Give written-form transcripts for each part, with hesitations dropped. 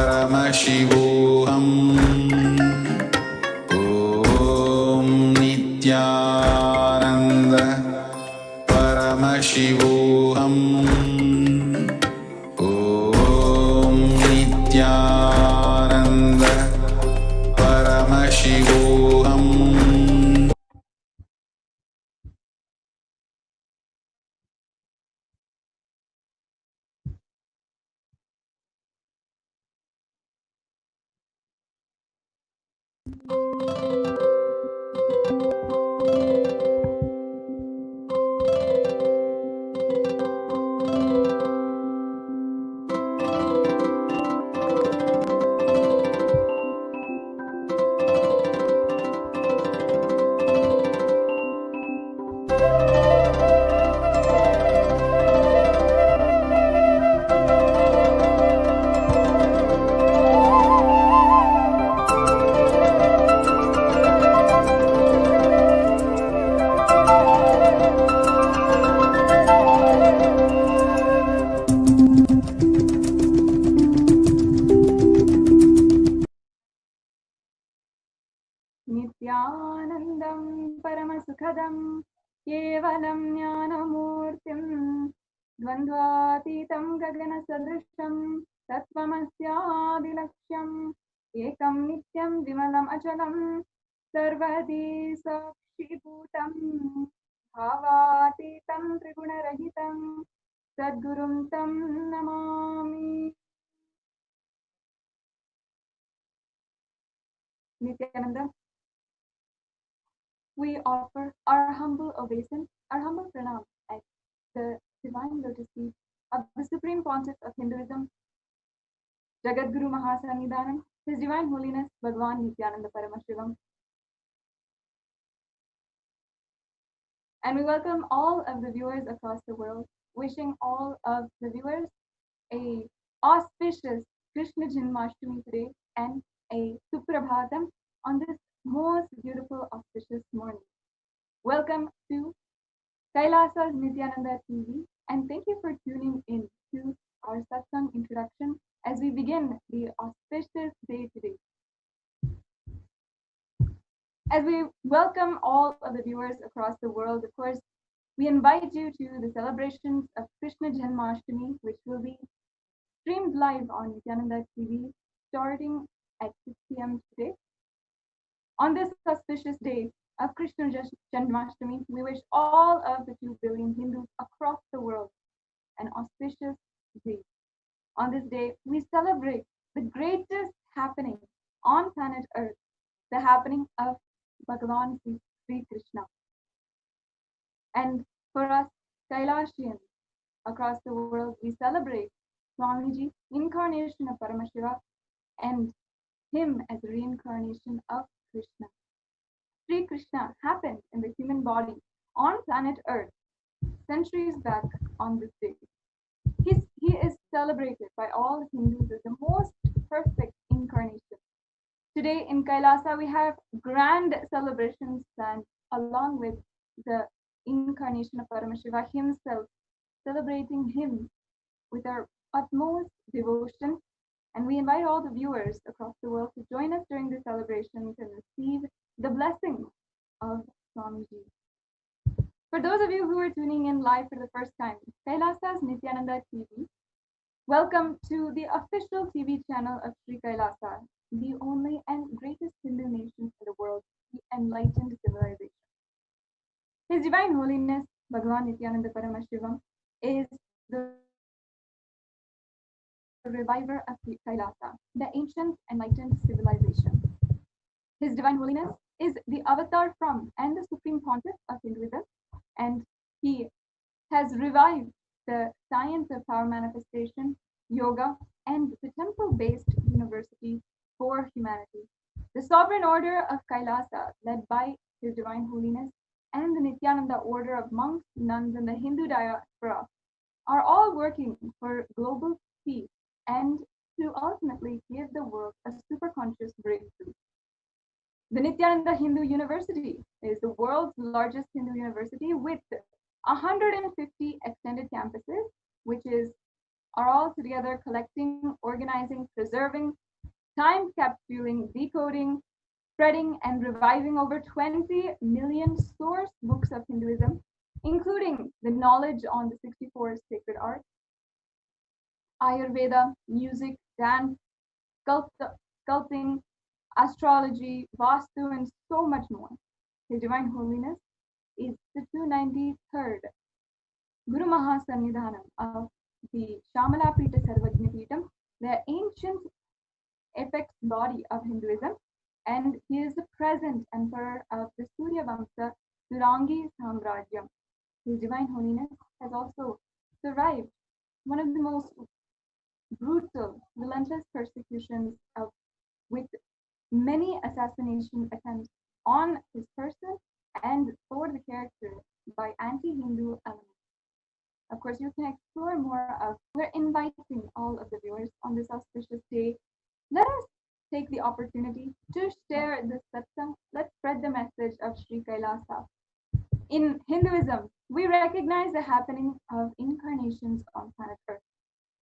Paramashivoham. Om Nithyananda Paramashivoham. Om Nithyananda Paramashivoham. Nithyanandam Paramasukhadam Kevalam Jnanamurtim Dvandvatitam Gaganasadrisham Tattvamasyaadilakshyam Ekam Nityam Vimalam Achalam Sarvadi Sakshibhutam Bhavatitam Trigunarahitam Sadgurum Tam Namami. Nithyananda, we offer our humble obeisance, our humble pranam at the divine lotus feet of the Supreme Pontiff of Hinduism, Jagadguru Mahasannidhanam, His Divine Holiness Bhagavan Nithyananda Paramashivam. And we welcome all of the viewers across the world, wishing all of the viewers a auspicious Krishna Janmashtami today and a Suprabhatam on this most beautiful auspicious morning. Welcome to Kailasa's Nithyananda TV, and thank you for tuning in to our Satsang introduction as we begin the auspicious day today. As we welcome all of the viewers across the world, of course, we invite you to the celebrations of Krishna Janmashtami, which will be streamed live on Nithyananda TV starting at 6 p.m. today. On this auspicious day of Krishna Janmashtami, we wish all of the 2 billion Hindus across the world an auspicious day. On this day, we celebrate the greatest happening on planet Earth, the happening of Bhagavan Sri Krishna. And for us Kailasians across the world, we celebrate Swamiji, incarnation of Paramashiva, and him as a reincarnation of Krishna. Sri Krishna happened in the human body on planet Earth centuries back on this day. He is celebrated by all Hindus as the most perfect incarnation. Today in Kailasa, we have grand celebrations planned along with the incarnation of Paramashiva himself, celebrating him with our utmost devotion. And we invite all the viewers across the world to join us during the celebrations and receive the blessings of Swamiji. For those of you who are tuning in live for the first time, Kailasa's Nithyananda TV, welcome to the official TV channel of Sri Kailasa, the only and greatest Hindu nation in the world, the enlightened civilization. His Divine Holiness Bhagavan Nithyananda Paramashivam is the reviver of Kailasa, the ancient enlightened civilization. His Divine Holiness is the avatar from and the Supreme Pontiff of Hinduism, and he has revived the science of power manifestation, yoga, and the temple-based university for humanity. The sovereign order of Kailasa, led by His Divine Holiness, and the Nithyananda order of monks, nuns, and the Hindu diaspora are all working for global peace and to ultimately give the world a superconscious breakthrough. The Nithyananda Hindu University is the world's largest Hindu university with 150 extended campuses, which is are all together collecting, organizing, preserving, time capsuling, decoding, spreading, and reviving over 20 million source books of Hinduism, including the knowledge on the 64 sacred arts, Ayurveda, music, dance, sculpting, astrology, Vastu, and so much more. His Divine Holiness is the 293rd Guru Mahasannidhanam of the Shamalapita Sarvajnapeetam, the ancient apex body of Hinduism, and he is the present emperor of the Surya Vamsa Durangi Samrajyam. His Divine Holiness has also survived one of the most brutal, relentless persecutions with many assassination attempts on his person and for the character by anti-Hindu elements. Of course, you can explore more of. We're inviting all of the viewers on this auspicious day. Let us take the opportunity to share this satsang. Let's spread the message of Sri Kailasa. In Hinduism, we recognize the happening of incarnations on planet Earth.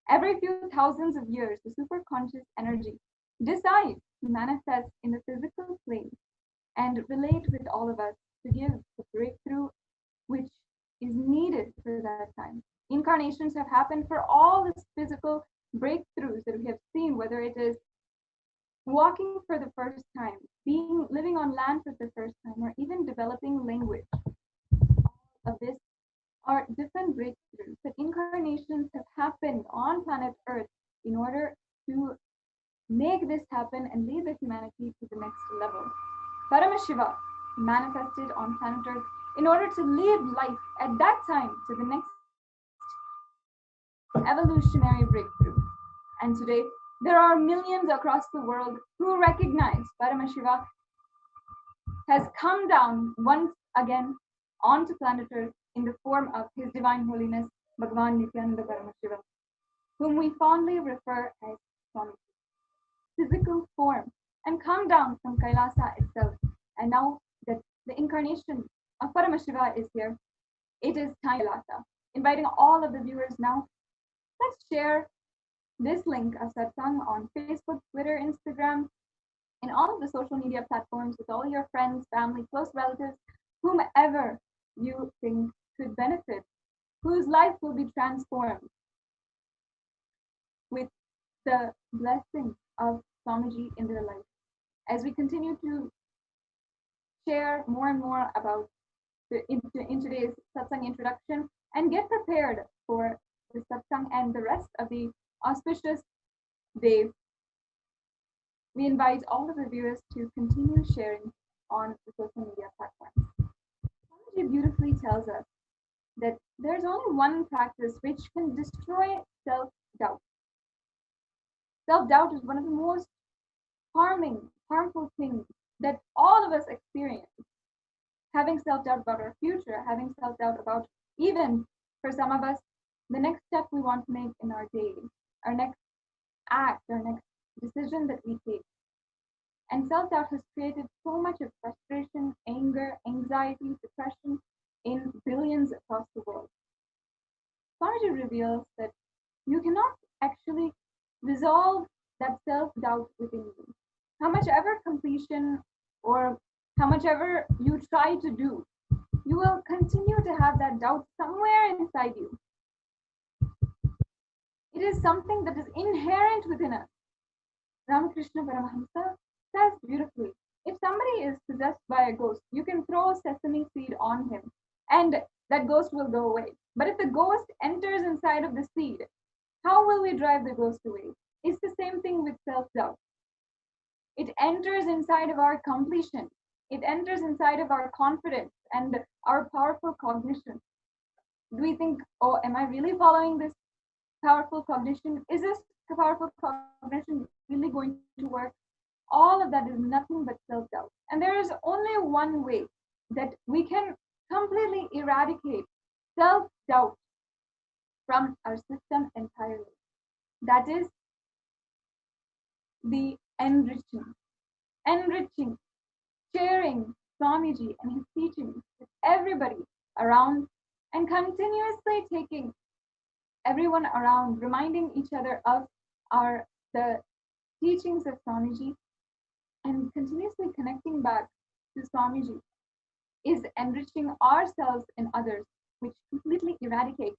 Every few thousands of years, the superconscious energy decides to manifest in the physical plane and relate with all of us to give the breakthrough which is needed for that time. Incarnations have happened for all the physical breakthroughs that we have seen, whether it is walking for the first time, living on land for the first time, or even developing language. All of this are different breakthroughs that incarnations have happened on planet Earth in order to make this happen and lead the humanity to the next level. Paramashiva manifested on planet Earth in order to lead life at that time to the next evolutionary breakthrough. And today, there are millions across the world who recognize Paramashiva has come down once again onto planet Earth in the form of His Divine Holiness, Bhagavan Nithyananda Paramashivam, whom we fondly refer as Swami. Physical form and come down from Kailasa itself. And now that the incarnation of Paramashiva is here, it is time Kailasa. Inviting all of the viewers now, let's share this link of Satsang on Facebook, Twitter, Instagram, and all of the social media platforms with all your friends, family, close relatives, whomever you think could benefit, whose life will be transformed with the blessing of Swamiji in their life. As we continue to share more and more about in today's Satsang introduction and get prepared for the Satsang and the rest of the auspicious day, we invite all of the viewers to continue sharing on the social media platforms. Swamiji beautifully tells us that there's only one practice which can destroy self-doubt. Self-doubt is one of the most harmful things that all of us experience. Having self-doubt about our future, having self-doubt about even, for some of us, the next step we want to make in our day, our next act, our next decision that we take. And self-doubt has created so much of frustration, anger, anxiety, depression in billions across the world. Swamiji reveals that you cannot actually resolve that self-doubt within you. How much ever completion or how much ever you try to do, you will continue to have that doubt somewhere inside you. It is something that is inherent within us. Ramakrishna Paramahamsa says beautifully, if somebody is possessed by a ghost, you can throw a sesame seed on him and that ghost will go away. But if the ghost enters inside of the seed, how will we drive the ghost away? It's the same thing with self-doubt. It enters inside of our completion. It enters inside of our confidence and our powerful cognition. Do we think, oh, am I really following this powerful cognition? Is this powerful cognition really going to work? All of that is nothing but self-doubt. And there is only one way that we can completely eradicate self-doubt from our system entirely. That is the enriching, sharing Swamiji and his teachings with everybody around and continuously taking everyone around, reminding each other of the teachings of Swamiji and continuously connecting back to Swamiji is enriching ourselves and others, which completely eradicates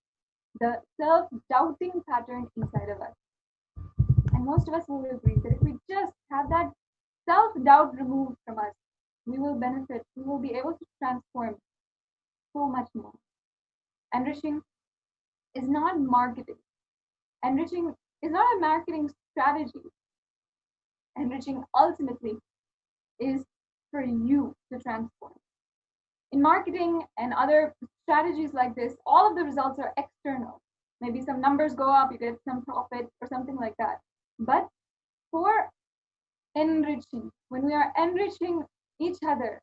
the self-doubting pattern inside of us. And most of us will agree that if we just have that self-doubt removed from us, we will benefit, we will be able to transform so much more. Enriching is not marketing. Enriching is not a marketing strategy. Enriching ultimately is for you to transform. In marketing and other strategies like this, all of the results are external. Maybe some numbers go up, you get some profit or something like that. But for enriching, when we are enriching each other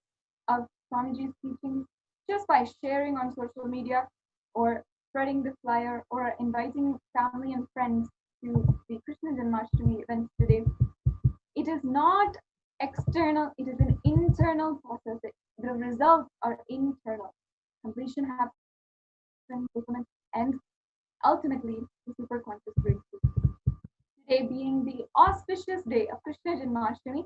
of Swamiji's teachings just by sharing on social media or spreading the flyer or inviting family and friends to the Krishna Janmashtami events today, it is not external, it is an internal process. The results are internal. Completion happens, and ultimately the superconscious breakthrough. Today being the auspicious day of Krishna Janmashtami,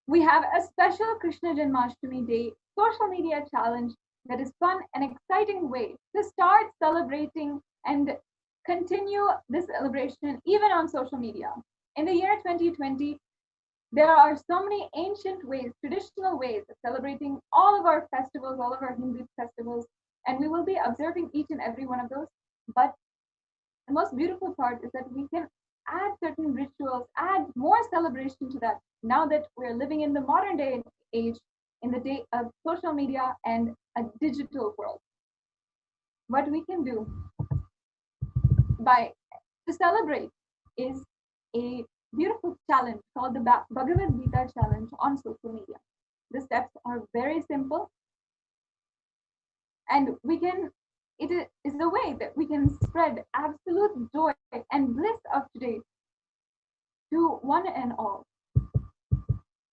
we have a special Krishna Janmashtami Day social media challenge that is fun and exciting way to start celebrating and continue this celebration even on social media. In the year 2020, there are so many ancient ways, traditional ways of celebrating all of our festivals, all of our Hindu festivals, and we will be observing each and every one of those. But the most beautiful part is that we can add certain rituals, add more celebration to that now that we're living in the modern day and age, in the day of social media and a digital world. What we can do to celebrate is a beautiful challenge called the Bhagavad Gita challenge on social media. The steps are very simple, and it is a way that we can spread absolute joy and bliss of today to one and all.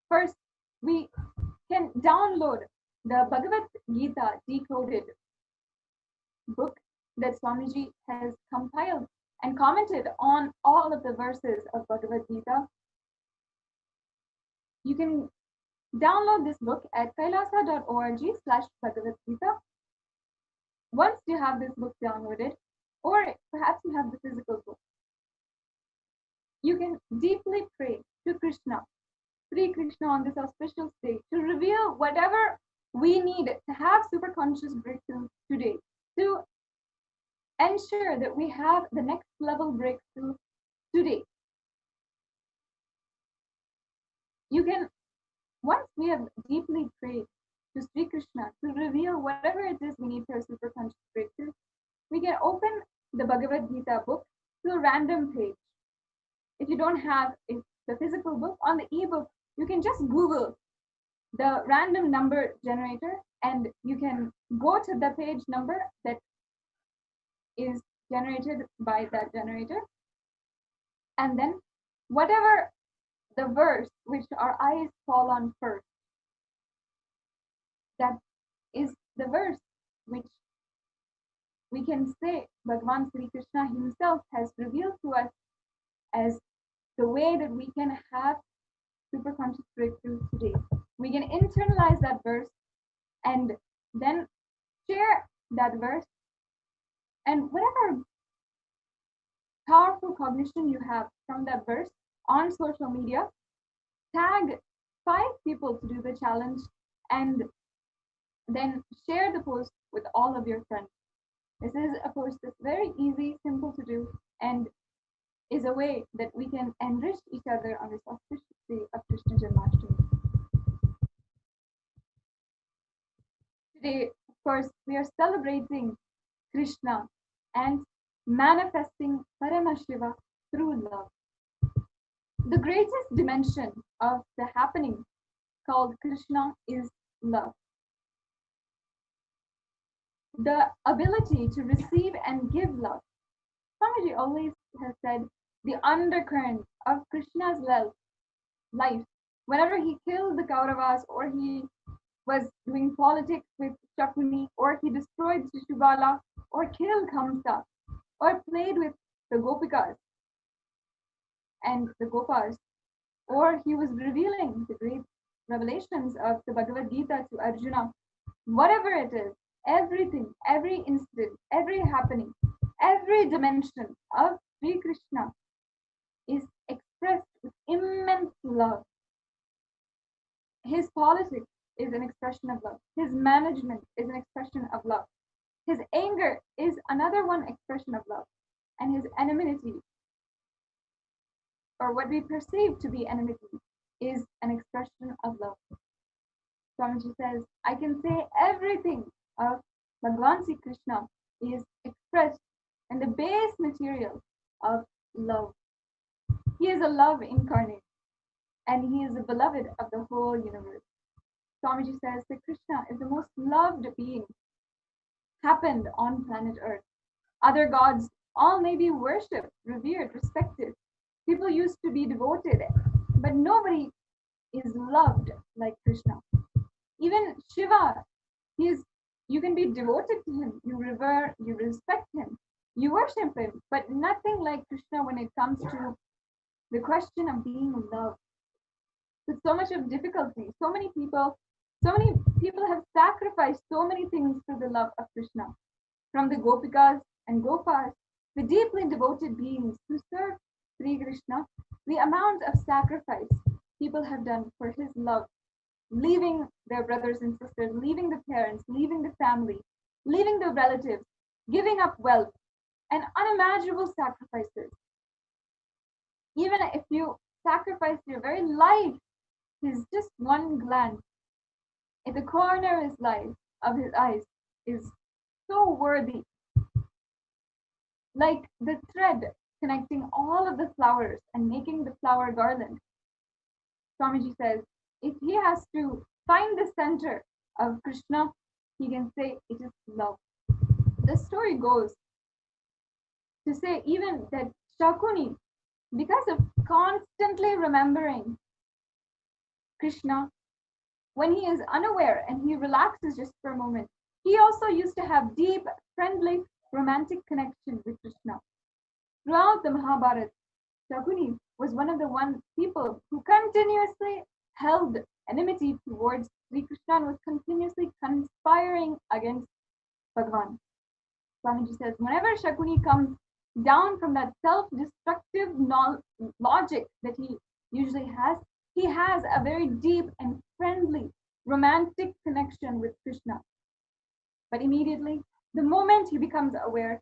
First, we can download the Bhagavad Gita decoded book that Swamiji has compiled and commented on all of the verses of Bhagavad Gita. You can download this book at kailasa.org/Bhagavad Gita. Once you have this book downloaded, or perhaps you have the physical book, you can deeply pray to Krishna, Sri Krishna, on this auspicious day to reveal whatever we need to have superconscious breakthrough today, to ensure that we have the next level breakthrough today. You can, once we have deeply prayed to Sri Krishna to reveal whatever it is we need for a superconscious breakthrough, we can open the Bhagavad Gita book to a random page. If you don't have the physical book, on the ebook, you can just Google the random number generator and you can go to the page number that is generated by that generator. And then whatever the verse which our eyes fall on first, that is the verse which we can say Bhagavan Sri Krishna himself has revealed to us as the way that we can have superconscious breakthrough today. We can internalize that verse and then share that verse, and whatever powerful cognition you have from that verse on social media, tag 5 people to do the challenge and then share the post with all of your friends. This is a post that's very easy, simple to do, and is a way that we can enrich each other on this auspicious day of Krishna Janmashtami. Today, of course, we are celebrating Krishna and manifesting Paramashiva through love. The greatest dimension of the happening called Krishna is love. The ability to receive and give love. Swamiji always has said the undercurrent of Krishna's life, whenever he killed the Kauravas or he was doing politics with Shakuni or he destroyed Shishubala or killed Kamsa, or played with the Gopikas and the Gopas, or he was revealing the great revelations of the Bhagavad Gita to Arjuna. Whatever it is, everything, every incident, every happening, every dimension of Sri Krishna is expressed with immense love. His politics is an expression of love. His management is an expression of love. His anger is another one expression of love. And his enmity, or what we perceive to be enmity, is an expression of love. Swamiji says, I can say everything of Bhagavan Sri Krishna is expressed in the base material of love. He is a love incarnate, and he is the beloved of the whole universe. Swamiji says that Krishna is the most loved being happened on planet Earth. Other gods all may be worshipped, revered, respected. People used to be devoted, but nobody is loved like Krishna. Even Shiva, you can be devoted to him, you revere, you respect him, you worship him, but nothing like Krishna when it comes to the question of being loved. With so much of difficulty, so many people have sacrificed so many things for the love of Krishna. From the Gopikas and Gopas, the deeply devoted beings who serve Sri Krishna, the amount of sacrifice people have done for his love, leaving their brothers and sisters, leaving the parents, leaving the family, leaving the relatives, giving up wealth, and unimaginable sacrifices. Even if you sacrifice your very life, his just one glance at the corner of his eyes is so worthy. Like the thread connecting all of the flowers and making the flower garland. Swamiji says, if he has to find the center of Krishna, he can say it is love. The story goes to say even that Shakuni, because of constantly remembering Krishna, when he is unaware and he relaxes just for a moment, he also used to have deep, friendly, romantic connection with Krishna. Throughout the Mahabharata, Shakuni was one of the people who continuously held enmity towards Sri Krishna and was continuously conspiring against Bhagavan. Swamiji says, whenever Shakuni comes down from that self-destructive logic that he usually has, he has a very deep and friendly, romantic connection with Krishna. But immediately, the moment he becomes aware,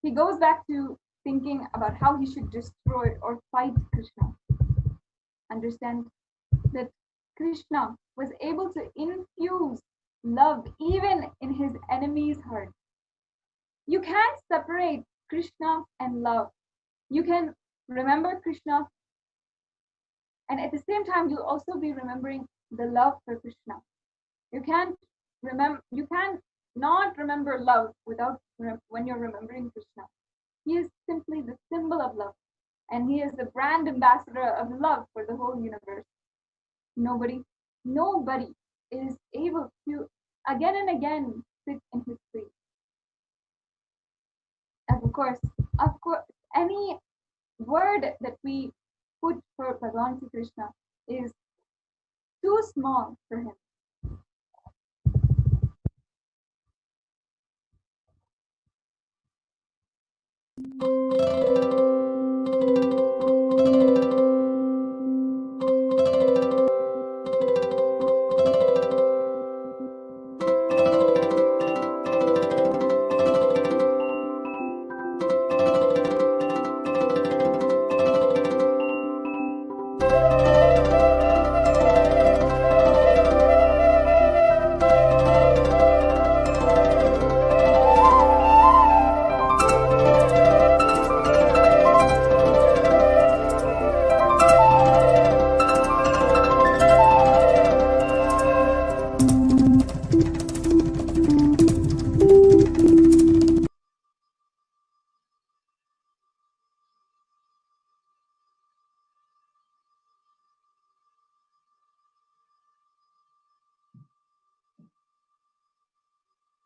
he goes back to thinking about how he should destroy or fight Krishna. Understand that Krishna was able to infuse love even in his enemy's heart. You can't separate Krishna and love. You can remember Krishna, and at the same time, you'll also be remembering the love for Krishna. You can't not remember love when you're remembering Krishna. He is simply the symbol of love, and he is the brand ambassador of love for the whole universe. Nobody is able to again and again sit in his feet. And of course, any word that we put for Bhagavan Sri Krishna is too small for him.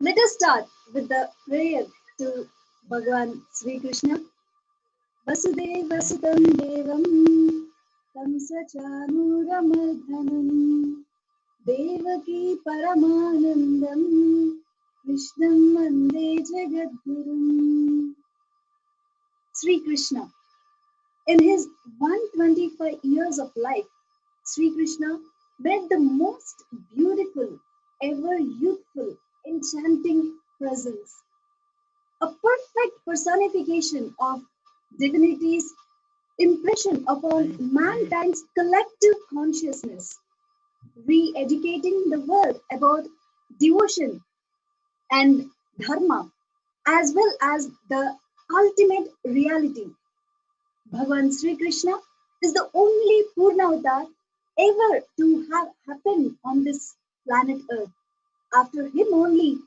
Let us start with the prayer to Bhagavan Sri Krishna, Vasudevasutam Devam, Kamsachanuramadhanam, Devaki Paramanandam, Krishnam Vande Jagadgurum. Sri Krishna. In his 125 years of life, Sri Krishna met the most beautiful, ever youthful, enchanting presence, a perfect personification of divinity's impression upon mankind's collective consciousness, re-educating the world about devotion and dharma, as well as the ultimate reality. Bhagavan Sri Krishna is the only Purnavatar ever to have happened on this planet Earth. After him only,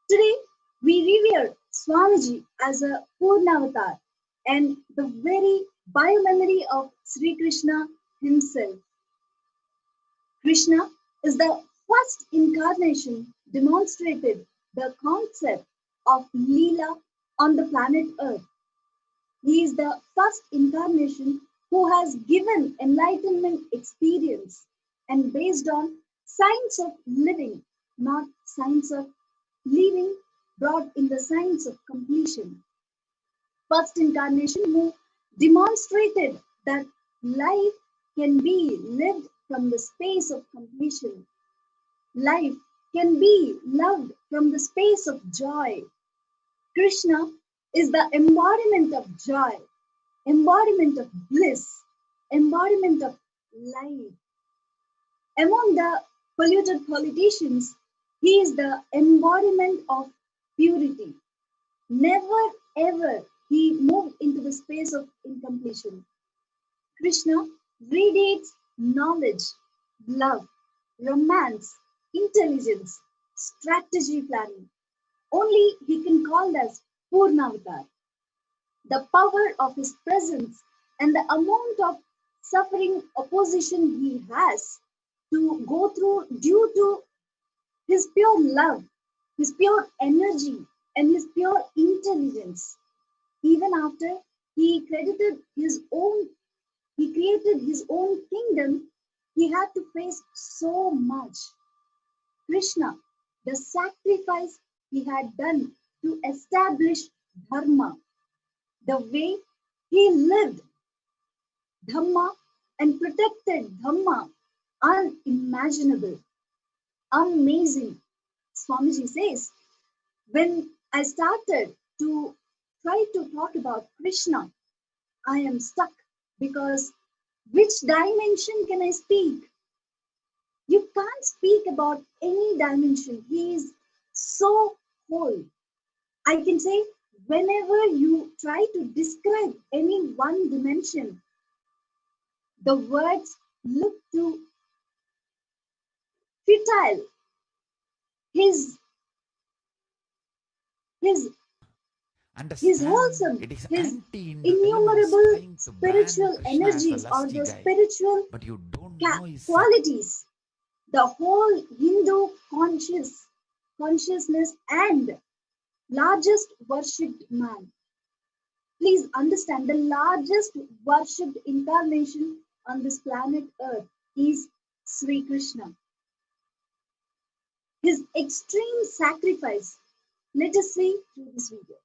today we revere Swamiji as a Purnavatar and the very biomemory of Sri Krishna himself. Krishna is the first incarnation demonstrated the concept of Leela on the planet Earth. He is the first incarnation who has given enlightenment experience and based on science of living, not science of living, brought in the science of completion. First incarnation who demonstrated that life can be lived from the space of completion. Life can be loved from the space of joy. Krishna is the embodiment of joy, embodiment of bliss, embodiment of life. Among the polluted politicians, he is the embodiment of purity. Never ever he moved into the space of incompletion. Krishna radiates knowledge, love, romance, intelligence, strategy planning. Only he can call as Purnavatar. The power of his presence and the amount of suffering opposition he has to go through due to his pure love, his pure energy, and his pure intelligence. Even after he he created his own kingdom, he had to face so much. Krishna, the sacrifice he had done to establish dharma, the way he lived Dhamma and protected Dhamma, unimaginable, amazing. Swamiji says, when I started to try to talk about Krishna, I am stuck because which dimension can I speak? You can't speak about any dimension. He is so whole. I can say, whenever you try to describe any one dimension, the words look too futile. His wholesome, It is his anti in the innumerable elements trying to ban spiritual Krishna as a energies or lusty the guy, spiritual but you don't know his qualities, the whole Hindu consciousness and largest worshipped man. Please understand, the largest worshipped incarnation on this planet Earth is Sri Krishna. His extreme sacrifice. Let us see through this video.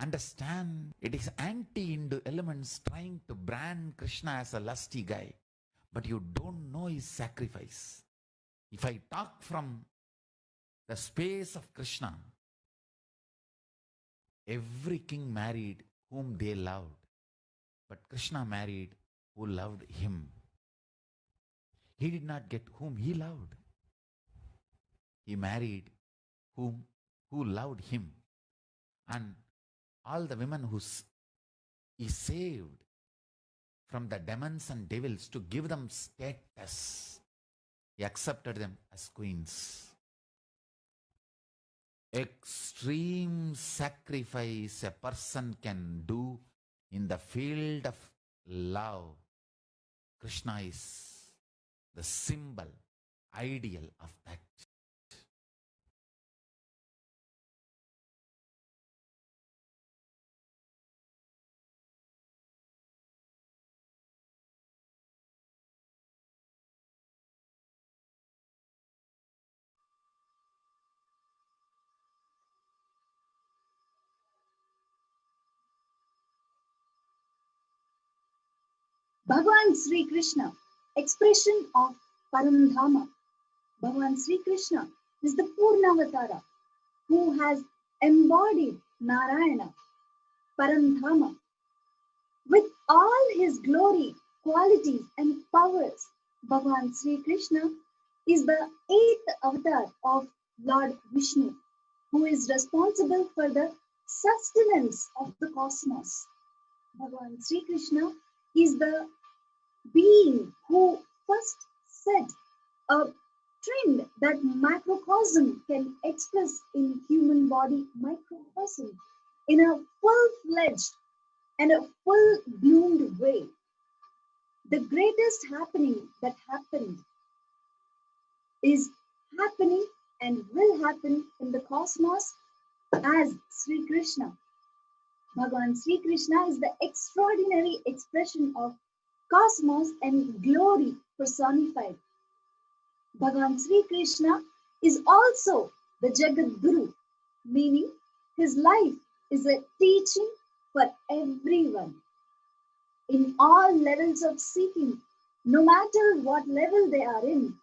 understand it is anti-Hindu elements trying to brand Krishna as a lusty guy, but you don't know his sacrifice. If I talk from the space of Krishna, every king married whom they loved, but Krishna married who loved him. He did not get whom he loved. He married who loved him. And all the women he saved from the demons and devils to give them status. He accepted them as queens. Extreme sacrifice a person can do in the field of love. Krishna is the symbol, ideal of that. Bhagavan Sri Krishna, expression of Paramdhama. Bhagavan Sri Krishna is the Purnavatara who has embodied Narayana, Paramdhama, with all his glory, qualities, and powers. Bhagavan Sri Krishna is the 8th avatar of Lord Vishnu, who is responsible for the sustenance of the cosmos. Bhagavan Sri Krishna is the being who first set a trend that macrocosm can express in human body microcosm in a full-fledged and a full-bloomed way. The greatest happening that happened is happening and will happen in the cosmos as Sri Krishna. Bhagavan Sri Krishna is the extraordinary expression of cosmos and glory personified. Bhagavan Sri Krishna is also the Jagat Guru, meaning his life is a teaching for everyone. In all levels of seeking, no matter what level they are in.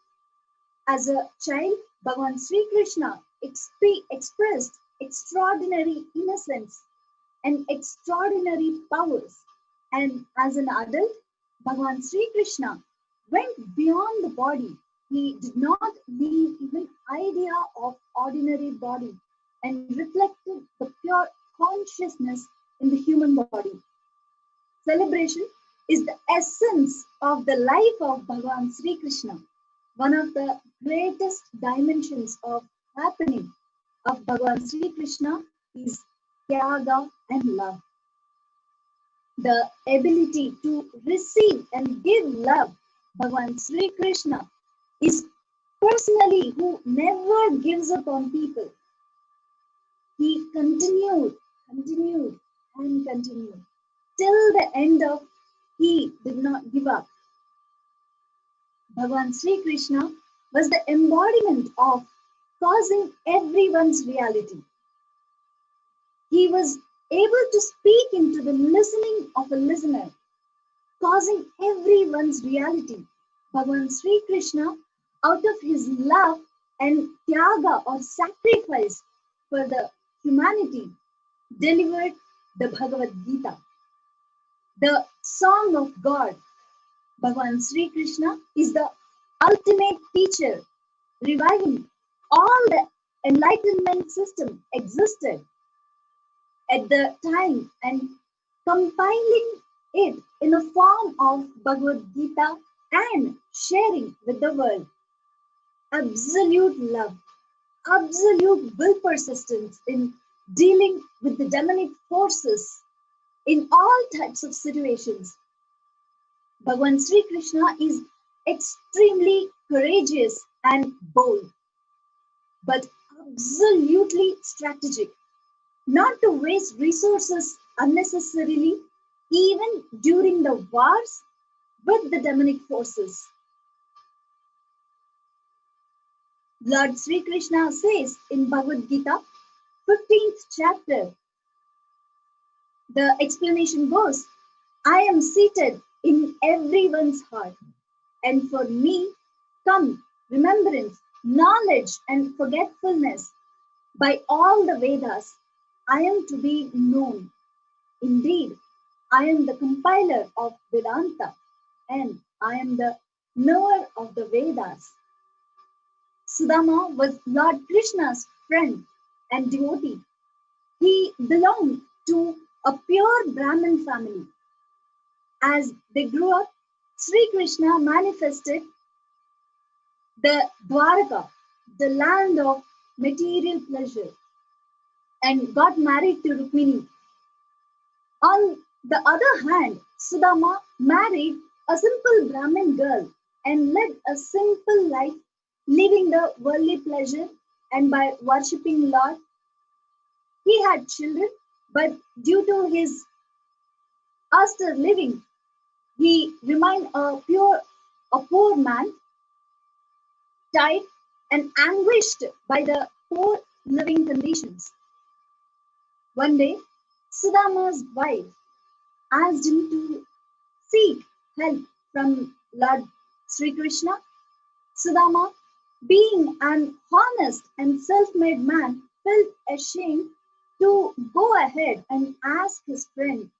As a child, Bhagavan Sri Krishna expressed extraordinary innocence and extraordinary powers. And as an adult, Bhagavan Sri Krishna went beyond the body. He did not leave even idea of ordinary body and reflected the pure consciousness in the human body. Celebration is the essence of the life of Bhagavan Sri Krishna. One of the greatest dimensions of happening of Bhagavan Sri Krishna is Tyaga and love. The ability to receive and give love. Bhagavan Sri Krishna is personally who never gives up on people. He continued and continued till the end of he did not give up. Bhagavan Sri Krishna was the embodiment of causing everyone's reality. He was able to speak into the listening of a listener, causing everyone's reality. Bhagavan Sri Krishna, out of his love and tyaga or sacrifice for the humanity, delivered the Bhagavad Gita, the song of God. Bhagavan Sri Krishna is the ultimate teacher, reviving all the enlightenment system existed at the time and compiling it in a form of Bhagavad Gita and sharing with the world. Absolute love, absolute will persistence in dealing with the demonic forces in all types of situations. Bhagavan Sri Krishna is extremely courageous and bold, but absolutely strategic, not to waste resources unnecessarily, even during the wars with the demonic forces. Lord Sri Krishna says in Bhagavad Gita, 15th chapter, The explanation goes, I am seated in everyone's heart, and for me come remembrance, knowledge, and forgetfulness. By all the Vedas, I am to be known. Indeed, I am the compiler of Vedanta, and I am the knower of the Vedas. Sudama was Lord Krishna's friend and devotee. He belonged to a pure Brahmin family. As they grew up, Sri Krishna manifested the Dwaraka, the land of material pleasure, and got married to Rukmini. On the other hand, Sudama married a simple Brahmin girl and led a simple life, leaving the worldly pleasure, and by worshipping Lord, he had children, but due to his austere living, he remained a poor man, tired and anguished by the poor living conditions. One day, Sudama's wife asked him to seek help from Lord Sri Krishna. Sudama, being an honest and self-made man, felt ashamed to go ahead and ask his friend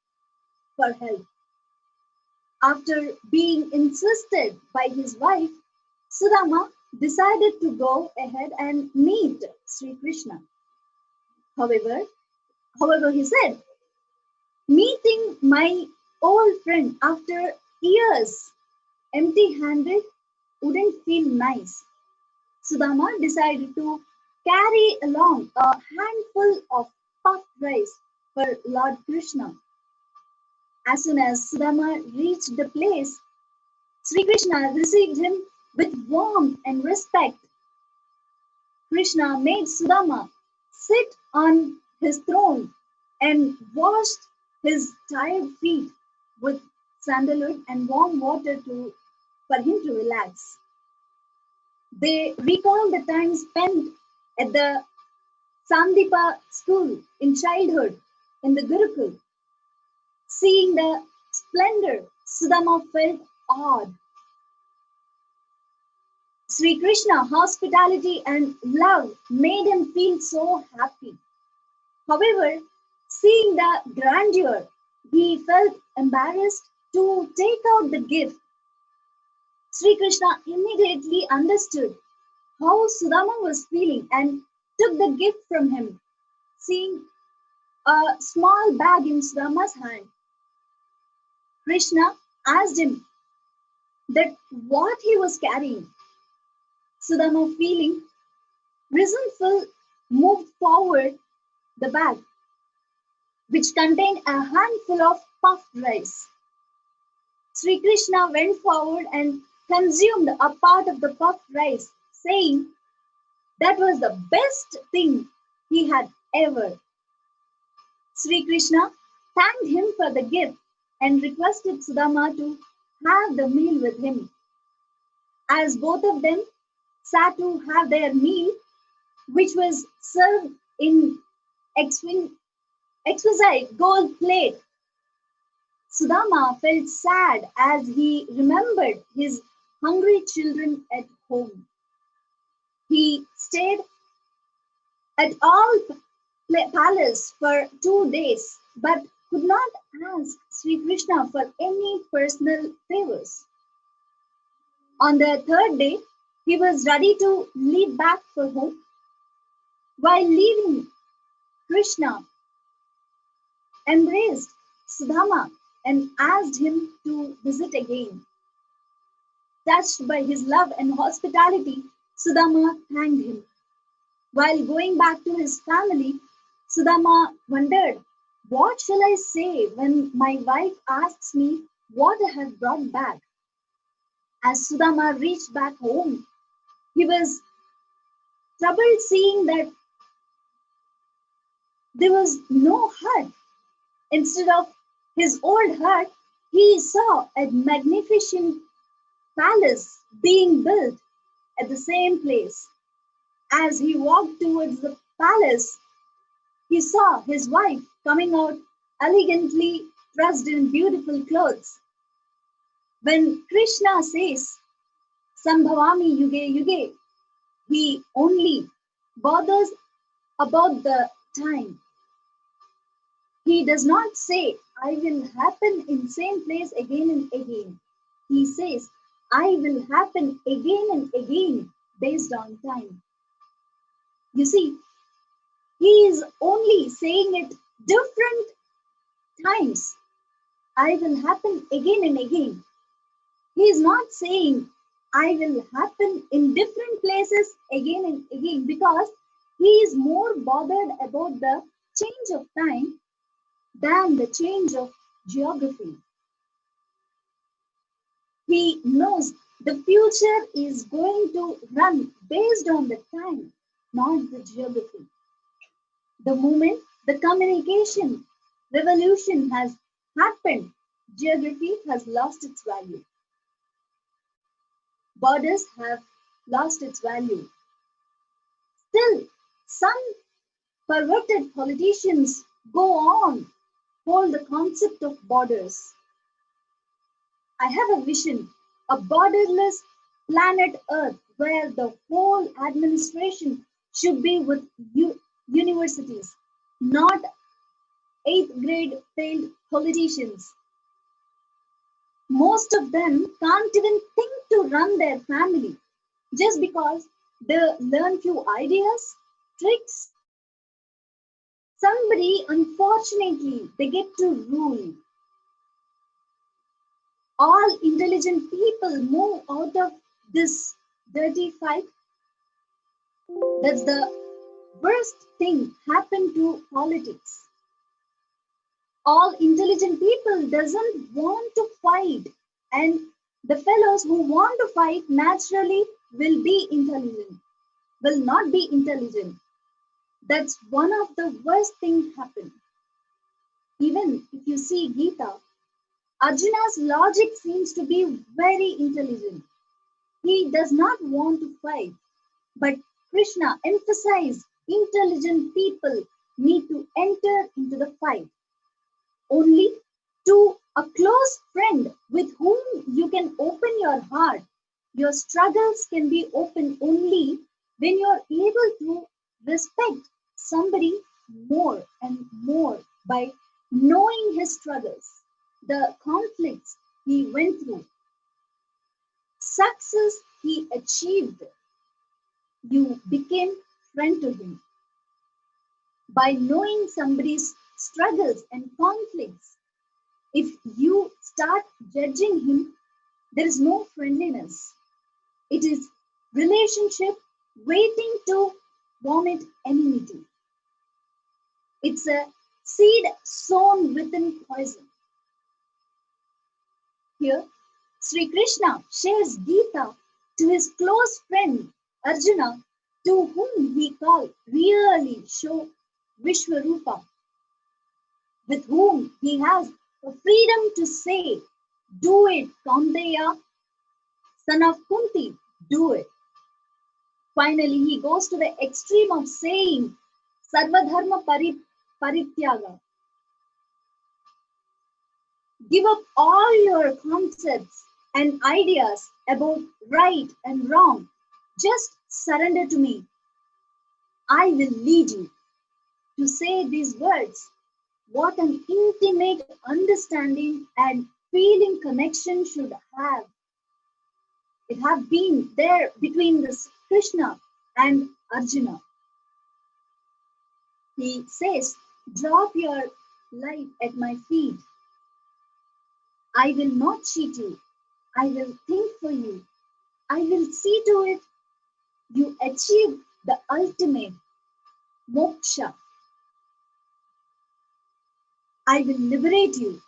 for help. After being insisted by his wife, Sudama decided to go ahead and meet Sri Krishna. However, he said, meeting my old friend after years empty-handed wouldn't feel nice. Sudama decided to carry along a handful of puffed rice for Lord Krishna. As soon as Sudama reached the place, Sri Krishna received him with warmth and respect. Krishna made Sudama sit on his throne and washed his tired feet with sandalwood and warm water for him to relax. They recall the time spent at the Sandipa school in childhood in the Gurukul. Seeing the splendor, Sudama felt awed. Sri Krishna hospitality and love made him feel so happy. However, seeing the grandeur, he felt embarrassed to take out the gift. Sri Krishna immediately understood how Sudama was feeling and took the gift from him. Seeing a small bag in Sudama's hand, Krishna asked him that what he was carrying. Sudama, feeling resentful, moved forward the bag, which contained a handful of puffed rice. Sri Krishna went forward and consumed a part of the puffed rice, saying that was the best thing he had ever. Sri Krishna thanked him for the gift and requested Sudama to have the meal with him. As both of them sat to have their meal, which was served in exquisite gold plate, Sudama felt sad as he remembered his hungry children at home. He stayed at all palace for 2 days, but could not ask Sri Krishna for any personal favors. On the third day, he was ready to leave back for home. While leaving, Krishna embraced Sudama and asked him to visit again. Touched by his love and hospitality, Sudama thanked him. While going back to his family, Sudama wondered, what shall I say when my wife asks me what I have brought back? As Sudama reached back home, he was troubled seeing that there was no hut. Instead of his old hut, he saw a magnificent palace being built at the same place. As he walked towards the palace, he saw his wife coming out elegantly dressed in beautiful clothes. When Krishna says, Sambhavami Yuge Yuge, he only bothers about the time. He does not say, I will happen in same place again and again. He says, I will happen again and again based on time. You see, he is only saying it different times. I will happen again and again. He is not saying I will happen in different places again and again because he is more bothered about the change of time than the change of geography. He knows the future is going to run based on the time, not the geography. The moment the communication revolution has happened, geography has lost its value. Borders have lost its value. Still, some perverted politicians go on hold the concept of borders. I have a vision, a borderless planet Earth where the whole administration should be with universities, not 8th grade failed politicians. Most of them can't even think to run their family just because they learn few ideas, tricks. Somebody, unfortunately, they get to rule. All intelligent people move out of this dirty fight. That's the worst thing happened to politics. All intelligent people doesn't want to fight, and the fellows who want to fight naturally will not be intelligent. That's one of the worst things happen. Even if you see Gita, Arjuna's logic seems to be very intelligent. He does not want to fight, but Krishna emphasized intelligent people need to enter into the fight. Only to a close friend with whom you can open your heart. Your struggles can be open only when you're able to respect somebody more and more by knowing his struggles, the conflicts he went through, success he achieved. You became friend to him. By knowing somebody's struggles and conflicts, if you start judging him, there is no friendliness. It is relationship waiting to vomit enmity. It's a seed sown within poison. Here, Sri Krishna shares Gita to his close friend Arjuna, to whom he called really show Vishwarupa, with whom he has the freedom to say, do it, Kaunteya, son of Kunti, do it. Finally, he goes to the extreme of saying, Sarvadharma Parityaga. Give up all your concepts and ideas about right and wrong. Just surrender to me. I will lead you. To say these words, what an intimate understanding and feeling connection should have. It have been there between this Krishna and Arjuna. He says, drop your life at my feet. I will not cheat you. I will think for you. I will see to it you achieve the ultimate moksha. I will liberate you.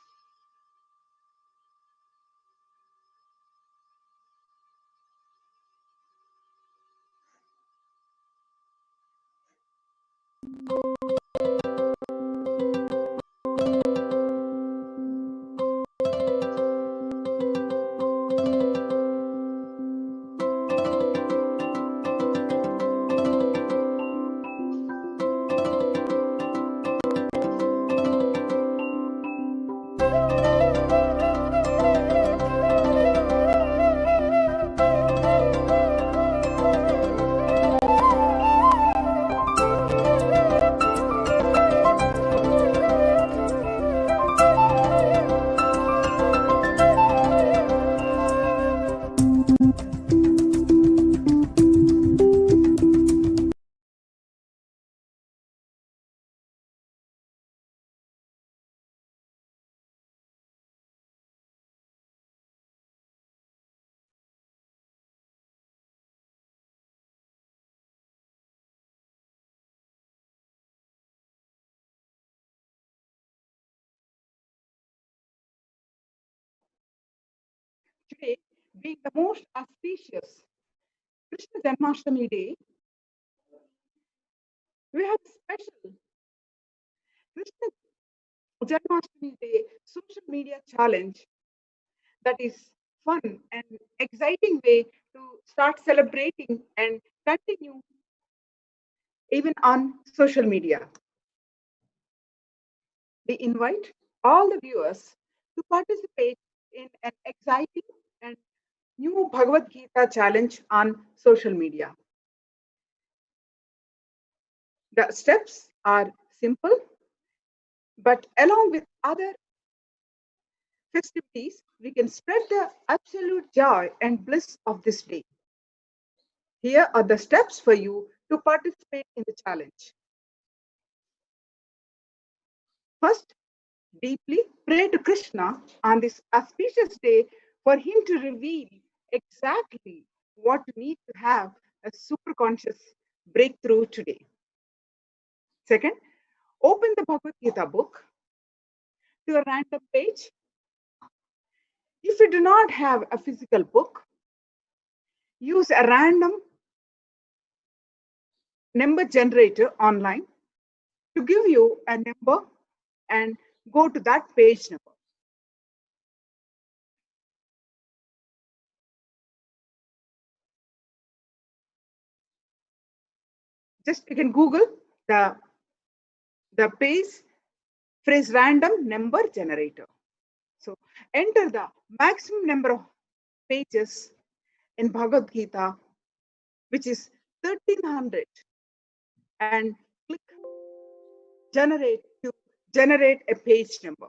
Today, being the most auspicious Krishna Janmashtami day, we have a special Krishna Janmashtami Day social media challenge that is fun and exciting way to start celebrating and continue even on social media. We invite all the viewers to participate in an exciting and new Bhagavad Gita challenge on social media. The steps are simple, but along with other festivities, we can spread the absolute joy and bliss of this day. Here are the steps for you to participate in the challenge. First, deeply pray to Krishna on this auspicious day for him to reveal exactly what you need to have a super conscious breakthrough today. Second, open the Bhagavad Gita book to a random page. If you do not have a physical book, use a random number generator online to give you a number and go to that page number. Just you can Google the page phrase random number generator. So enter the maximum number of pages in Bhagavad Gita, which is 1300, and click generate to generate a page number.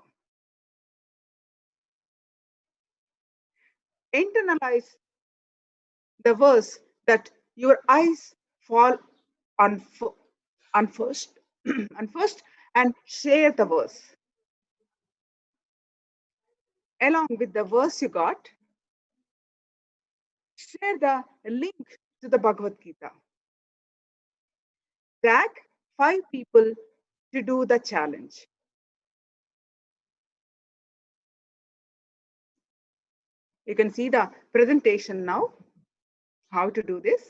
Internalize the verse that your eyes fall on, on first, and share the verse. Along with the verse you got, share the link to the Bhagavad Gita. Tag 5 people to do the challenge. You can see the presentation now, how to do this.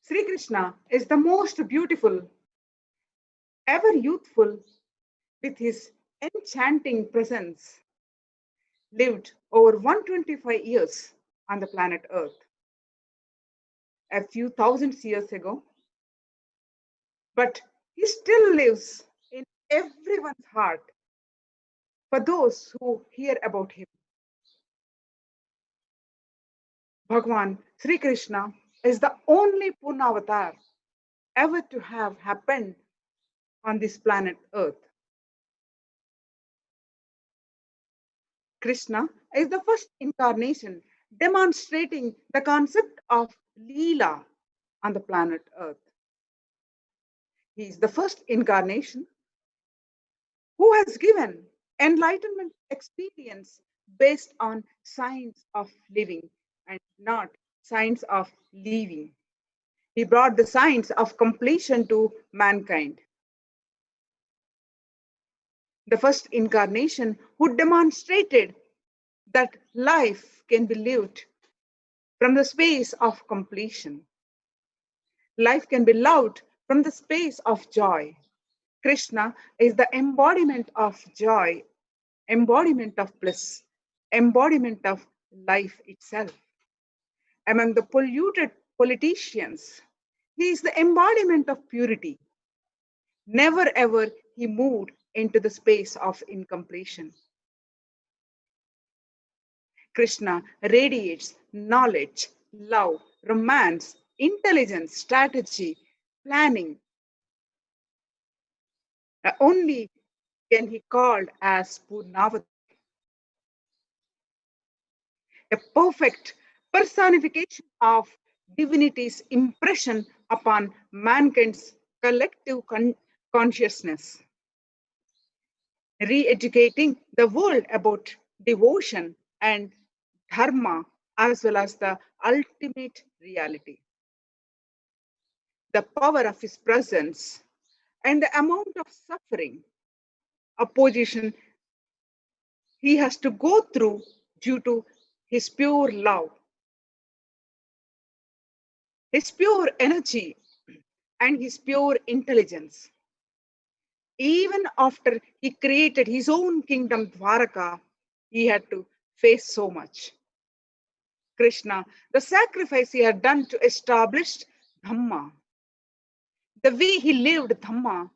Sri Krishna is the most beautiful, ever youthful, with his enchanting presence, lived over 125 years on the planet Earth. A few thousand years ago, but he still lives in everyone's heart for those who hear about him. Bhagwan Sri Krishna is the only Purna avatar ever to have happened on this planet Earth. Krishna is the first incarnation demonstrating the concept of Leela on the planet Earth. He is the first incarnation who has given enlightenment experience based on science of living and not science of living. He brought the science of completion to mankind. The first incarnation who demonstrated that life can be lived from the space of completion. Life can be loved from the space of joy. Krishna is the embodiment of joy, embodiment of bliss, embodiment of life itself. Among the polluted politicians, he is the embodiment of purity. Never ever he moved into the space of incompletion. Krishna radiates knowledge, love, romance, intelligence, strategy, planning. Only can he called as Purnavatar, a perfect personification of divinity's impression upon mankind's collective consciousness, re-educating the world about devotion and dharma as well as the ultimate reality. The power of his presence and the amount of suffering, opposition he has to go through due to his pure love, his pure energy, and his pure intelligence. Even after he created his own kingdom, Dwaraka, he had to face so much. Krishna, the sacrifice he had done to establish Dhamma, the way he lived Dhamma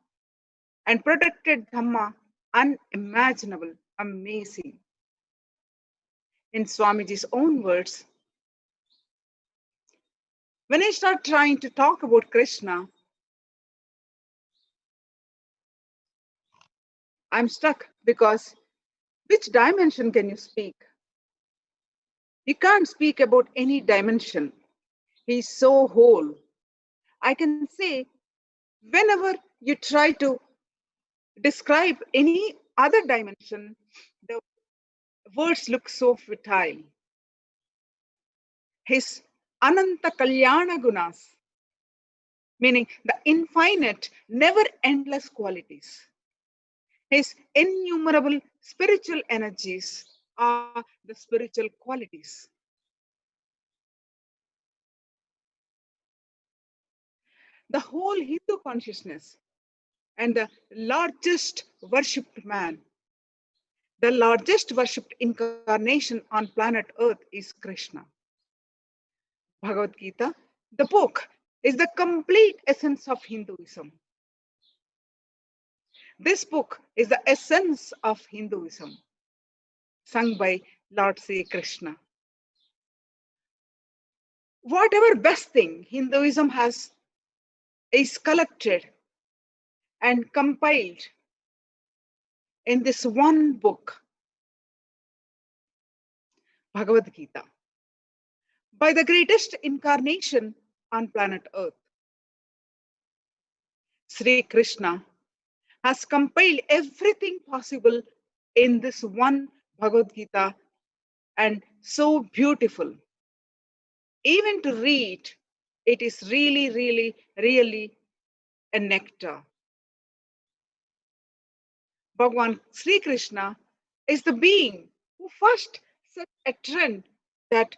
and protected Dhamma, unimaginable, amazing. In Swamiji's own words, when I start trying to talk about Krishna, I'm stuck because which dimension can you speak? You can't speak about any dimension. He's so whole. I can say, whenever you try to describe any other dimension, the words look so futile. His Ananta Kalyana Gunas, meaning the infinite, never endless qualities. His innumerable spiritual energies are the spiritual qualities. the whole Hindu consciousness and the largest worshipped man. The largest worshipped incarnation on planet Earth is Krishna. Bhagavad Gita, the book, is the complete essence of Hinduism. This book is the essence of Hinduism, sung by Lord Sri Krishna. Whatever best thing Hinduism has is collected and compiled in this one book, Bhagavad Gita, by the greatest incarnation on planet Earth. Sri Krishna has compiled everything possible in this one Bhagavad Gita, and so beautiful. Even to read, it is really, really, really a nectar. Bhagavan Sri Krishna is the being who first set a trend that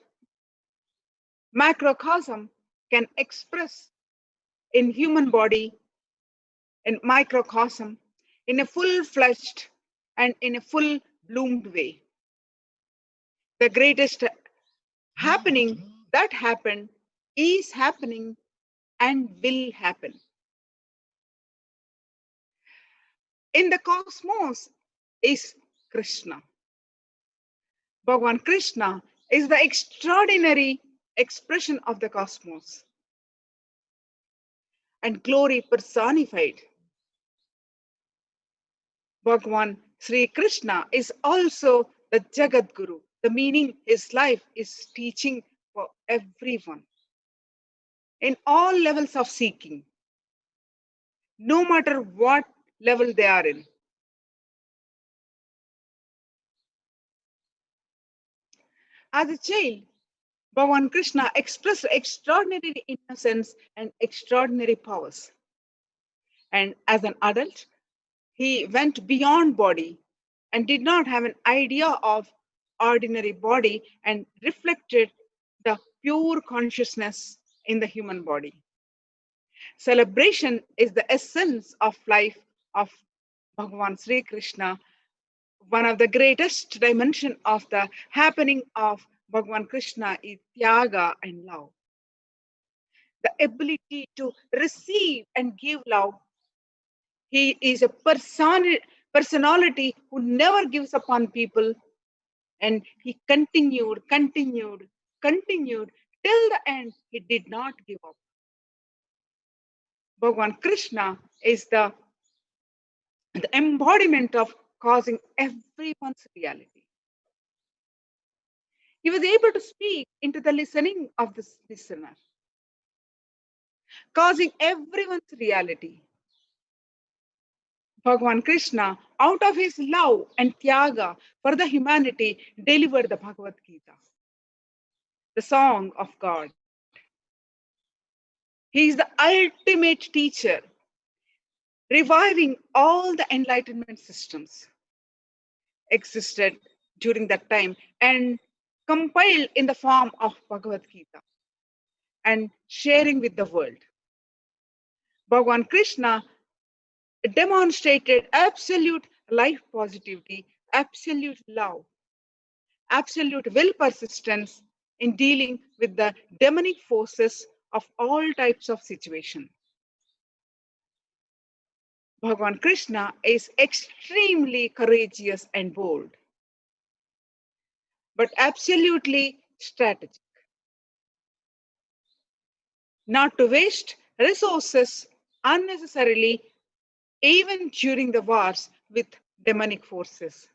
macrocosm can express in human body, in microcosm, in a full-fledged and in a full-bloomed way. The greatest happening that happened is happening and will happen. In the cosmos is Krishna. Bhagavan Krishna is the extraordinary expression of the cosmos and glory personified. Bhagavan Sri Krishna is also the Jagat Guru. The meaning his life is teaching for everyone in all levels of seeking, no matter what level they are in. As a child, Bhagavan Krishna expressed extraordinary innocence and extraordinary powers. And as an adult, he went beyond body and did not have an idea of ordinary body and reflected the pure consciousness in the human body. Celebration is the essence of life of Bhagavan Sri Krishna. One of the greatest dimension of the happening of Bhagavan Krishna is Tyaga and love. The ability to receive and give love. He is a personality who never gives up on people, and he continued till the end. He did not give up. Bhagavan Krishna is the embodiment of causing everyone's reality. He was able to speak into the listening of the listener, causing everyone's reality. Bhagavan Krishna, out of his love and tyaga for the humanity, delivered the Bhagavad Gita, the song of God. He is the ultimate teacher, reviving all the enlightenment systems existed during that time and compiled in the form of Bhagavad Gita and sharing with the world. Bhagavan Krishna demonstrated absolute life positivity, absolute love, absolute will persistence in dealing with the demonic forces of all types of situation. Bhagavan Krishna is extremely courageous and bold, but absolutely strategic. Not to waste resources unnecessarily, even during the wars with demonic forces.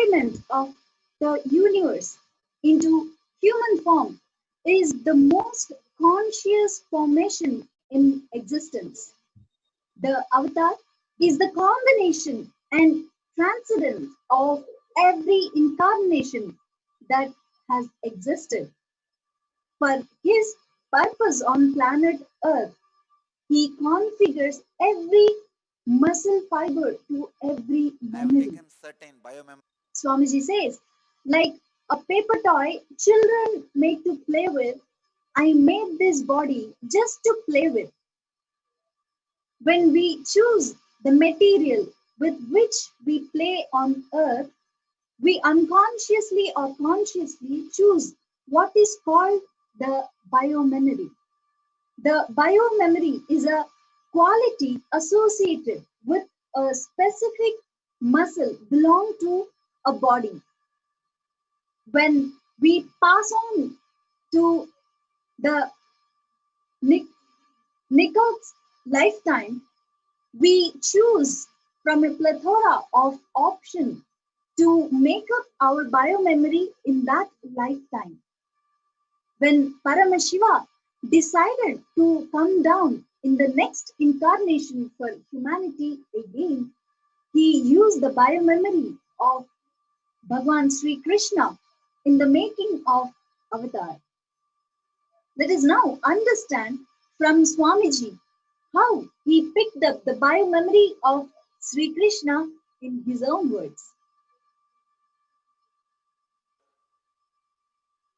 embodiment of the universe into human form is the most conscious formation in existence. The avatar is the combination and transcendence of every incarnation that has existed. For his purpose on planet Earth, he configures every muscle fiber to every I have memory. taken certain biomem. Swamiji says, like a paper toy children make to play with, I made this body just to play with. When we choose the material with which we play on earth, we unconsciously or consciously choose what is called the biomemory. The biomemory is a quality associated with a specific muscle belong to a body. When we pass on to the Nikod's lifetime, we choose from a plethora of options to make up our biomemory in that lifetime. When Paramashiva decided to come down in the next incarnation for humanity again, he used the biomemory of Bhagwan Sri Krishna in the making of Avatar. Let us now understand from Swamiji how he picked up the biomemory of Sri Krishna in his own words.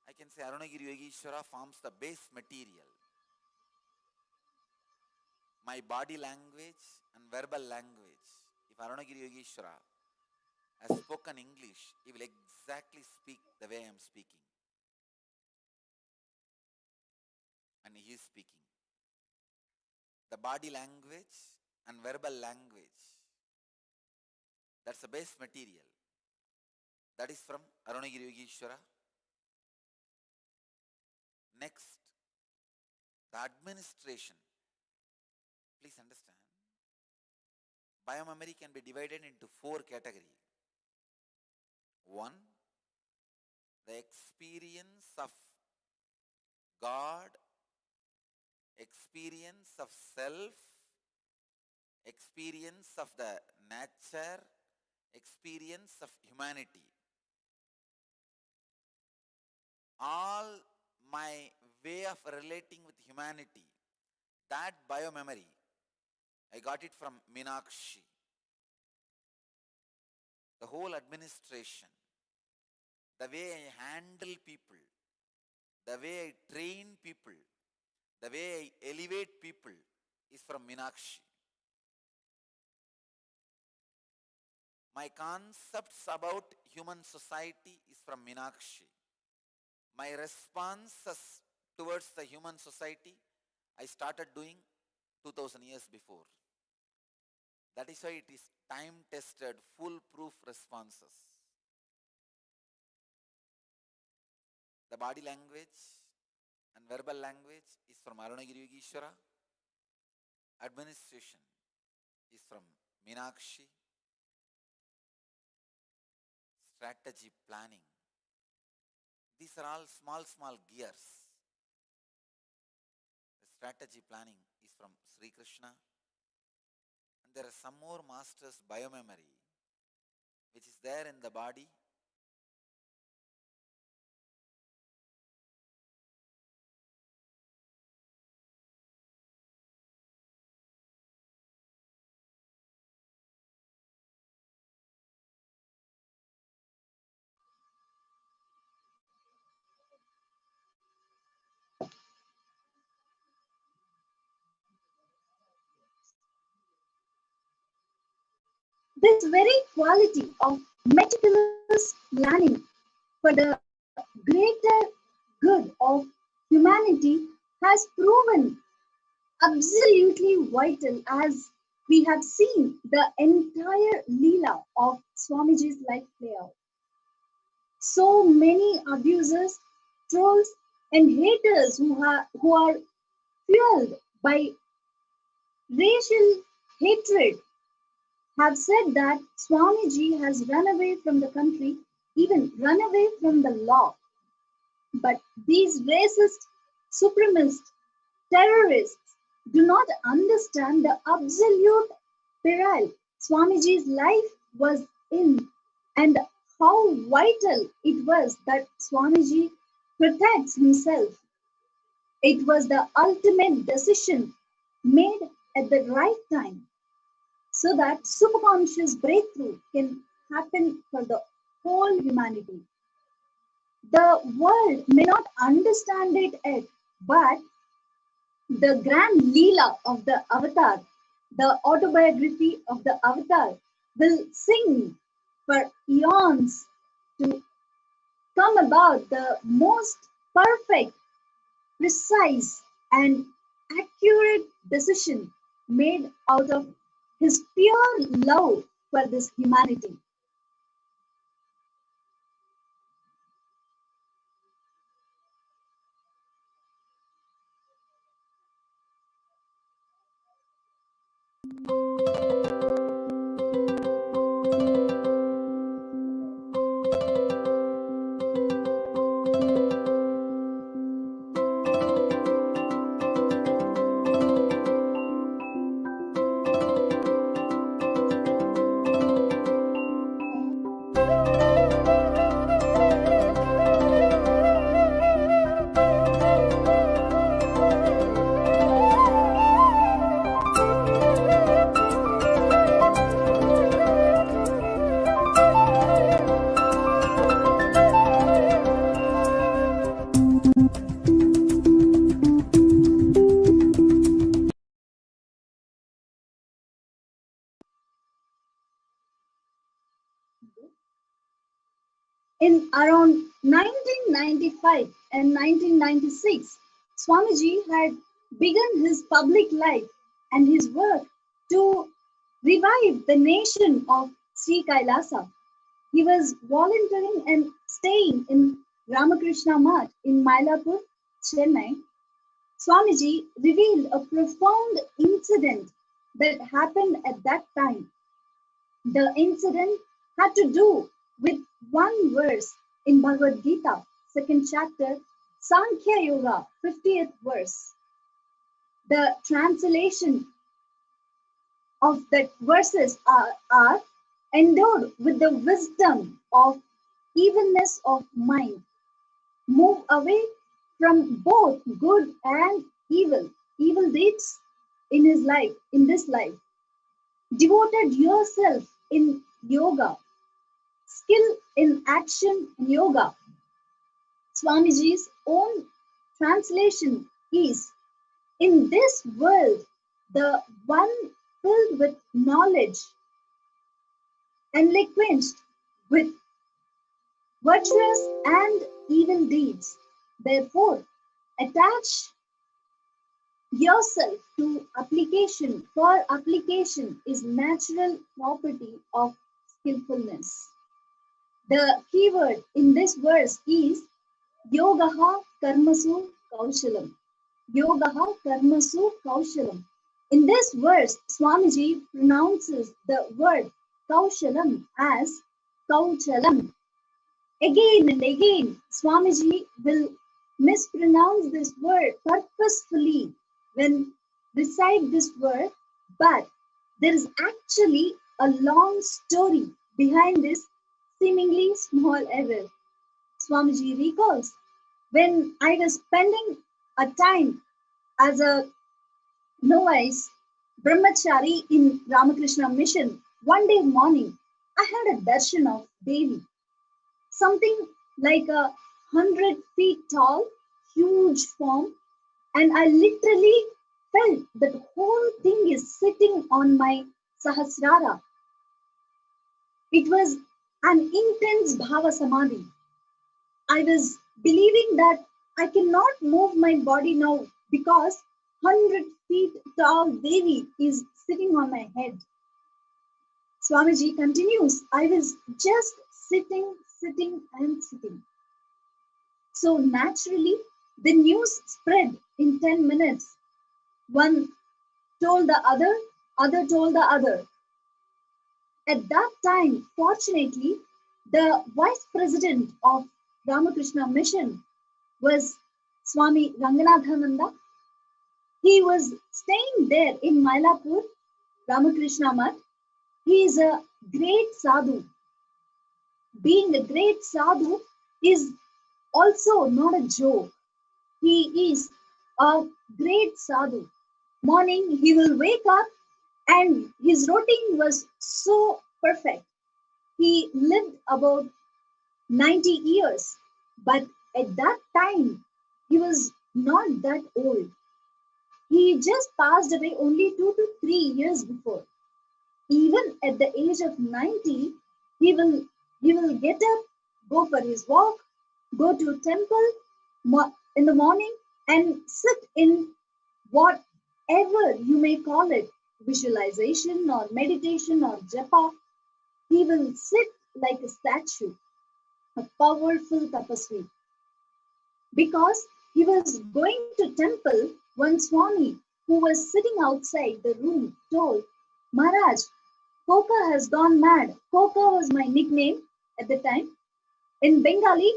I can say Arunagiri Yogeshwara forms the base material. My body language and verbal language. If Arunagiri Yogeshwara has spoken English, he will exactly speak the way I am speaking. And he is speaking. The body language and verbal language. That's the base material. That is from Arunagiri Yogeshwara. Next, the administration. Please understand. Biomemory can be divided into 4 categories. 1, the experience of God, experience of self, experience of the nature, experience of humanity. All my way of relating with humanity, that biomemory, I got it from Meenakshi. The whole administration, the way I handle people, the way I train people, the way I elevate people is from Meenakshi. My concepts about human society is from Meenakshi. My responses towards the human society, I started doing 2000 years before. That is why it is time-tested, foolproof responses. The body language and verbal language is from Arunagiri Yogeshwara. Administration is from Meenakshi. Strategy planning. These are all small gears. The strategy planning is from Sri Krishna. And there are some more masters biomemory, which is there in the body. This very quality of meticulous planning for the greater good of humanity has proven absolutely vital as we have seen the entire Leela of Swamiji's life play out. So many abusers, trolls, and haters who are fueled by racial hatred have said that Swamiji has run away from the country, even run away from the law. But these racist, supremacist, terrorists do not understand the absolute peril Swamiji's life was in and how vital it was that Swamiji protects himself. It was the ultimate decision made at the right time so that superconscious breakthrough can happen for the whole humanity. The world may not understand it yet, but the grand Leela of the Avatar, the autobiography of the Avatar, will sing for eons to come about the most perfect, precise, and accurate decision made out of his pure love for this humanity. In around 1995 and 1996, Swamiji had begun his public life and his work to revive the nation of Sri Kailasa. He was volunteering and staying in Ramakrishna Math in Mylapore, Chennai. Swamiji revealed a profound incident that happened at that time. The incident had to do with one verse in Bhagavad Gita, second chapter, Sankhya Yoga, 50th verse. The translation of that verses are endowed with the wisdom of evenness of mind. Move away from both good and evil deeds in his life, in this life. Devoted yourself in yoga, skill in action yoga. Swamiji's own translation is, in this world, the one filled with knowledge, enliquenced with virtuous and evil deeds. Therefore, attach yourself to application, for application is natural property of skillfulness. The keyword in this verse is Yogaha Karmasu Kaushalam. Yogaha Karmasu Kaushalam. In this verse, Swamiji pronounces the word Kaushalam as Kauchalam. Again and again, Swamiji will mispronounce this word purposefully when recite this word, but there is actually a long story behind this seemingly small error. Swamiji recalls, when I was spending a time as a novice brahmachari in Ramakrishna mission, one day morning, I had a darshan of Devi, something like 100 feet tall, huge form, and I literally felt that the whole thing is sitting on my Sahasrara. It was an intense Bhava Samadhi. I was believing that I cannot move my body now because 100 feet tall Devi is sitting on my head. Swamiji continues, I was just sitting and sitting. So naturally, the news spread in 10 minutes. One told the other told the other. At that time, fortunately, the vice president of Ramakrishna Mission was Swami Ranganathananda. He was staying there in Mylapore, Ramakrishna Math. He is a great sadhu. Being a great sadhu is also not a joke. He is a great sadhu. Morning, he will wake up and his routine was so perfect. He lived about 90 years, but at that time, he was not that old. He just passed away only 2 to 3 years before. Even at the age of 90, he will he will get up, go for his walk, go to temple in the morning and sit in whatever you may call it, visualization or meditation or japa. He will sit like a statue, a powerful tapasvi. Because he was going to temple, one Swami who was sitting outside the room told, Maharaj, Koka has gone mad. Koka was my nickname at the time. In Bengali,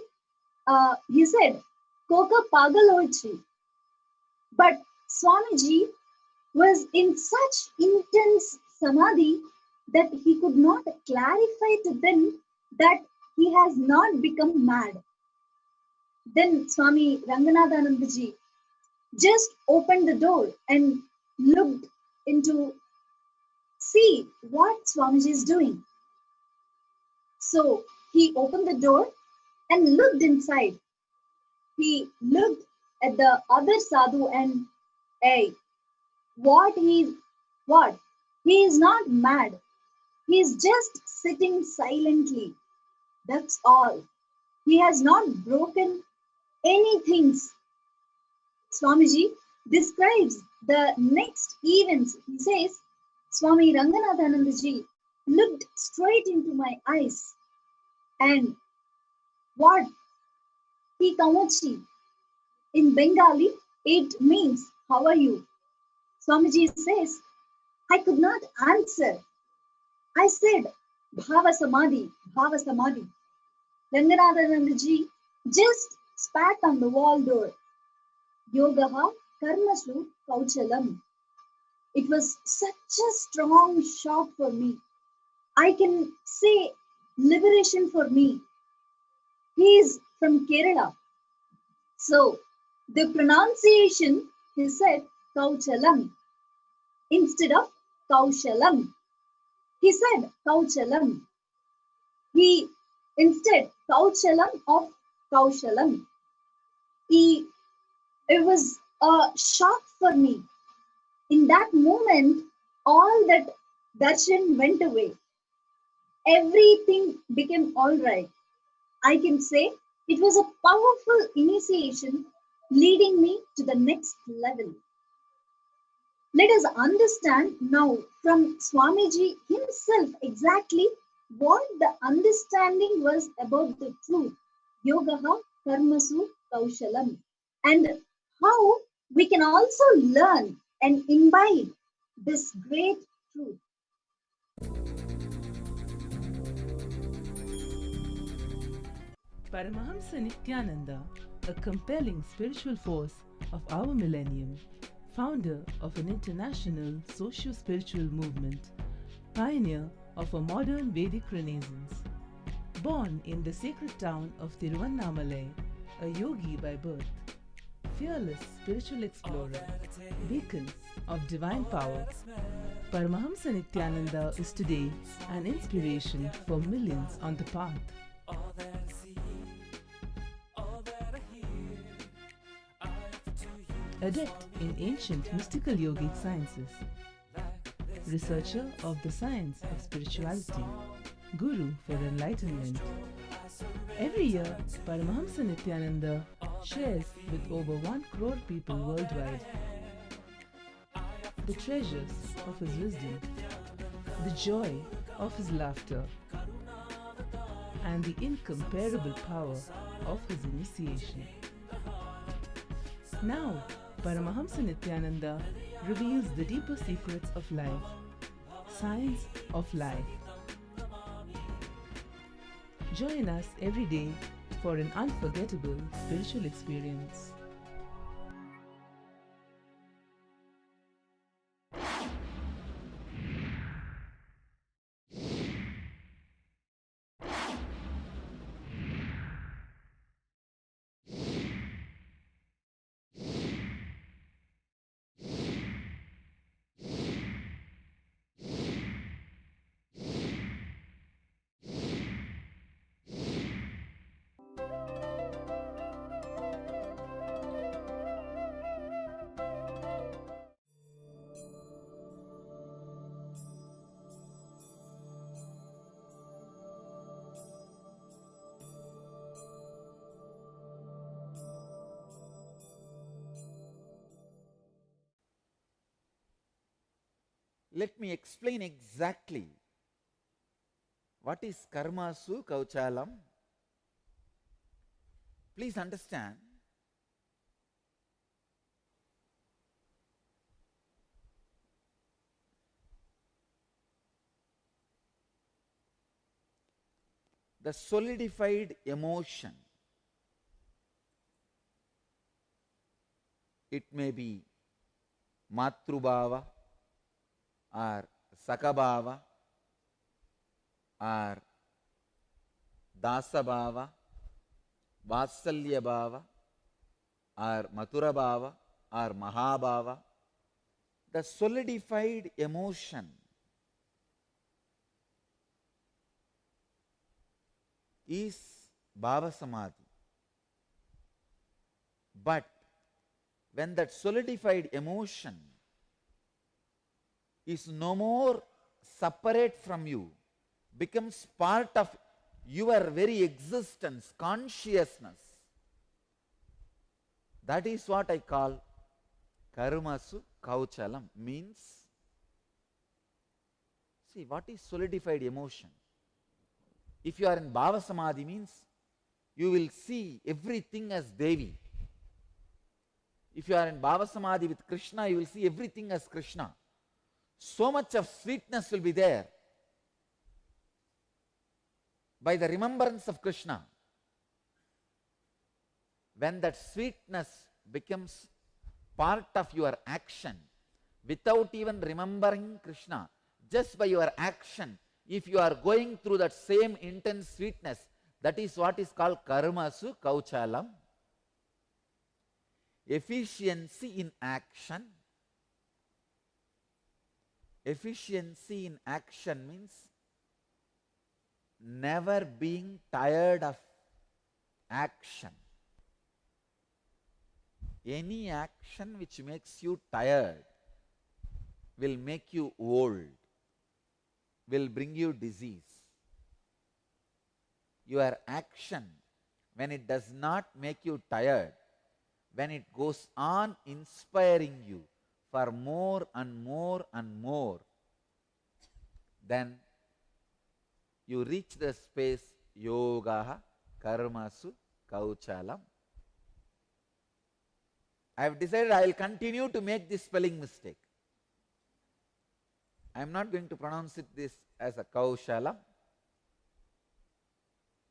he said, Koka pagal hoichi. But Swamiji was in such intense samadhi that he could not clarify to them that he has not become mad. Then Swami Ranganathanandaji just opened the door and looked into see what Swamiji is doing. So he opened the door and looked inside. He looked at the other sadhu and hey, what? He is not mad. He is just sitting silently. That's all. He has not broken anything. Swamiji describes the next events. He says, Swami Ranganathanandaji looked straight into my eyes and what? He kamochi. In Bengali, it means, how are you? Swamiji says, I could not answer. I said, Bhava Samadhi, Bhava Samadhi. Ranganathanandaji just spat on the wall door. Yogaha karmasu kauchalam. It was such a strong shock for me. I can say liberation for me. He is from Kerala. So the pronunciation, he said kauchalam instead of kaushalam. He said kauchalam. He instead kauchalam of kaushalam. It was a shock for me. In that moment, all that darshan went away. Everything became all right. I can say it was a powerful initiation leading me to the next level. Let us understand now from Swamiji himself exactly what the understanding was about the truth, Yogaha Karmasu Kaushalam, and how we can also learn and imbibe this great truth. Paramahamsa Nithyananda, a compelling spiritual force of our millennium, founder of an international socio-spiritual movement, pioneer of a modern Vedic renaissance. Born in the sacred town of Tiruvannamalai, a yogi by birth, fearless spiritual explorer, beacon of divine power, Paramahamsa Nithyananda is today an inspiration for millions on the path. Adept in ancient mystical yogic sciences, researcher of the science of spirituality, guru for enlightenment. Every year, Paramahamsa Nithyananda shares with over 1 crore people worldwide the treasures of his wisdom, the joy of his laughter, and the incomparable power of his initiation. Now, Paramahamsa Nithyananda reveals the deeper secrets of life, science of life, Join us every day for an unforgettable spiritual experience. Let me explain exactly what is Karmasu Kauchalam. Please understand, the solidified emotion, it may be Matrubhava or Sakabhava or Dasabhava, Vatsalya Bhava or Mathura Bhava or Mahabhava. The solidified emotion is Bhava Samadhi. But when that solidified emotion is no more separate from you, becomes part of your very existence, consciousness, that is what I call Karmasu Kauchalam. Means, see, what is solidified emotion? If you are in Bhava Samadhi, means you will see everything as Devi. If you are in Bhava Samadhi with Krishna, you will see everything as Krishna. So much of sweetness will be there by the remembrance of Krishna. When that sweetness becomes part of your action, without even remembering Krishna, just by your action, if you are going through that same intense sweetness, that is what is called Karmasu Kauchalam. Efficiency in action. Efficiency in action means never being tired of action. Any action which makes you tired will make you old, will bring you disease. Your action, when it does not make you tired, when it goes on inspiring you for more and more and more, then you reach the space Yoga Karmasu Kauchalam. I have decided I will continue to make this spelling mistake. I am not going to pronounce this as a Kaushalam.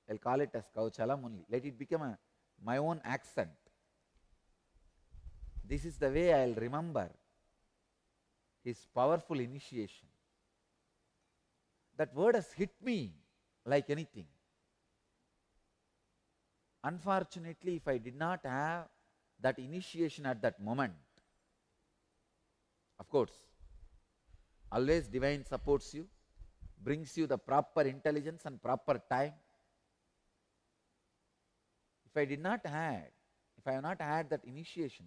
I will call it as Kauchalam only. Let it become my own accent. This is the way I will remember his powerful initiation. That word has hit me like anything. Unfortunately, if I did not have that initiation at that moment, of course, always divine supports you, brings you the proper intelligence and proper time. If I have not had that initiation,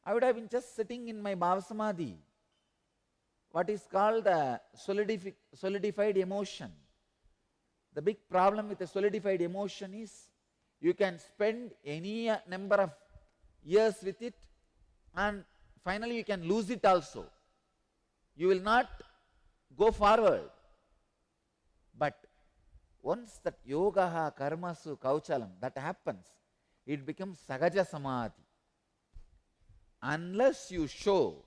I would have been just sitting in my Bhava Samadhi, what is called the solidified emotion. The big problem with a solidified emotion is you can spend any number of years with it and finally you can lose it also. You will not go forward. But once that yoga karmasu kauchalam, that happens, it becomes sahaja samadhi. Unless you show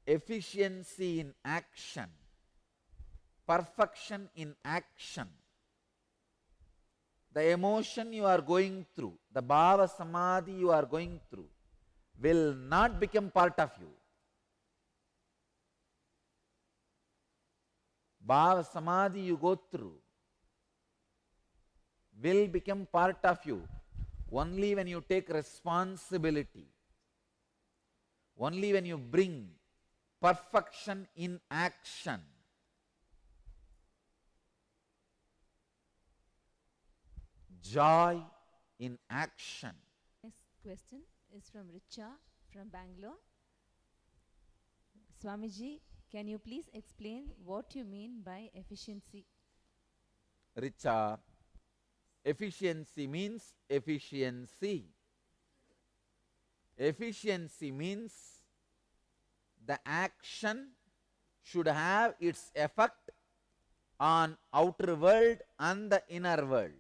efficiency in action, perfection in action, the emotion you are going through, the bhava samadhi you are going through, will not become part of you. Bhava samadhi you go through will become part of you only when you take responsibility, only when you bring perfection in action. Joy in action. Next question is from Richa from Bangalore. Swamiji, can you please explain what you mean by efficiency? Richa, efficiency means efficiency. Efficiency means the action should have its effect on outer world and the inner world.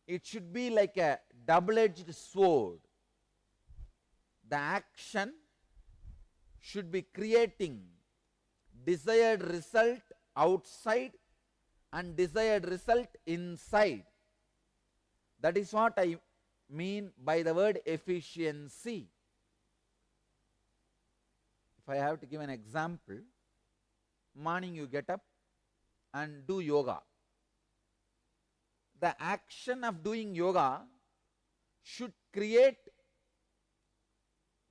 It should be like a double-edged sword. The action should be creating desired result outside and desired result inside. That is what I mean by the word efficiency. If I have to give an example, morning you get up and do yoga. The action of doing yoga should create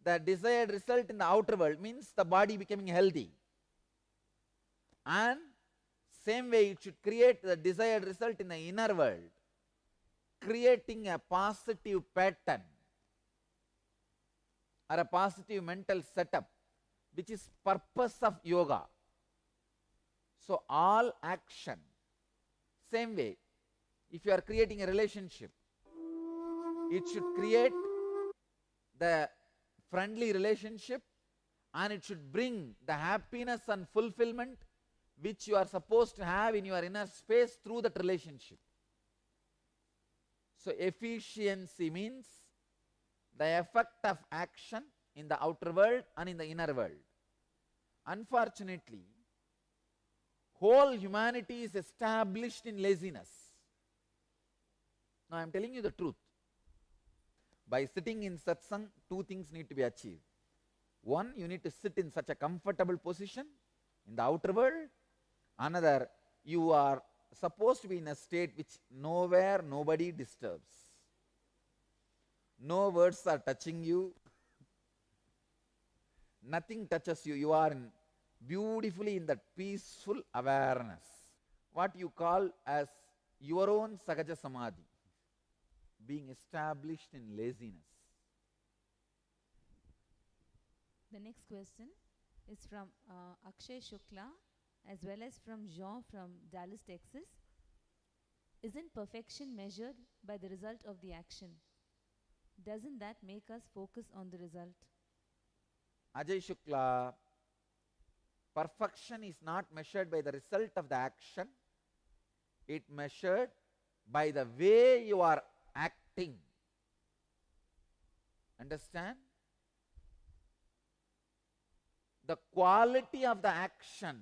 the desired result in the outer world, means the body becoming healthy. And same way it should create the desired result in the inner world, creating a positive pattern or a positive mental setup, which is purpose of yoga. So all action, same way, if you are creating a relationship, it should create the friendly relationship and it should bring the happiness and fulfillment which you are supposed to have in your inner space through that relationship. So efficiency means the effect of action in the outer world and in the inner world. Unfortunately, whole humanity is established in laziness. Now I am telling you the truth. By sitting in satsang, two things need to be achieved. One, you need to sit in such a comfortable position in the outer world. Another, you are supposed to be in a state which nowhere nobody disturbs. No words are touching you. Nothing touches you. You are beautifully in that peaceful awareness. What you call as your own Sahaja Samadhi, being established in laziness. The next question is from Akshay Shukla as well as from Jean from Dallas, Texas. Isn't perfection measured by the result of the action? Doesn't that make us focus on the result? Ajay Shukla, perfection is not measured by the result of the action. It measured by the way you are acting. Understand? The quality of the action,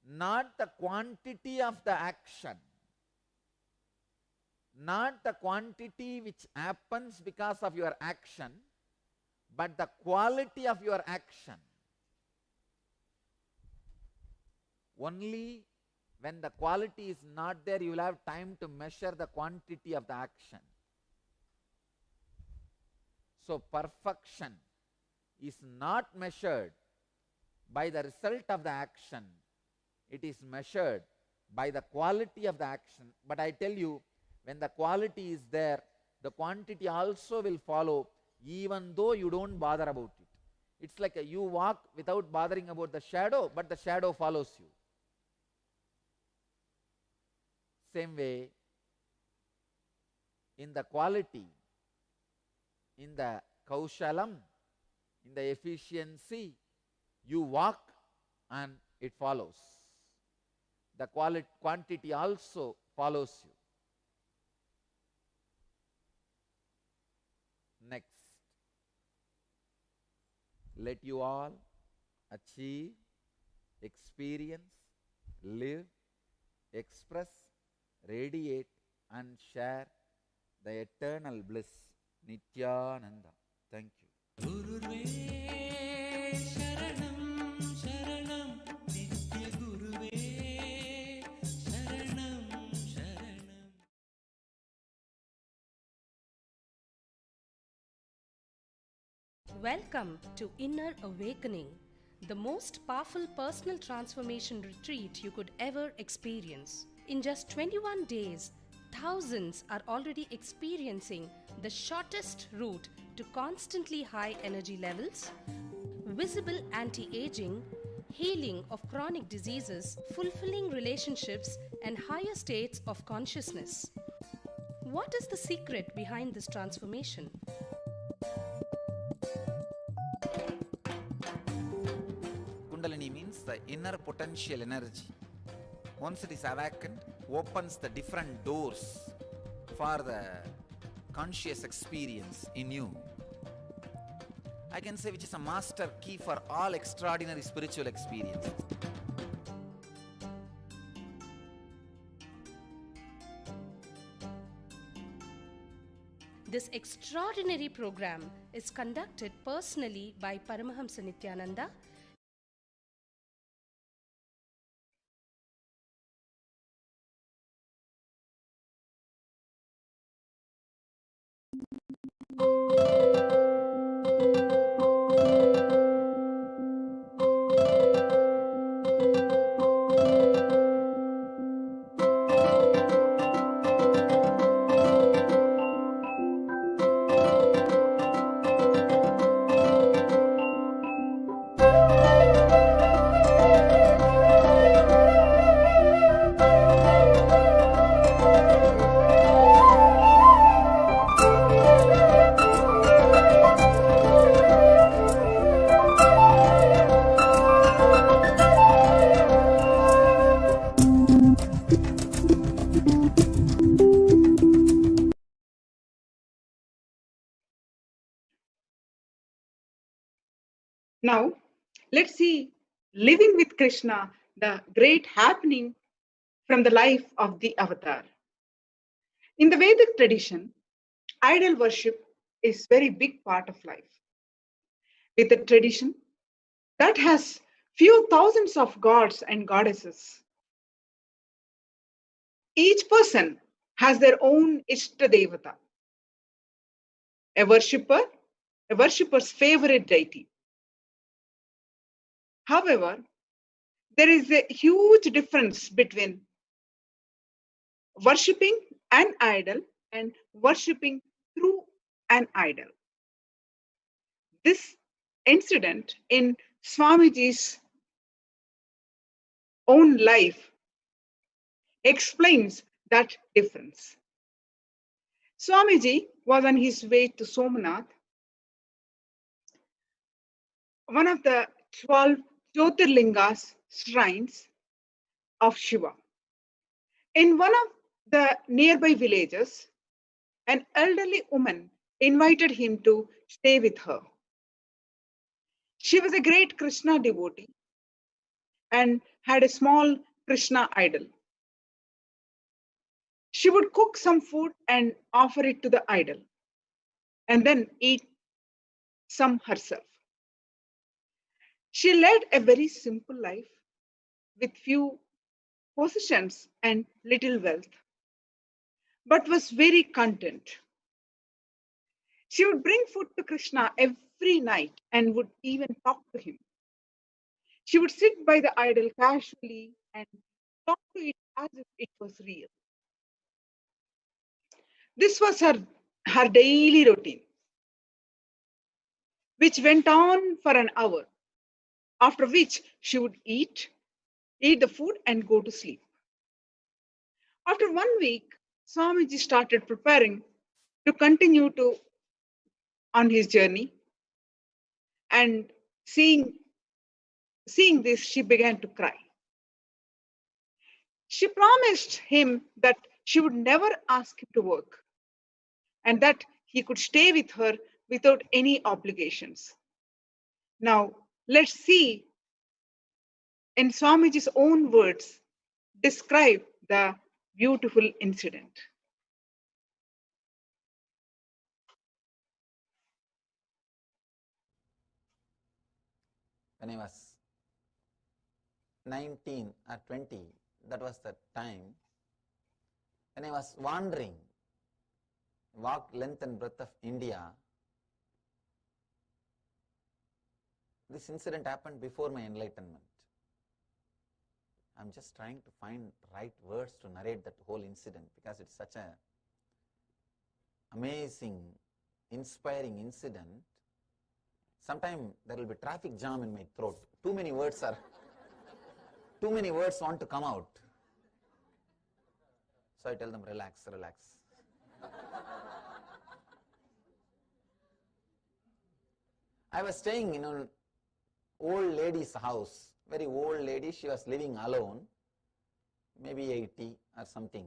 not the quantity of the action, not the quantity which happens because of your action, but the quality of your action. Only when the quality is not there, you will have time to measure the quantity of the action. So perfection is not measured by the result of the action. It is measured by the quality of the action. But I tell you, when the quality is there, the quantity also will follow, even though you don't bother about it. It's like you walk without bothering about the shadow, but the shadow follows you. Same way, in the quality, in the kaushalam, in the efficiency, you walk and it follows. The quantity also follows you. Next, let you all achieve, experience, live, express radiate and share the eternal bliss. Nithyananda. Thank you. Welcome to Inner Awakening, the most powerful personal transformation retreat you could ever experience. In just 21 days, thousands are already experiencing the shortest route to constantly high energy levels, visible anti-aging, healing of chronic diseases, fulfilling relationships, and higher states of consciousness. What is the secret behind this transformation? Kundalini means the inner potential energy. Once it is awakened, opens the different doors for the conscious experience in you. I can say which is a master key for all extraordinary spiritual experiences. This extraordinary program is conducted personally by Paramahamsa Nithyananda. Now, let's see living with Krishna, the great happening from the life of the avatar. In the Vedic tradition, idol worship is very big part of life. With a tradition that has few thousands of gods and goddesses, each person has their own Ishta Devata, a worshipper's favorite deity. However, there is a huge difference between worshipping an idol and worshipping through an idol. This incident in Swamiji's own life explains that difference. Swamiji was on his way to Somanath, one of the 12 Jyotirlingas shrines of Shiva. In one of the nearby villages, an elderly woman invited him to stay with her. She was a great Krishna devotee and had a small Krishna idol. She would cook some food and offer it to the idol, and then eat some herself. She led a very simple life with few possessions and little wealth, but was very content. She would bring food to Krishna every night and would even talk to him. She would sit by the idol casually and talk to it as if it was real. This was her daily routine, which went on for an hour, after which she would eat the food and go to sleep. After 1 week, Swamiji started preparing to continue on his journey, and seeing this, she began to cry. She promised him that she would never ask him to work and that he could stay with her without any obligations. Now, let's see in Swamiji's own words describe the beautiful incident. When I was 19 or 20, that was the time when I was wandering, walked length and breadth of India. This incident happened before my enlightenment. I'm just trying to find right words to narrate that whole incident because it's such a amazing, inspiring incident. Sometimes there will be traffic jam in my throat. Too many words want to come out. So I tell them, relax, relax. I was staying in an old lady's house, very old lady. She was living alone, maybe 80 or something.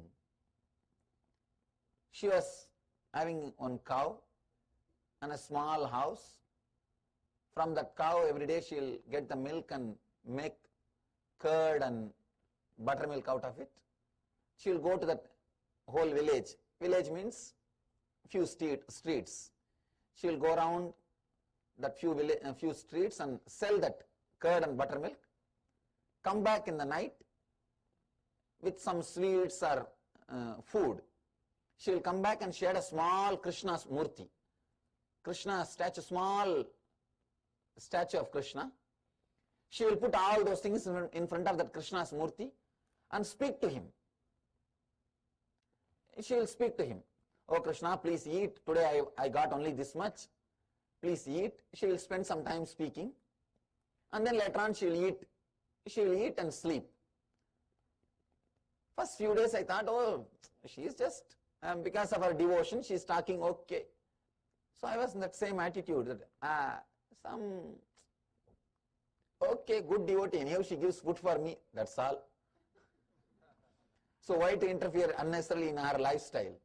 She was having one cow and a small house. From that cow, every day she'll get the milk and make curd and buttermilk out of it. She'll go to that whole village. Village means few streets. She'll go around that few streets and sell that curd and buttermilk. Come back in the night with some sweets or food. She will come back and she had a small Krishna's murti. Krishna statue, small statue of Krishna. She will put all those things in front of that Krishna's murti and speak to him. She will speak to him. Oh Krishna, please eat. Today I got only this much. Please eat. She will spend some time speaking. And then later on she will eat and sleep. First few days I thought, oh, she is just, because of her devotion, she is talking okay. So I was in that same attitude that, okay, good devotee, anyhow she gives food for me, that's all. So why to interfere unnecessarily in her lifestyle?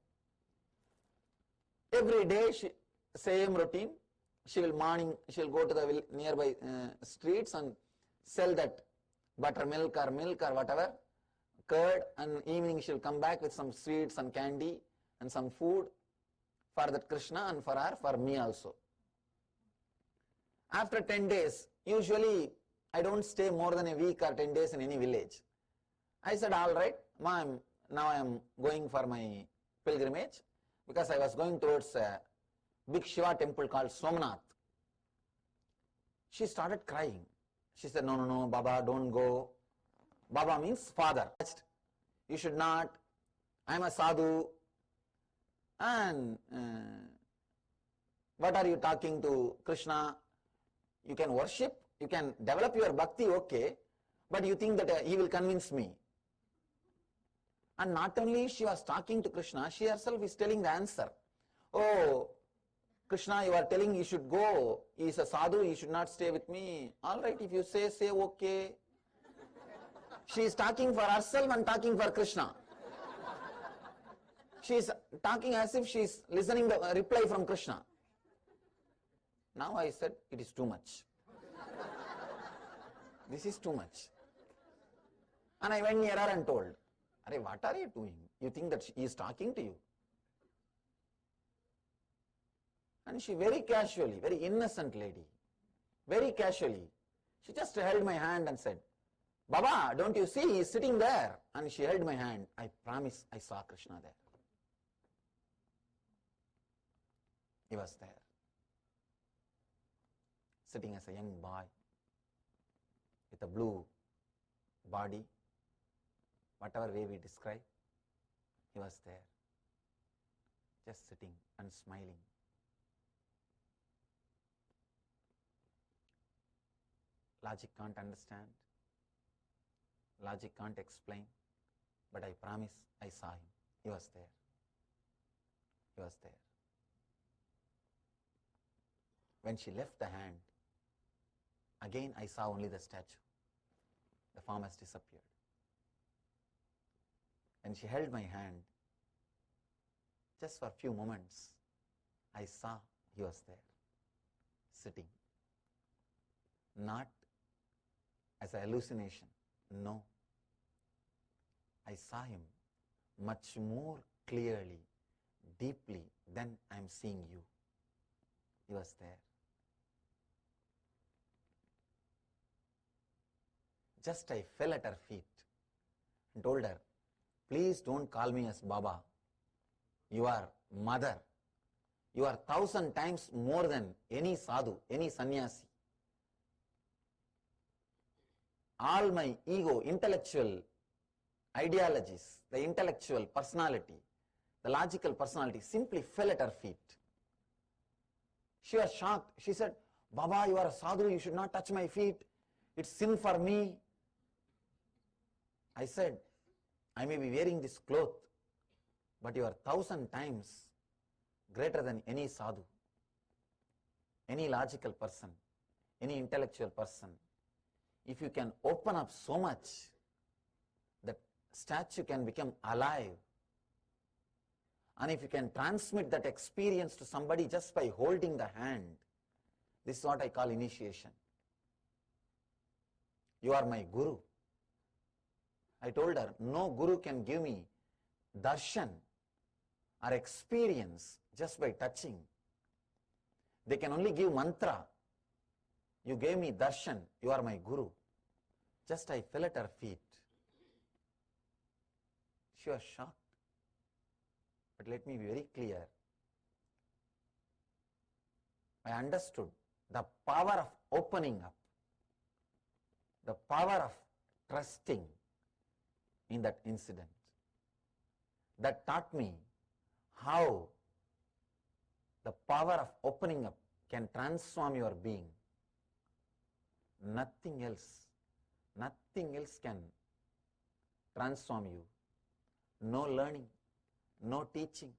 Every day, same routine. She will go to the nearby streets and sell that buttermilk or milk or whatever, curd, and evening she will come back with some sweets and candy and some food for that Krishna and for her, for me also. After 10 days, usually I don't stay more than a week or 10 days in any village. I said, all right, ma'am, now I am going for my pilgrimage because I was going towards a big Shiva temple called Somnath. She started crying. She said, no, Baba, don't go. Baba means father. You should not. I am a sadhu. And what are you talking to Krishna? You can worship, you can develop your bhakti, okay, but you think that he will convince me. And not only she was talking to Krishna, she herself is telling the answer. Oh, Krishna, you are telling you should go. He is a sadhu, he should not stay with me. All right, if you say okay. She is talking for herself and talking for Krishna. She is talking as if she is listening the reply from Krishna. Now I said, it is too much. This is too much. And I went near her and told, Arey, what are you doing? You think that he is talking to you? And she very casually, very innocent lady, very casually, she just held my hand and said, Baba, don't you see, he is sitting there. And she held my hand. I promise I saw Krishna there. He was there, sitting as a young boy with a blue body, whatever way we describe, he was there, just sitting and smiling. Logic can't understand, logic can't explain, but I promise I saw him. He was there. He was there. When she left the hand, again I saw only the statue. The form has disappeared. When she held my hand, just for a few moments, I saw he was there, sitting. Not as a hallucination, no. I saw him much more clearly, deeply than I am seeing you. He was there. Just I fell at her feet and told her, please don't call me as Baba. You are mother. You are 1,000 times more than any sadhu, any sannyasi. All my ego, intellectual ideologies, the intellectual personality, the logical personality simply fell at her feet. She was shocked. She said, Baba, you are a sadhu, you should not touch my feet. It's sin for me. I said, I may be wearing this cloth, but you are 1,000 times greater than any sadhu, any logical person, any intellectual person. If you can open up so much, that statue can become alive. And if you can transmit that experience to somebody just by holding the hand, this is what I call initiation. You are my guru. I told her, no guru can give me darshan or experience just by touching. They can only give mantra. You gave me darshan, you are my guru. Just I fell at her feet. She was shocked. But let me be very clear. I understood the power of opening up, the power of trusting in that incident. That taught me how the power of opening up can transform your being. Nothing else can transform you. No learning, no teaching.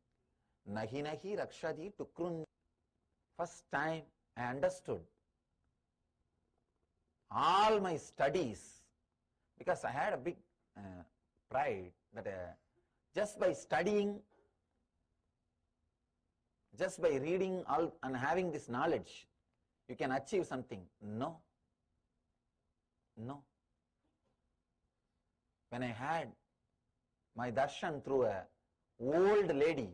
Nahi nahi rakshadi tukrun. First time I understood all my studies, because I had a big pride that just by studying, just by reading all and having this knowledge, you can achieve something. No. When I had my darshan through a old lady,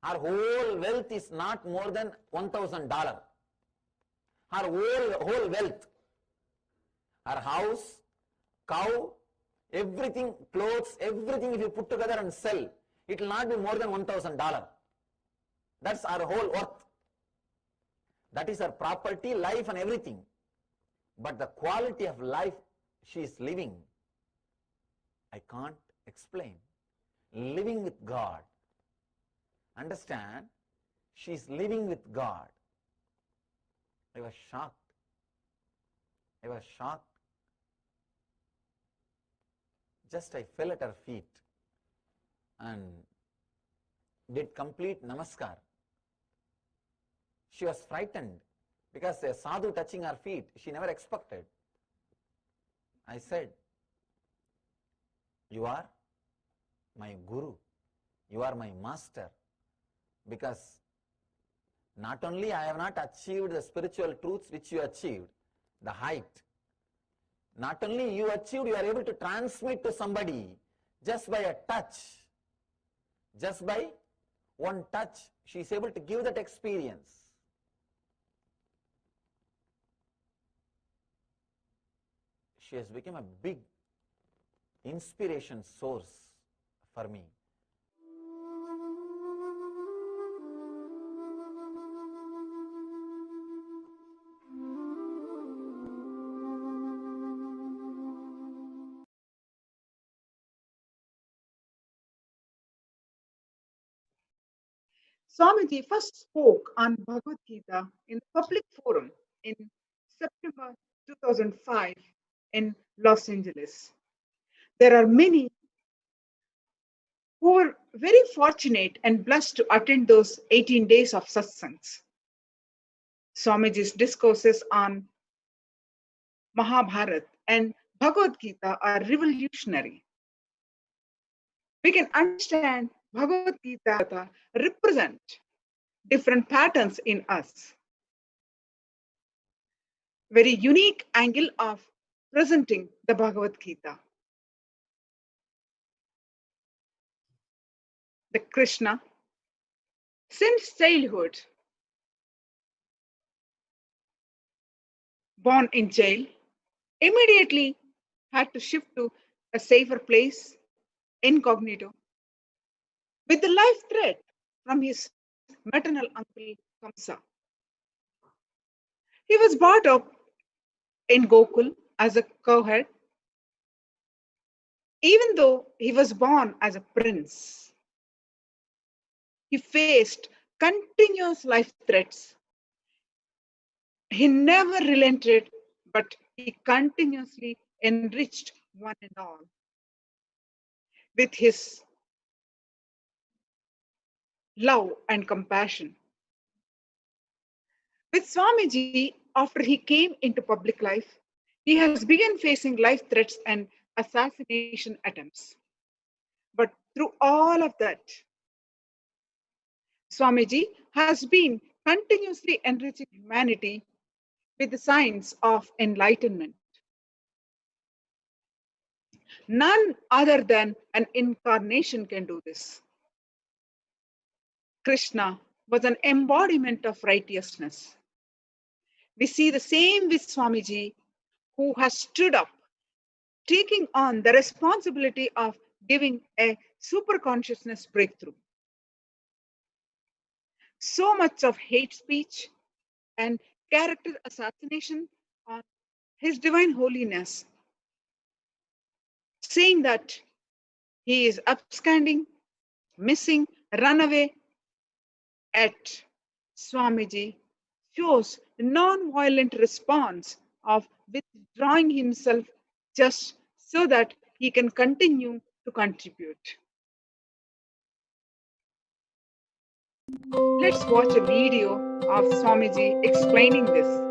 her whole wealth is not more than $1,000. Her whole wealth, her house, cow, everything, clothes, everything, if you put together and sell, it will not be more than $1,000. That's our whole worth. That is her property, life and everything. But the quality of life she is living, I can't explain. Living with God. Understand? She is living with God. I was shocked. Just I fell at her feet and did complete namaskar. She was frightened because a sadhu touching her feet, she never expected. I said, you are my guru, you are my master, because not only I have not achieved the spiritual truths which you achieved, the height, not only you achieved, you are able to transmit to somebody just by a touch, just by one touch, she is able to give that experience. She has become a big inspiration source for me. Swamiji first spoke on Bhagavad Gita in the public forum in September 2005 in Los Angeles. There are many who were very fortunate and blessed to attend those 18 days of satsangs. Swamiji's discourses on Mahabharata and Bhagavad Gita are revolutionary. We can understand Bhagavad Gita represent different patterns in us. Very unique angle of presenting the Bhagavad Gita. the Krishna, since childhood, born in jail, immediately had to shift to a safer place, incognito, with the life threat from his maternal uncle Kamsa. He was brought up in Gokul as a cowherd, even though he was born as a prince. He faced continuous life threats. He never relented, but he continuously enriched one and all with his love and compassion. With Swamiji, after he came into public life, he has begun facing life threats and assassination attempts. But through all of that, Swamiji has been continuously enriching humanity with the signs of enlightenment. None other than an incarnation can do this. Krishna was an embodiment of righteousness. We see the same with Swamiji, who has stood up, taking on the responsibility of giving a super consciousness breakthrough. So much of hate speech and character assassination on His Divine Holiness, saying that he is absconding, missing, runaway, at Swamiji shows the non-violent response of withdrawing himself just so that he can continue to contribute. Let's watch a video of Swamiji explaining this.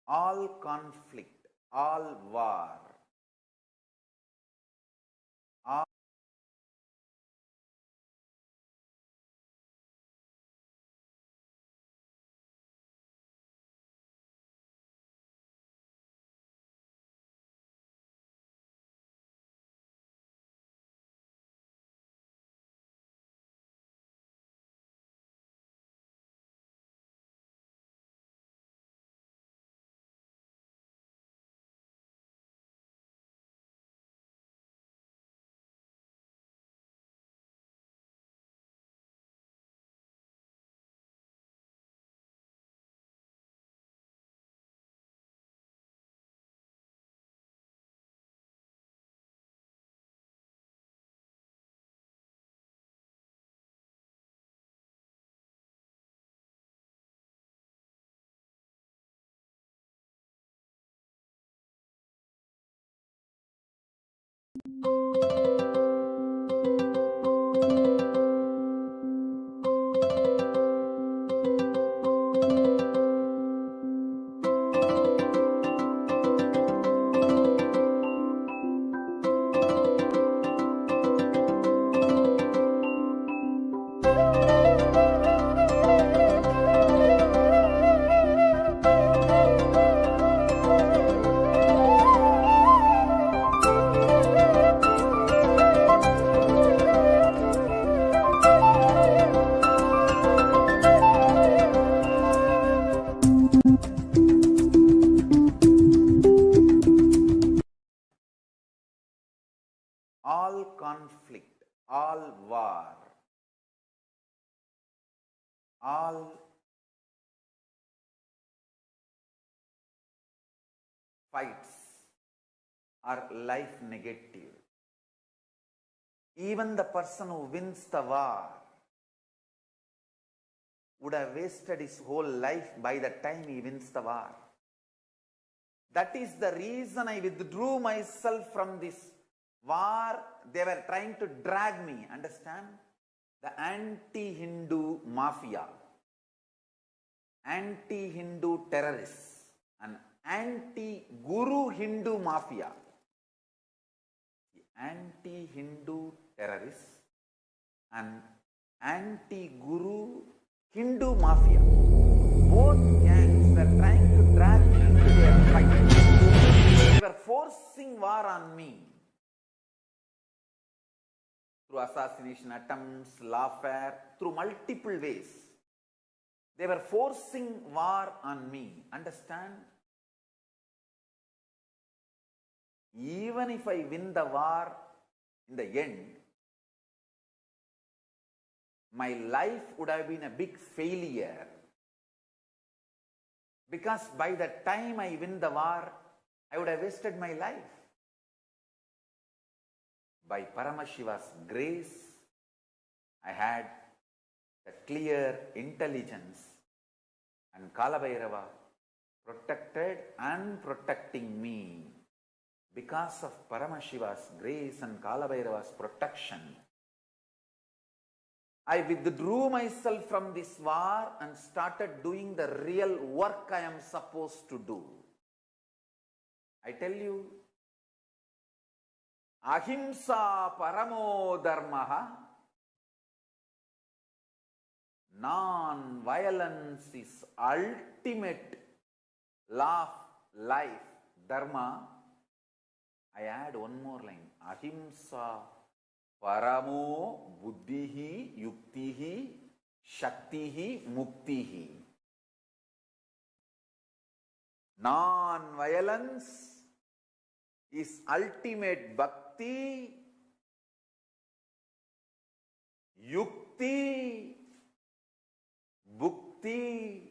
all conflict, all war, all conflict, all war, all fights are life negative. Even the person who wins the war would have wasted his whole life by the time he wins the war. That is the reason I withdrew myself from this war. They were trying to drag me, understand? The anti-Hindu mafia, anti-Hindu terrorists, and anti-Guru Hindu mafia. The anti-Hindu terrorists and anti-Guru Hindu mafia, both gangs were trying to drag me into their fight. They were forcing war on me through assassination attempts, lawfare, through multiple ways. They were forcing war on me, understand? Even if I win the war in the end, my life would have been a big failure, because by the time I win the war, I would have wasted my life. By Paramashiva's grace, I had the clear intelligence, and Kalabhairava protected and protecting me. Because of Paramashiva's grace and Kalabhairava's protection, I withdrew myself from this war and started doing the real work I am supposed to do. I tell you, ahimsa paramo dharmaha, non-violence is ultimate law of life, dharma. I add one more line, ahimsa paramo buddhihi yuktihi shaktihi muktihi. Non-violence is ultimate bhakti, yukti, bhukti,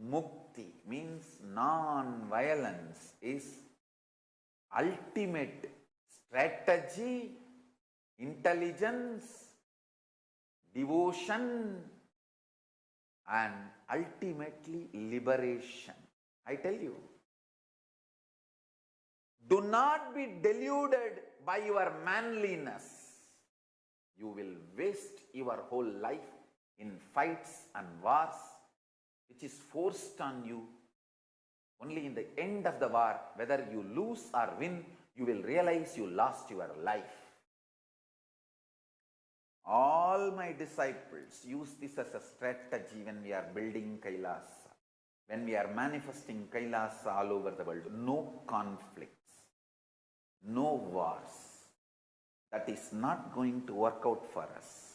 mukti. Means non-violence is ultimate strategy, intelligence, devotion, and ultimately liberation. I tell you, do not be deluded by your manliness. You will waste your whole life in fights and wars which is forced on you Only in the end of the war, whether you lose or win, you will realize you lost your life. All my disciples use this as a strategy when we are building Kailasa, when we are manifesting Kailasa all over the world. No conflicts, no wars. That is not going to work out for us.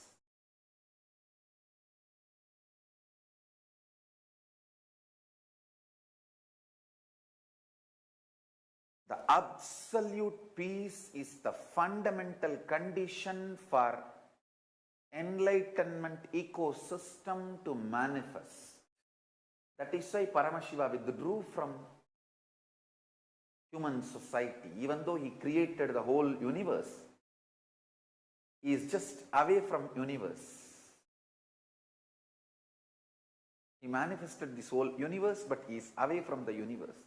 The absolute peace is the fundamental condition for enlightenment ecosystem to manifest. That is why Paramashiva withdrew from human society. Even though he created the whole universe, he is just away from universe. He manifested this whole universe, but he is away from the universe.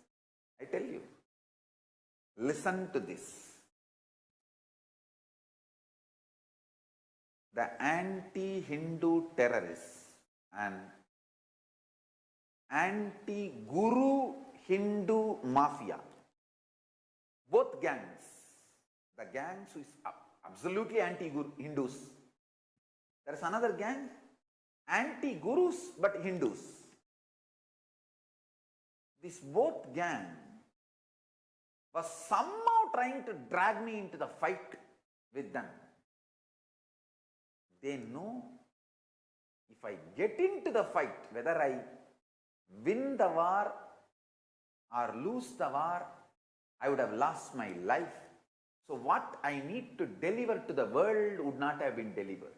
I tell you. Listen to this. The anti-Hindu terrorists and anti-Guru Hindu mafia, both gangs, the gangs who is absolutely anti-Hindus. There is another gang, anti-Gurus but Hindus. This both gang was somehow trying to drag me into the fight with them. They know if I get into the fight, whether I win the war or lose the war, I would have lost my life. So what I need to deliver to the world would not have been delivered.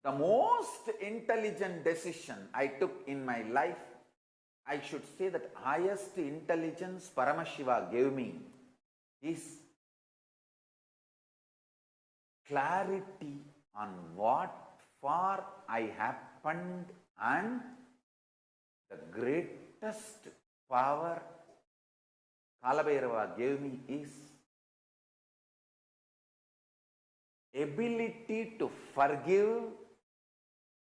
The most intelligent decision I took in my life, I should say that highest intelligence Paramashiva gave me is clarity on what for I happened, and the greatest power Kalabhairava gave me is ability to forgive,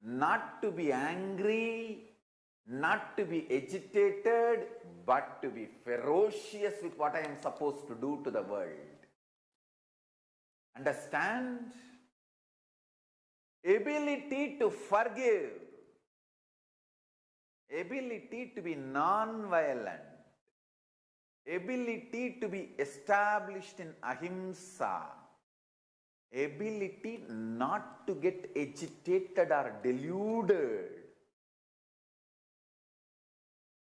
not to be angry, not to be agitated, but to be ferocious with what I am supposed to do to the world. Understand? Ability to forgive, ability to be non-violent, ability to be established in ahimsa, ability not to get agitated or deluded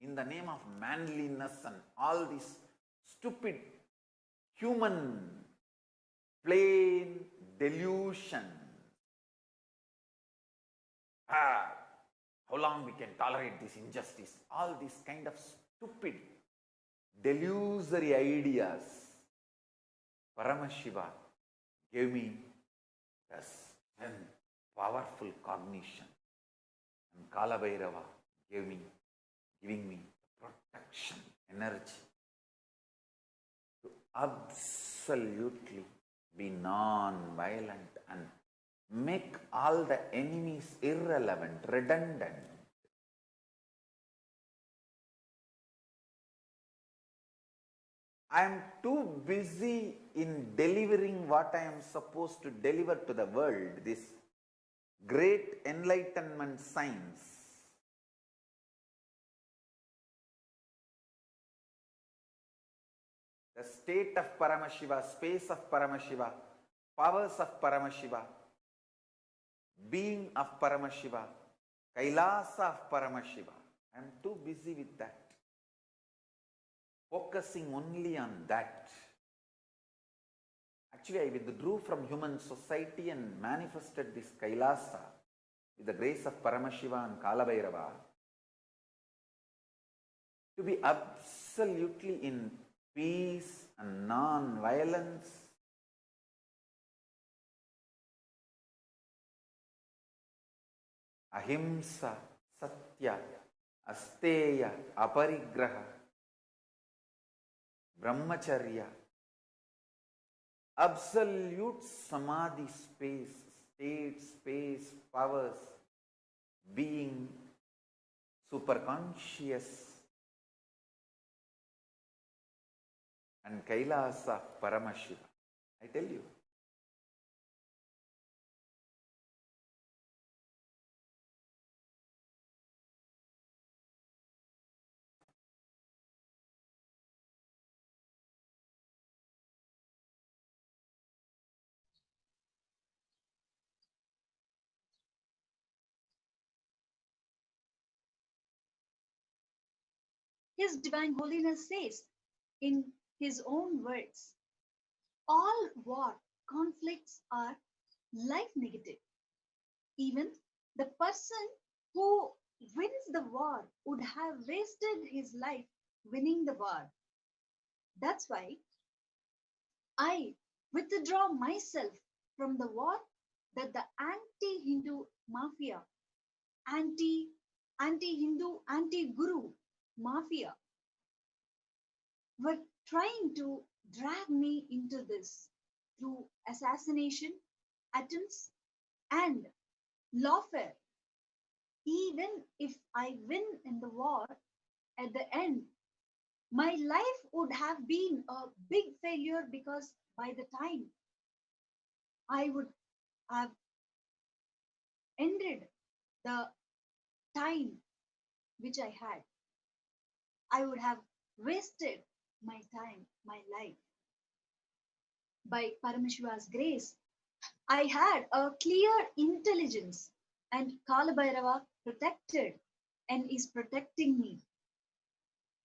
in the name of manliness and all this stupid human plain delusion. How long we can tolerate this injustice? All these kind of stupid, delusory ideas. Paramashiva gave me this powerful cognition, and Kalabhairava giving me protection, energy to absolutely be non-violent and make all the enemies irrelevant, redundant. I am too busy in delivering what I am supposed to deliver to the world, this great enlightenment science. The state of Paramashiva, space of Paramashiva, powers of Paramashiva, being of Paramashiva, Kailasa of Paramashiva. I am too busy with that. Focusing only on that. Actually, I withdrew from human society and manifested this Kailasa with the grace of Paramashiva and Kalabhairava to be absolutely in peace and non-violence. Ahimsa, Satya, Asteya, Aparigraha, Brahmacharya, absolute Samadhi space, state, space, powers, being, superconscious, and Kailasa Paramashiva. I tell you. His Divine Holiness says in his own words, all war conflicts are life negative. Even the person who wins the war would have wasted his life winning the war. That's why I withdraw myself from the war that the anti-Hindu mafia, anti-Hindu, anti-Guru mafia were trying to drag me into this through assassination, attempts, and lawfare. Even if I win in the war, at the end, my life would have been a big failure because by the time I would have ended the time which I had, I would have wasted my time, my life. By Paramashiva's grace, I had a clear intelligence, and Kalabhairava protected and is protecting me.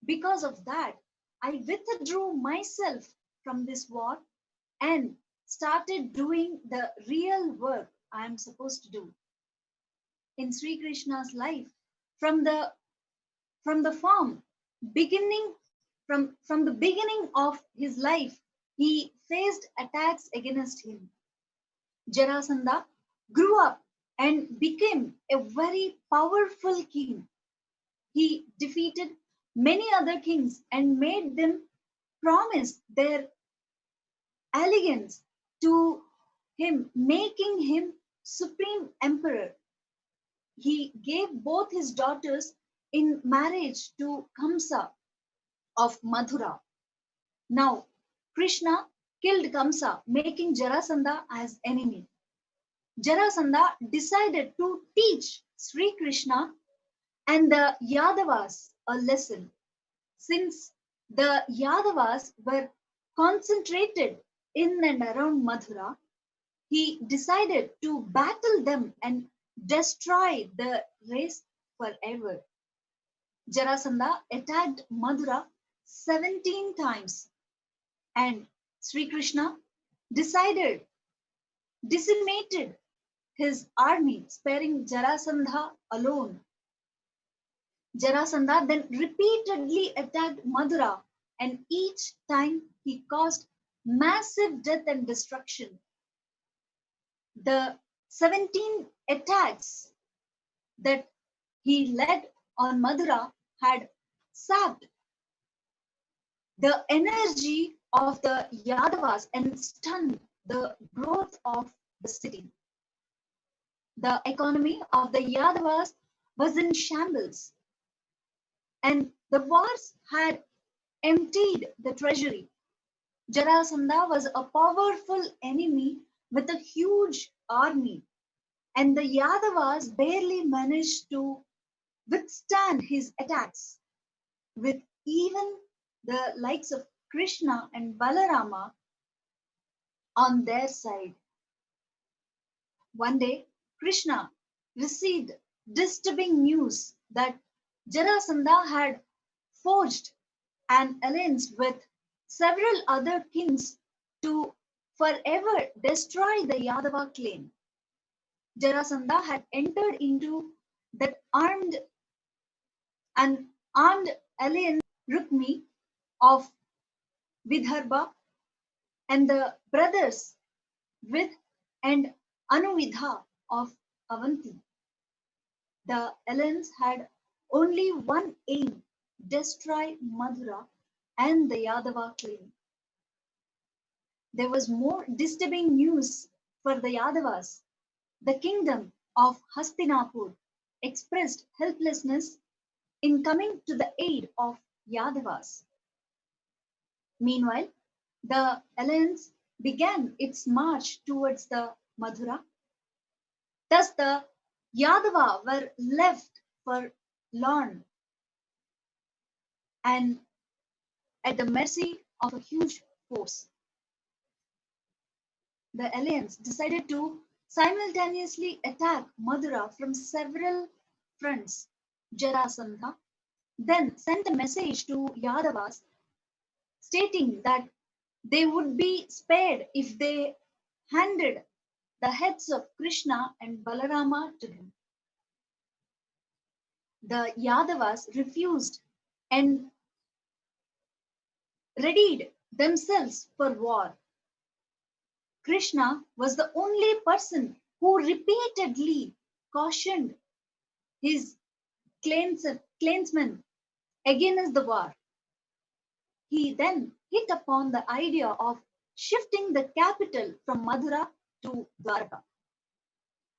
Because of that, I withdrew myself from this war and started doing the real work I am supposed to do. In Sri Krishna's life, from the farm, beginning from the beginning of his life, he faced attacks against him. Jarasandha grew up and became a very powerful king. He defeated many other kings and made them promise their allegiance to him, making him supreme emperor. He gave both his daughters in marriage to Kamsa of Mathura. Now, Krishna killed Kamsa, making Jarasandha as enemy. Jarasandha decided to teach Sri Krishna and the Yadavas a lesson. Since the Yadavas were concentrated in and around Mathura, he decided to battle them and destroy the race forever. Jarasandha attacked Mathura 17 times, and Sri Krishna decimated his army, sparing Jarasandha alone. Jarasandha then repeatedly attacked Mathura, and each time he caused massive death and destruction. The 17 attacks that he led on Mathura had sapped the energy of the Yadavas and stunned the growth of the city. The economy of the Yadavas was in shambles, and the wars had emptied the treasury. Jarasandha was a powerful enemy with a huge army, and the Yadavas barely managed to withstand his attacks. With even the likes of Krishna and Balarama on their side. One day, Krishna received disturbing news that Jarasandha had forged an alliance with several other kings to forever destroy the Yadava clan. Jarasandha had entered into that armed alliance Rukmi of Vidarbha and the brothers Vid and Anuvidha of Avanti. The alliance had only one aim: destroy Madhura and the Yadava clan. There was more disturbing news for the Yadavas. The kingdom of Hastinapur expressed helplessness in coming to the aid of Yadavas. Meanwhile, the alliance began its march towards the Madhura. Thus, the Yadava were left forlorn and at the mercy of a huge force. The alliance decided to simultaneously attack Madura from several fronts. Jarasandha then sent a message to Yadavas stating that they would be spared if they handed the heads of Krishna and Balarama to him. The Yadavas refused and readied themselves for war. Krishna was the only person who repeatedly cautioned his clansmen against the war. He then hit upon the idea of shifting the capital from Madura to Dwarka.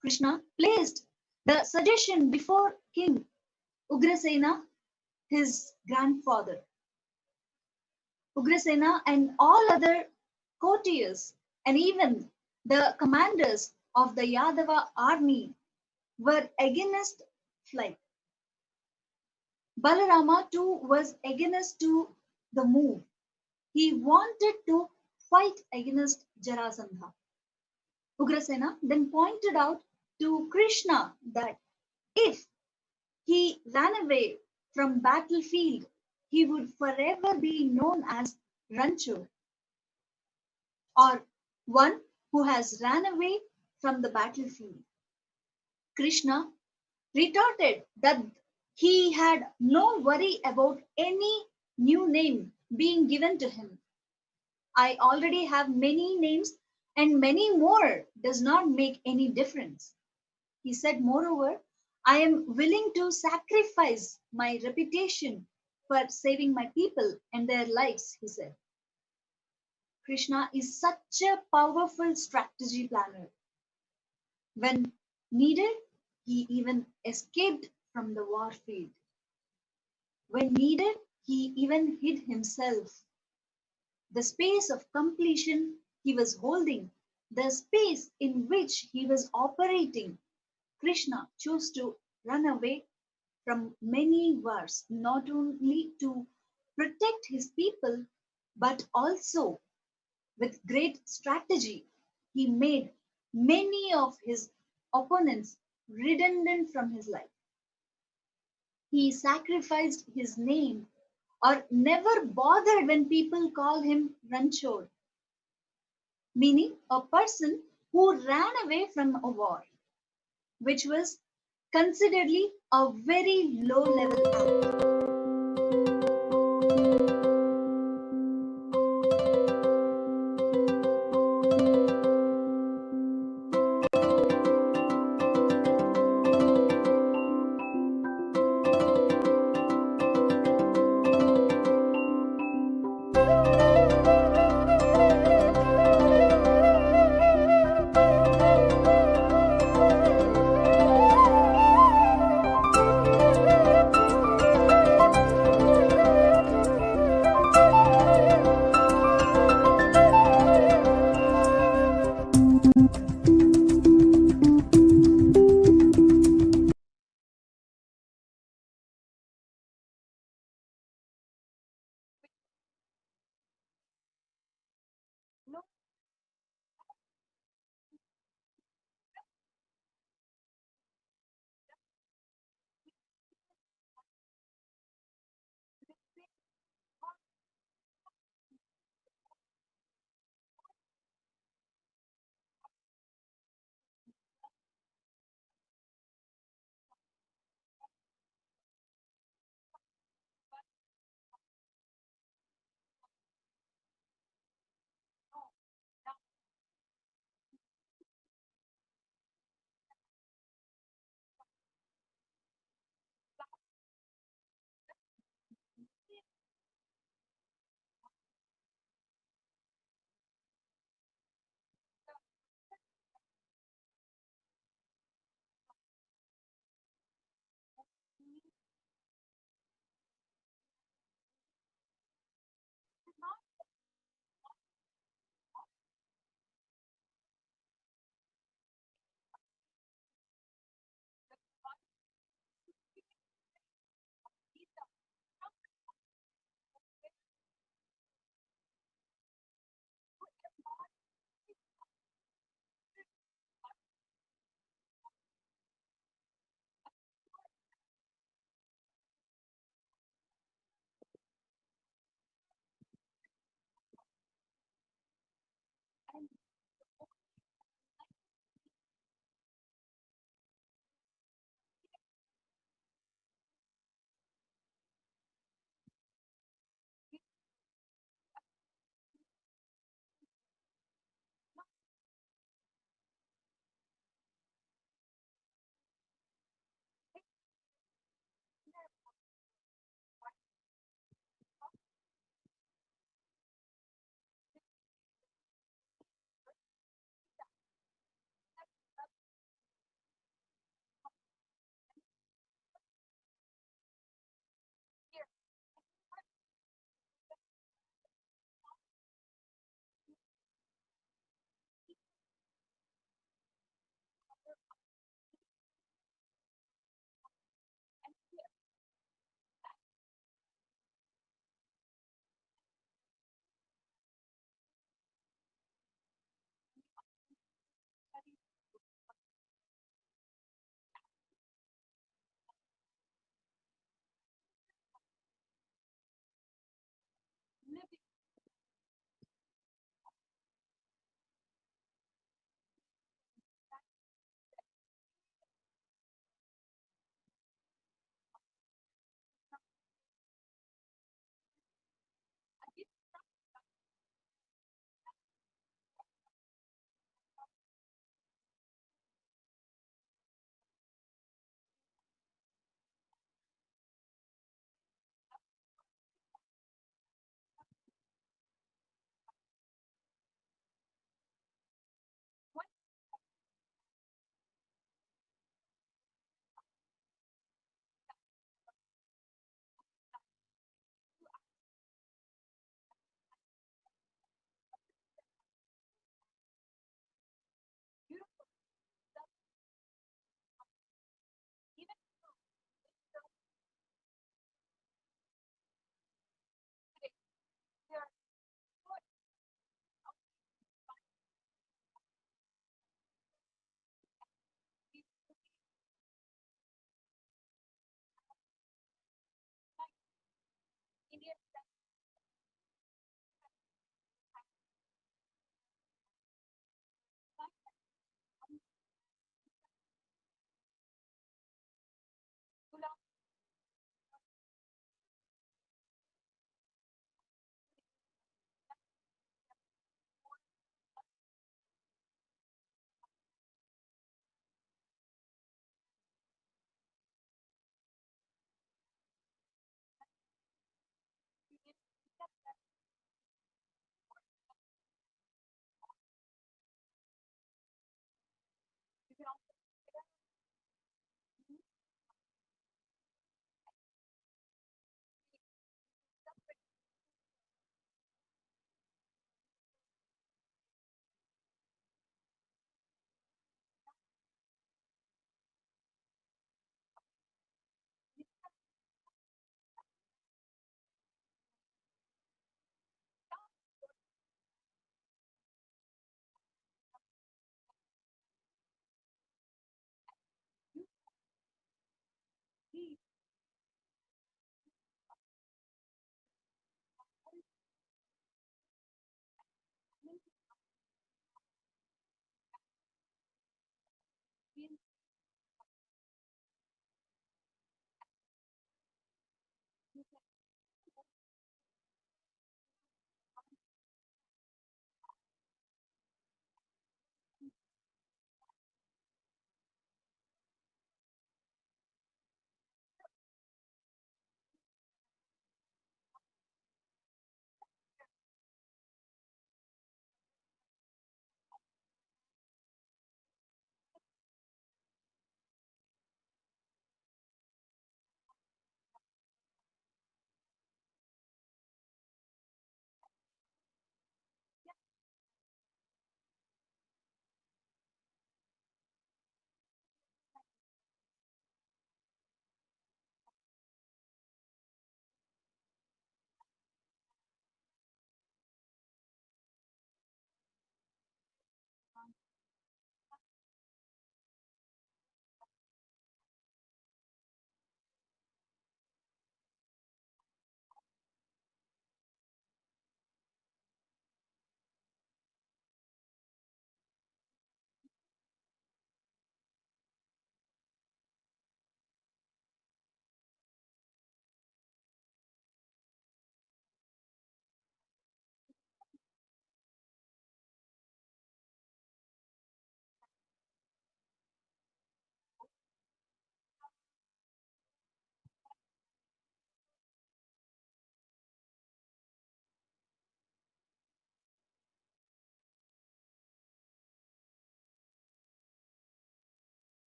Krishna placed the suggestion before King Ugrasena, his grandfather. Ugrasena and all other courtiers and even the commanders of the Yadava army were against flight. Balarama too was against to the move. He wanted to fight against Jarasandha. Ugrasena then pointed out to Krishna that if he ran away from battlefield, he would forever be known as Ranchor, or one who has ran away from the battlefield. Krishna retorted that he had no worry about any new name being given to him. I already have many names and many more does not make any difference. He said, moreover, I am willing to sacrifice my reputation for saving my people and their lives, he said. Krishna is such a powerful strategy planner. When needed, he even escaped from the war field. When needed, he even hid himself. The space of completion he was holding, the space in which he was operating, Krishna chose to run away from many wars, not only to protect his people, but also with great strategy, he made many of his opponents redundant from his life. He sacrificed his name or never bothered when people call him Ranchor, meaning a person who ran away from a war, which was consideredly a very low level act.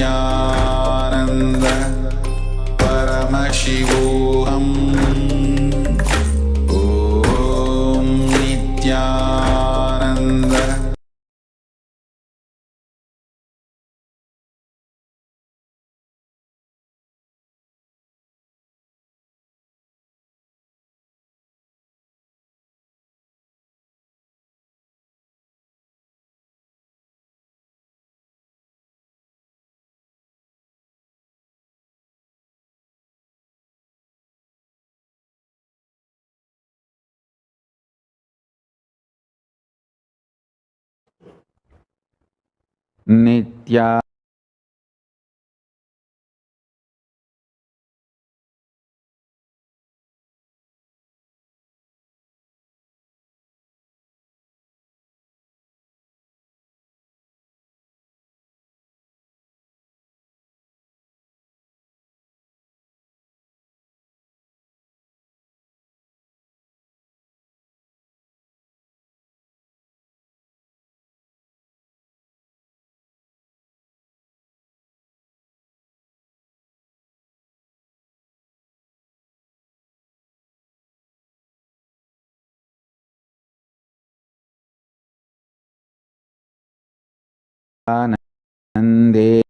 Nithyananda Paramashivoham. Om Nithyananda. Nithya. Nande.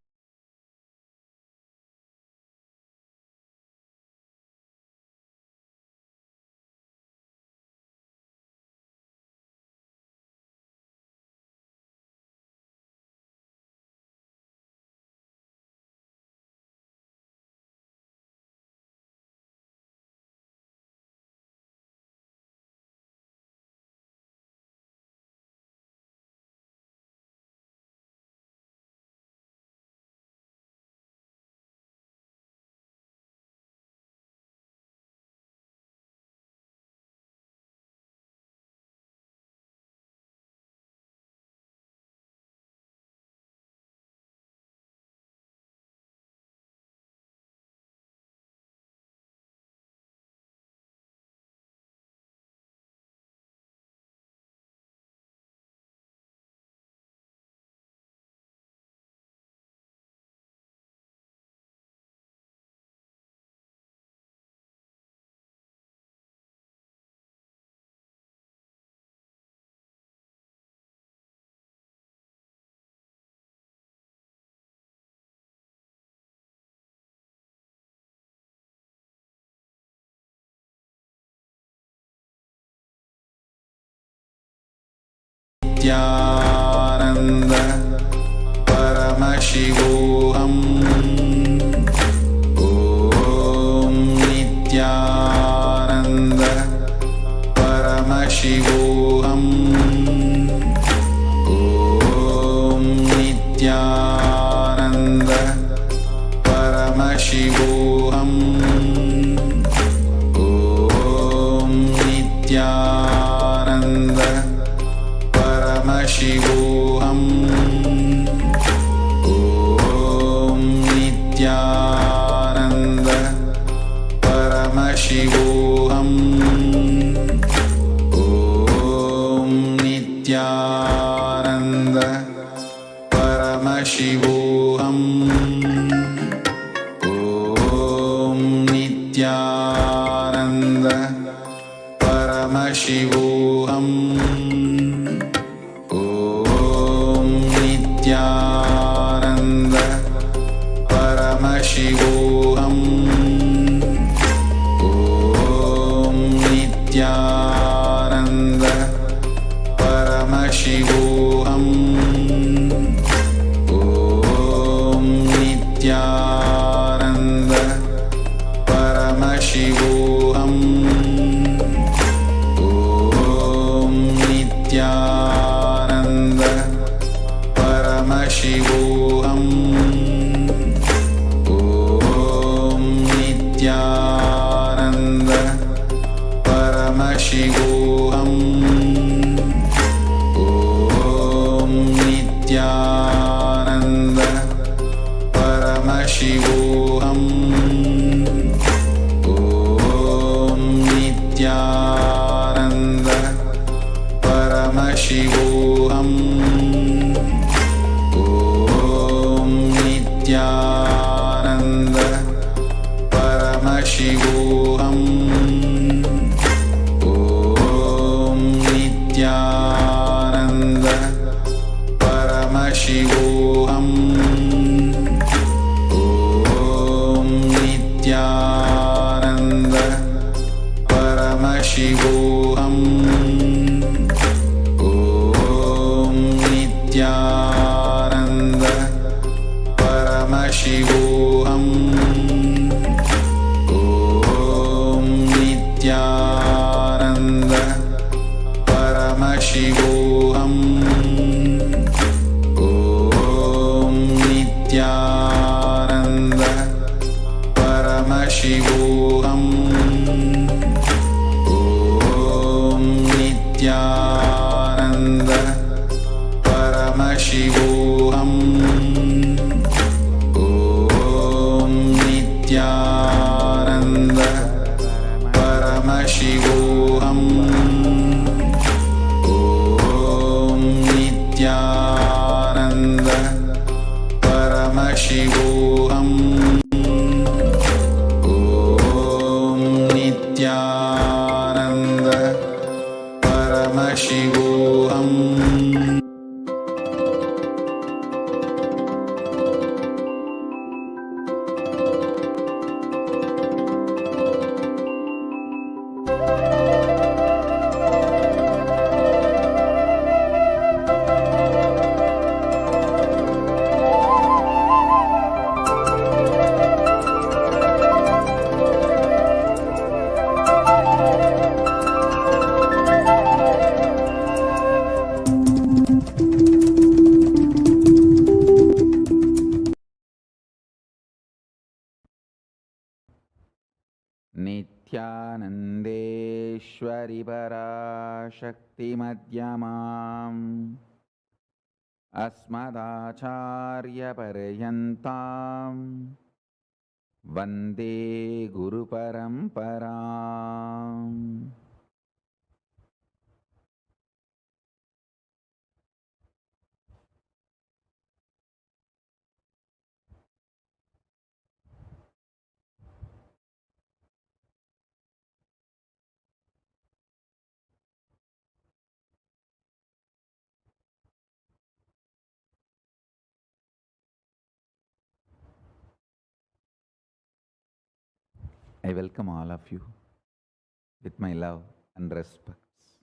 Nithyananda Paramashivoham. Om Nithyananda Paramashivoham. Om Nithyananda Paramashivoham. Om Nithyananda Paramashivoham. Om Nithyananda Paramashivoham. Om Nithyananda Paramashivoham. Om Nithyananda Paramashivoham. Om Nithyananda Paramashivoham. Om Nithyananda Paramashivoham. Om Nithyananda Paramashivoham. Om Nithyananda Paramashivoham. Om Nithyananda Paramashivoham. Om Nithyananda Paramashivoham. Om Nithyananda Paramashivoham. Om Nithyananda Paramashivoham. Om Nithyananda Paramashivoham. Om Nithyananda Paramashivoham. Om Nithyananda Paramashivoham. Om Nithyananda Paramashivoham. Om Nithyananda Paramashivoham. Om Nithyananda Paramashivoham. Om Nithyananda Paramashivoham. Om Nithyananda Paramashivoham. Om Nithyananda Paramashivoham. नित्यानन्देश्वरि पराशक्तिमध्यमाम् अस्मदाचार्यपर्यन्तां वन्दे गुरुपरम्पराम्. I welcome all of you with my love and respects.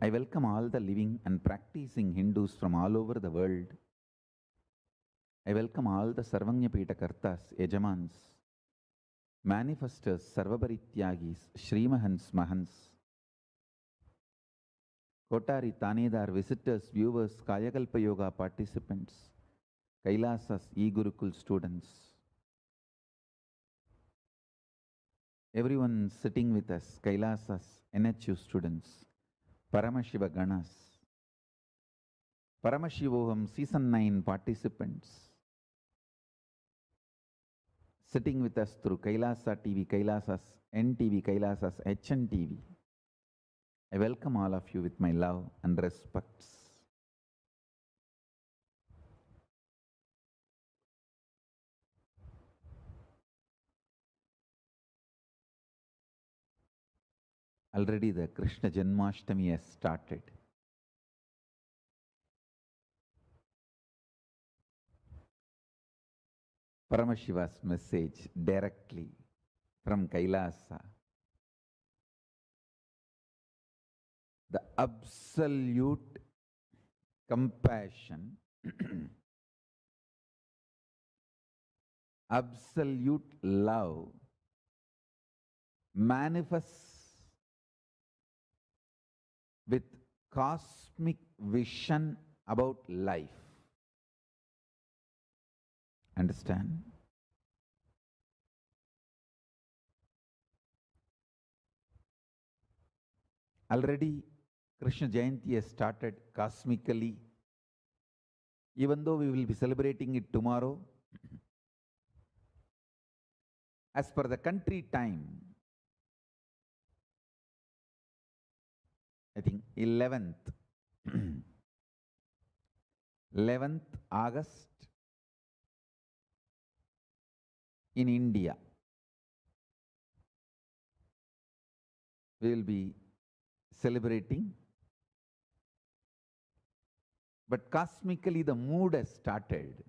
I welcome all the living and practicing Hindus from all over the world. I welcome all the Sarvanyapita Kartas, Yajamans, manifestors, Sarvabarityagis, Shrimahans, Mahans, Kotari, Tanedar, visitors, viewers, Kayakalpa Yoga participants, Kailasas, E-Gurukul students, everyone sitting with us, Kailasas, NHU students, Paramashiva Ganas, Paramashivoham Season 9 participants, sitting with us through Kailasa TV, Kailasas, NTV, Kailasas, HNTV. I welcome all of you with my love and respects. Already the Krishna Janmashtami has started. Paramashiva's message directly from Kailasa. The absolute compassion, absolute love manifests with cosmic vision about life. Understand? Already Krishna Jayanti has started cosmically. Even though we will be celebrating it tomorrow, as per the country time, I think 11th, 11th August in India. we will be celebrating. But cosmically, the mood has started.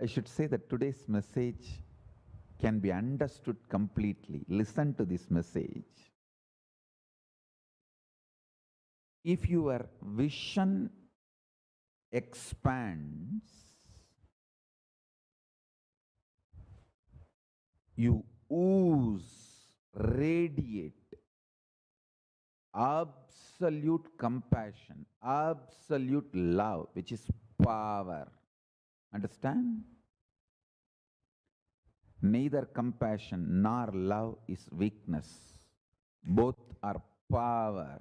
I should say that today's message can be understood completely. Listen to this message. If your vision expands, you ooze, radiate absolute compassion, absolute love, which is power. Understand? Neither compassion nor love is weakness. Both are power.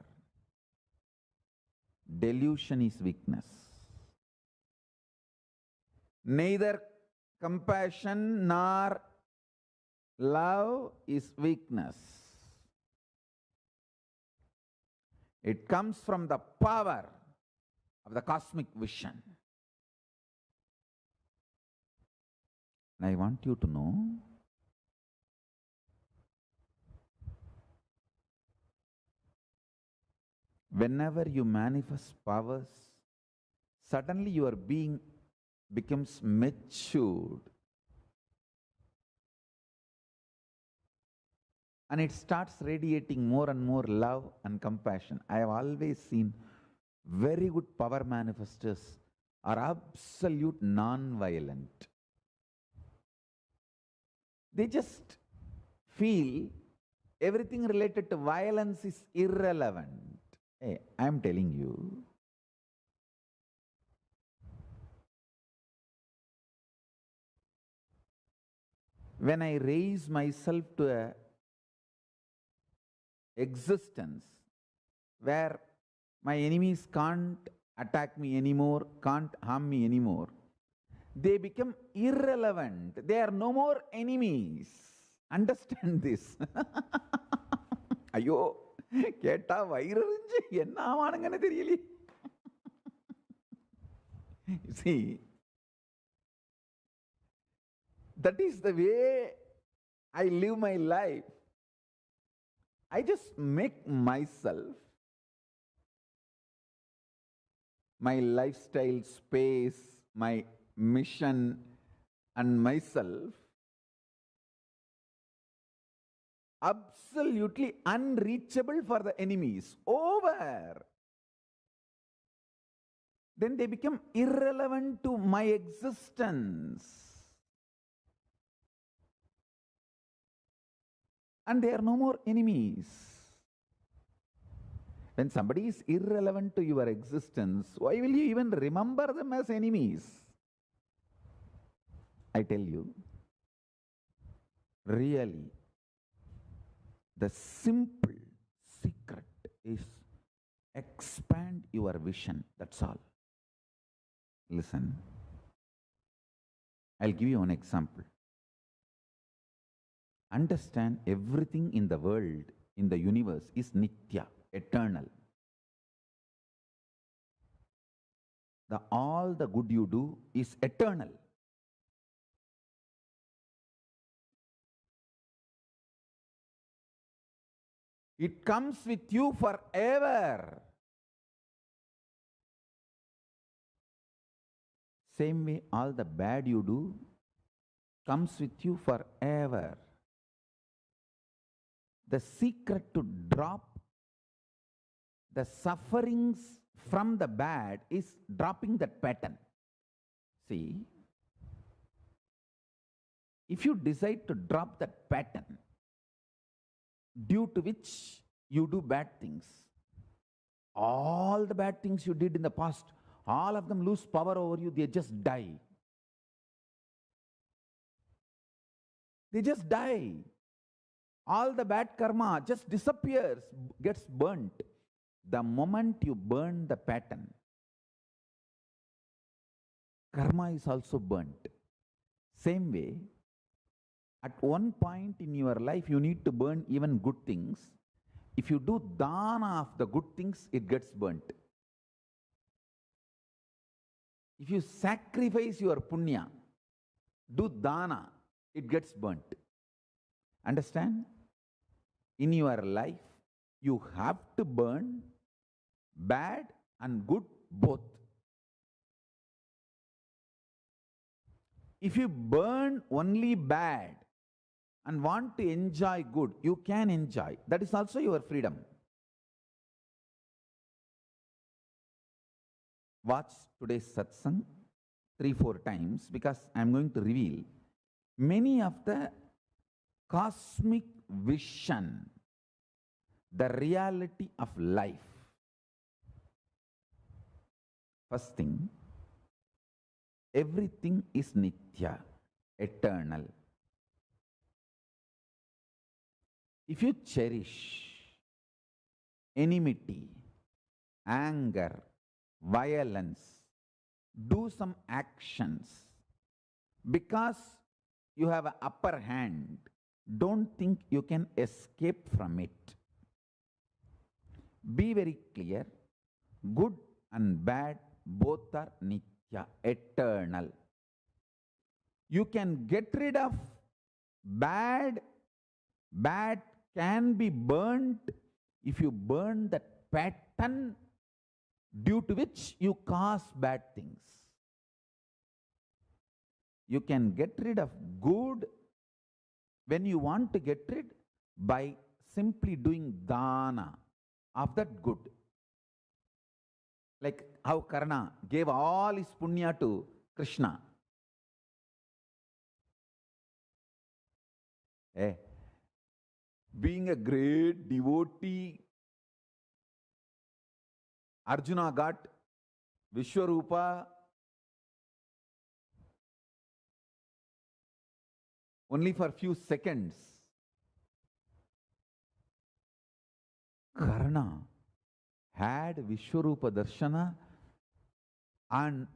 Delusion is weakness. Neither compassion nor love is weakness. It comes from the power of the cosmic vision. And I want you to know whenever you manifest powers, suddenly your being becomes matured. And it starts radiating more and more love and compassion. I have always seen very good power manifestors are absolute non-violent. They just feel everything related to violence is irrelevant. Hey, I am telling you, when I raise myself to a existence where my enemies can't attack me anymore, can't harm me anymore, they become irrelevant. They are no more enemies. Understand this. Ayo, keta vairunju enna avanangane theriyali. See, that is the way I live my life. I just make myself, my lifestyle, space, my mission, and myself absolutely unreachable for the enemies. Over. Then they become irrelevant to my existence. And they are no more enemies. When somebody is irrelevant to your existence, why will you even remember them as enemies? I tell you, really, the simple secret is expand your vision. That's all. Listen, I'll give you an example. Understand, everything in the world, in the universe, is Nithya, eternal. All the good you do is eternal. It comes with you forever. Same way, all the bad you do comes with you forever. The secret to drop the sufferings from the bad is dropping that pattern. See, if you decide to drop that pattern due to which you do bad things, all the bad things you did in the past, all of them lose power over you, they just die. They just die. All the bad karma just disappears, gets burnt. The moment you burn the pattern, karma is also burnt. Same way, at one point in your life, you need to burn even good things. If you do dana of the good things, it gets burnt. If you sacrifice your punya, do dana, it gets burnt. Understand? In your life, you have to burn bad and good both. If you burn only bad and want to enjoy good, you can enjoy. That is also your freedom. Watch today's satsang 3-4 times, because I am going to reveal many of the cosmic vision, the reality of life. First thing, everything is Nithya, eternal. If you cherish enmity, anger, violence, do some actions because you have an upper hand, don't think you can escape from it. Be very clear, good and bad both are Nithya, eternal. You can get rid of bad. Bad can be burnt if you burn that pattern due to which you cause bad things. You can get rid of good when you want to get rid by simply doing dana of that good. Like how Karna gave all his punya to Krishna. Being a great devotee, Arjuna got Vishwarupa only for a few seconds. Karna had Vishwarupa Darshana, and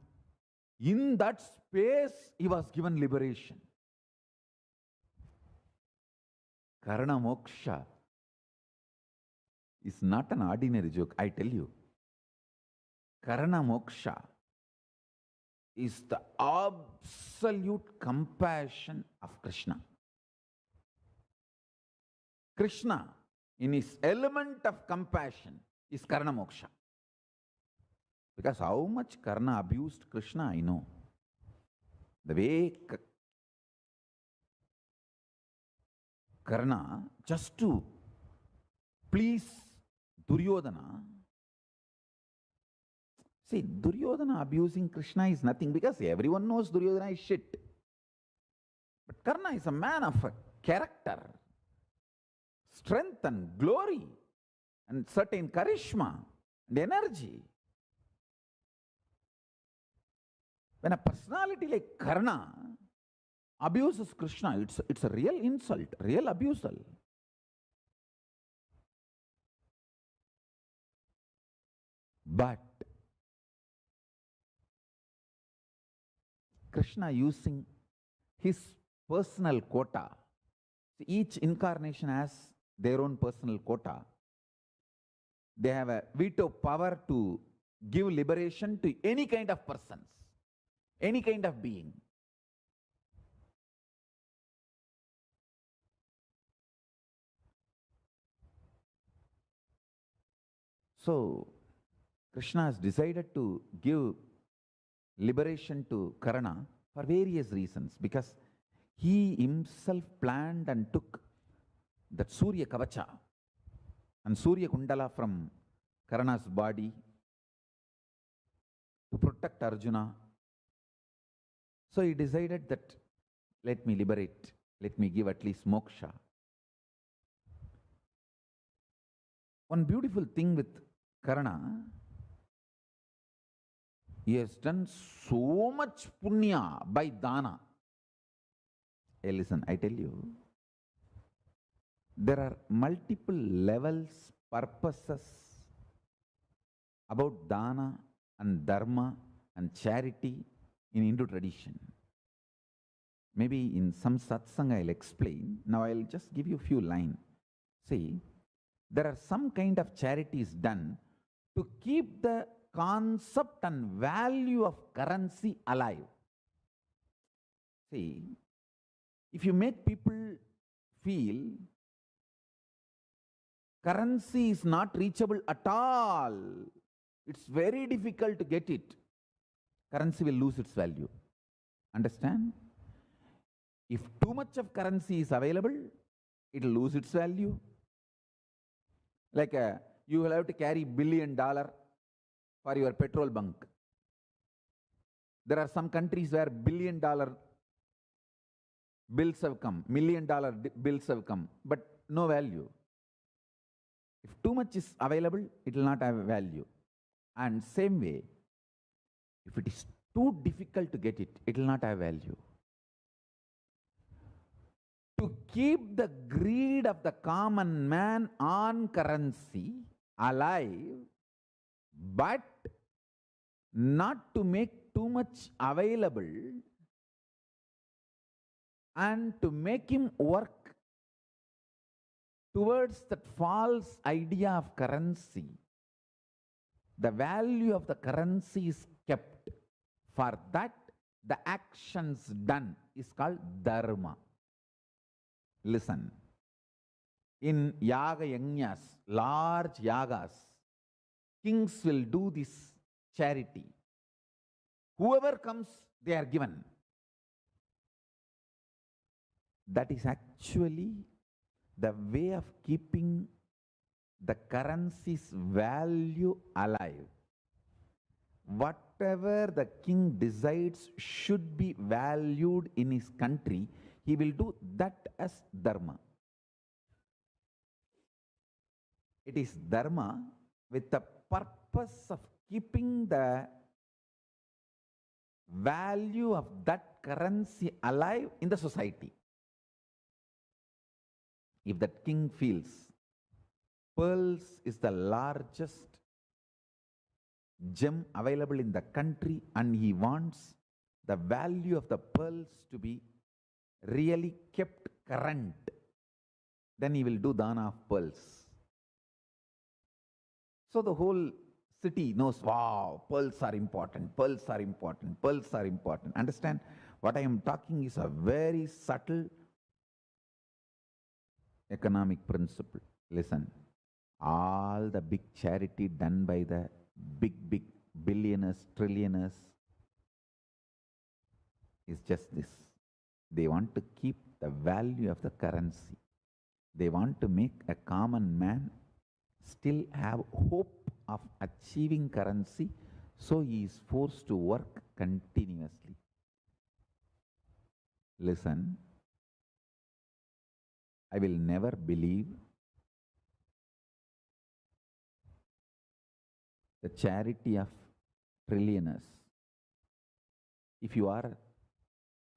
in that space he was given liberation. Karna moksha is not an ordinary joke, I tell you. Karna moksha is the absolute compassion of Krishna. Krishna, in his element of compassion, is Karna moksha. Because how much Karna abused Krishna, I know. The way Karna, just to please Duryodhana. See, Duryodhana abusing Krishna is nothing because everyone knows Duryodhana is shit. But Karna is a man of a character, strength and glory, and certain charisma and energy. When a personality like Karna abuses Krishna, it's a real insult, real abusal. But Krishna using his personal quota. See, each incarnation has their own personal quota. They have a veto power to give liberation to any kind of persons, any kind of being. So, Krishna has decided to give liberation to Karna for various reasons, because he himself planned and took that Surya Kavacha and Surya Kundala from Karna's body to protect Arjuna. So he decided that let me liberate, let me give at least moksha. One beautiful thing with Karna, he has done so much punya by dana. Hey, listen, I tell you, there are multiple levels, purposes about dana and dharma and charity in Hindu tradition. Maybe in some satsang I'll explain. Now I'll just give you a few lines. See, there are some kind of charities done to keep the concept and value of currency alive. See, If you make people feel currency is not reachable at all, it's very difficult to get it, currency will lose its value. Understand? If too much of currency is available, it will lose its value. Like you will have to carry $1 billion for your petrol bunk. There are some countries where $1 billion bills have come, $1 million bills have come, but no value. If too much is available, it will not have value. And same way, if it is too difficult to get it, it will not have value. To keep the greed of the common man on currency alive, but not to make too much available and to make him work towards that false idea of currency, the value of the currency is kept. For that, the actions done is called dharma. Listen, in yaga yajnas, large yagas, kings will do this charity. Whoever comes, they are given. That is actually the way of keeping the currency's value alive. Whatever the king decides should be valued in his country, he will do that as dharma. It is dharma with the purpose of keeping the value of that currency alive in the society. If that king feels pearls is the largest gem available in the country and he wants the value of the pearls to be really kept current, then he will do dana of pearls. So the whole city knows, wow, pearls are important, pearls are important, pearls are important. Understand? What I am talking is a very subtle economic principle. Listen, all the big charity done by the big billionaires, trillionaires is just this. They want to keep the value of the currency. They want to make a common man still have hope of achieving currency, so he is forced to work continuously. Listen, I will never believe the charity of trillionaires. If you are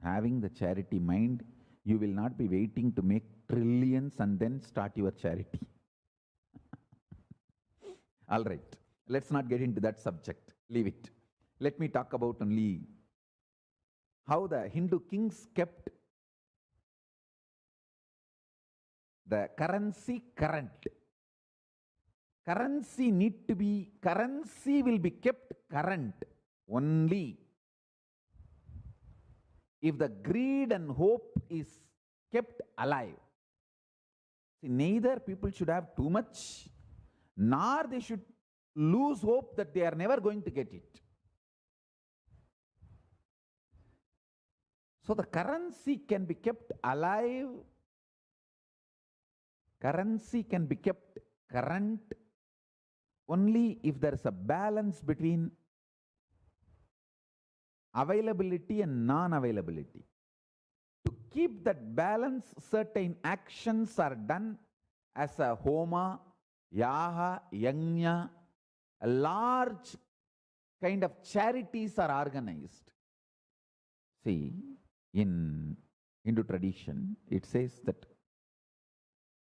having the charity mind, you will not be waiting to make trillions and then start your charity. All right, let's not get into that subject. Leave it. Let me talk about only how the Hindu kings kept the currency current. Currency will be kept current only if the greed and hope is kept alive. See, neither people should have too much, nor they should lose hope that they are never going to get it. So the currency can be kept alive, currency can be kept current only if there is a balance between availability and non-availability. To keep that balance, certain actions are done as a homa, yaha, yajna, a large kind of charities are organized. See, in Hindu tradition, it says that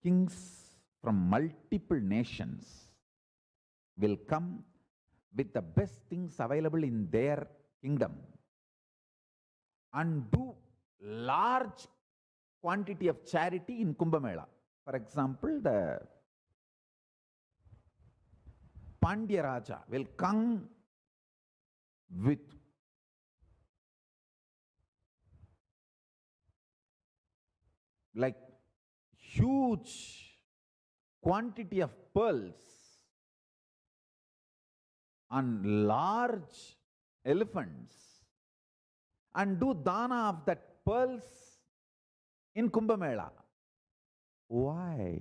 kings from multiple nations will come with the best things available in their kingdom and do large quantity of charity in Kumbh Mela. For example, the Pandya Raja will come with like huge quantity of pearls on large elephants and do dana of that pearls in Kumbh Mela. Why?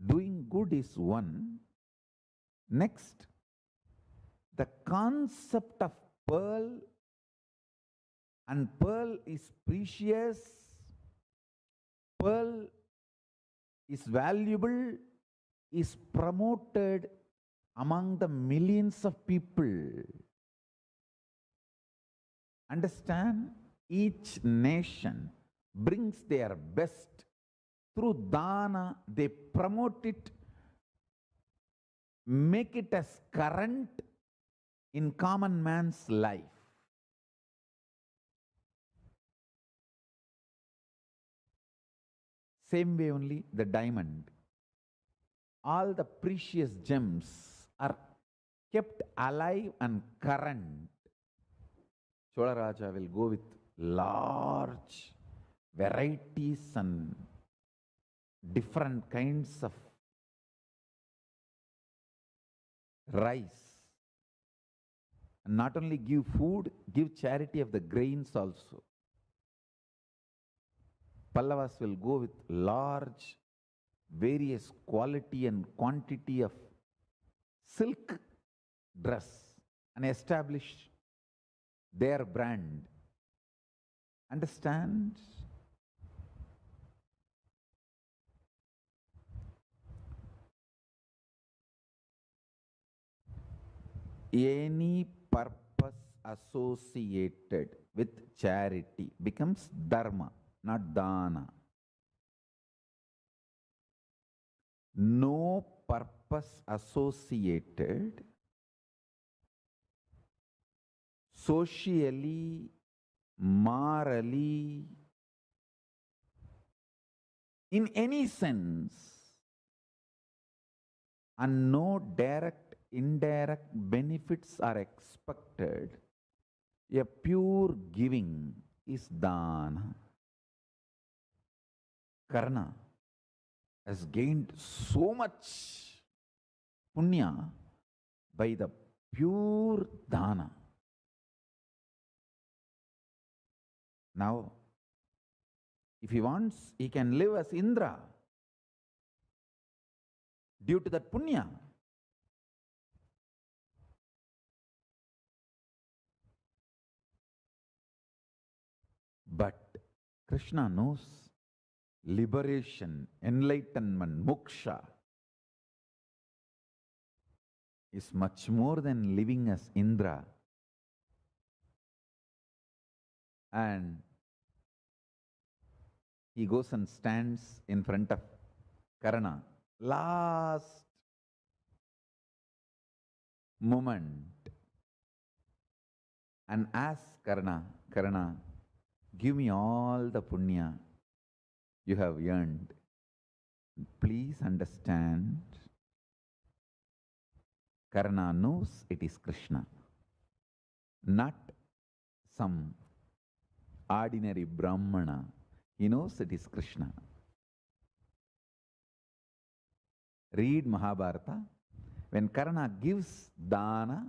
Doing good is one. Next, the concept of pearl, and pearl is precious, pearl is valuable, is promoted among the millions of people. Understand? Each nation brings their best. Through dana, they promote it, make it as current in common man's life. Same way only the diamond. All the precious gems are kept alive and current. Chola Raja will go with large varieties and different kinds of rice. And not only give food, give charity of the grains also. Pallavas will go with large, various quality and quantity of silk dress and establish their brand. Understand? Any purpose associated with charity becomes dharma, not dana. No purpose associated socially, morally, in any sense, and no direct, indirect benefits are expected, a pure giving is dana. Karna has gained so much punya by the pure dana. Now, if he wants, he can live as Indra due to that punya. But Krishna knows liberation, enlightenment, moksha is much more than living as Indra. And he goes and stands in front of Karna. Last moment. And asks Karna, give me all the punya you have earned. Please understand, Karna knows it is Krishna, not some ordinary Brahmana. He knows it is Krishna. Read Mahabharata. When Karna gives dana,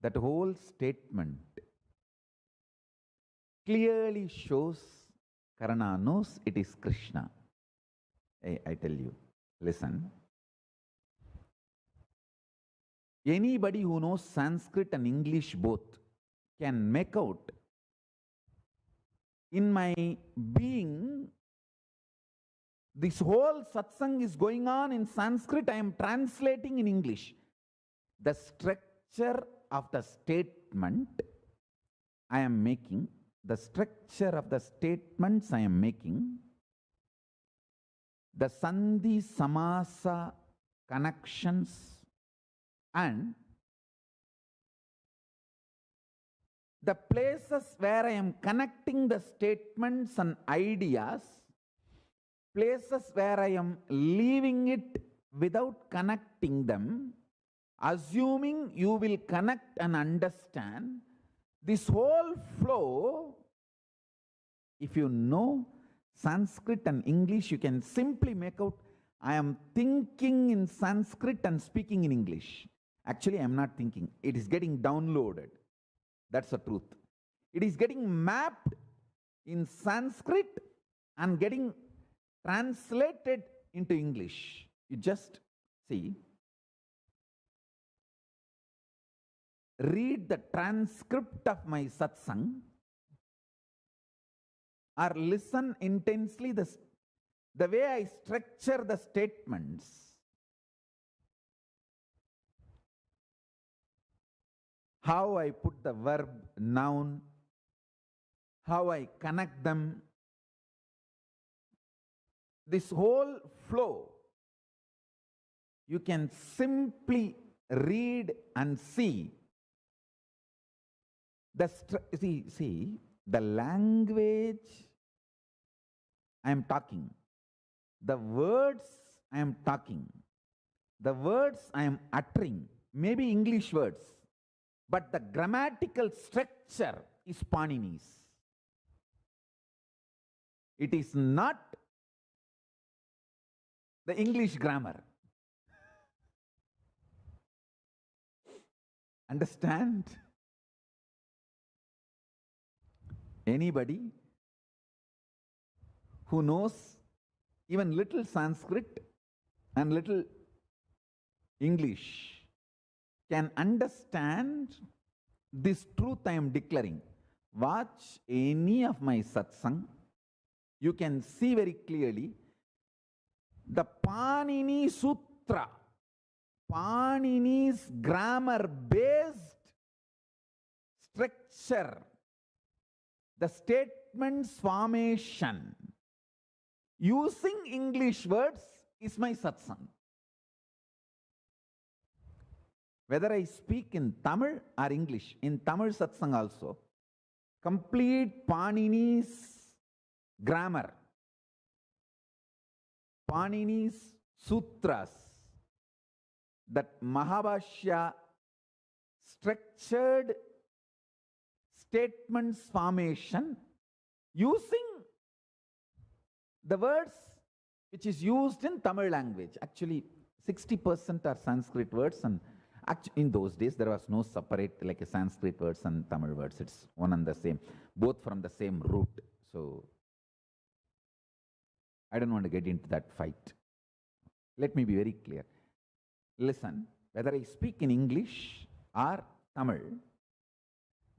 that whole statement clearly shows Karna knows it is Krishna. I tell you, listen. Anybody who knows Sanskrit and English both can make out in my being, this whole satsang is going on in Sanskrit, I am translating in English. The structure of the statement I am making, the structure of the statements I am making, the sandhi samasa connections, and the places where I am connecting the statements and ideas, places where I am leaving it without connecting them, assuming you will connect and understand, this whole flow If you know Sanskrit and English, you can simply make out, I am thinking in Sanskrit and speaking in English. Actually, I am not thinking. It is getting downloaded. That's the truth. It is getting mapped in Sanskrit and getting translated into English. You just see, read the transcript of my satsang or listen intensely the way I structure the statements. How I put the verb, noun, how I connect them. This whole flow, you can simply read and see. See, the language I am talking, the words I am talking, the words I am uttering, maybe English words, but the grammatical structure is Panini's. It is not the English grammar. Understand? Anybody who knows even little Sanskrit and little English can understand this truth I am declaring. Watch any of my satsang. You can see very clearly the Panini Sutra, Panini's grammar-based structure, the statements formation using English words is my satsang. Whether I speak in Tamil or English, in Tamil satsang also, complete Panini's grammar, Panini's sutras, that Mahabhashya structured statements formation using the words which is used in Tamil language. Actually, 60% are Sanskrit words, and in those days there was no separate like a Sanskrit words and Tamil words. It's one and the same, both from the same root. So I don't want to get into that fight. Let me be very clear. Listen, whether I speak in English or Tamil,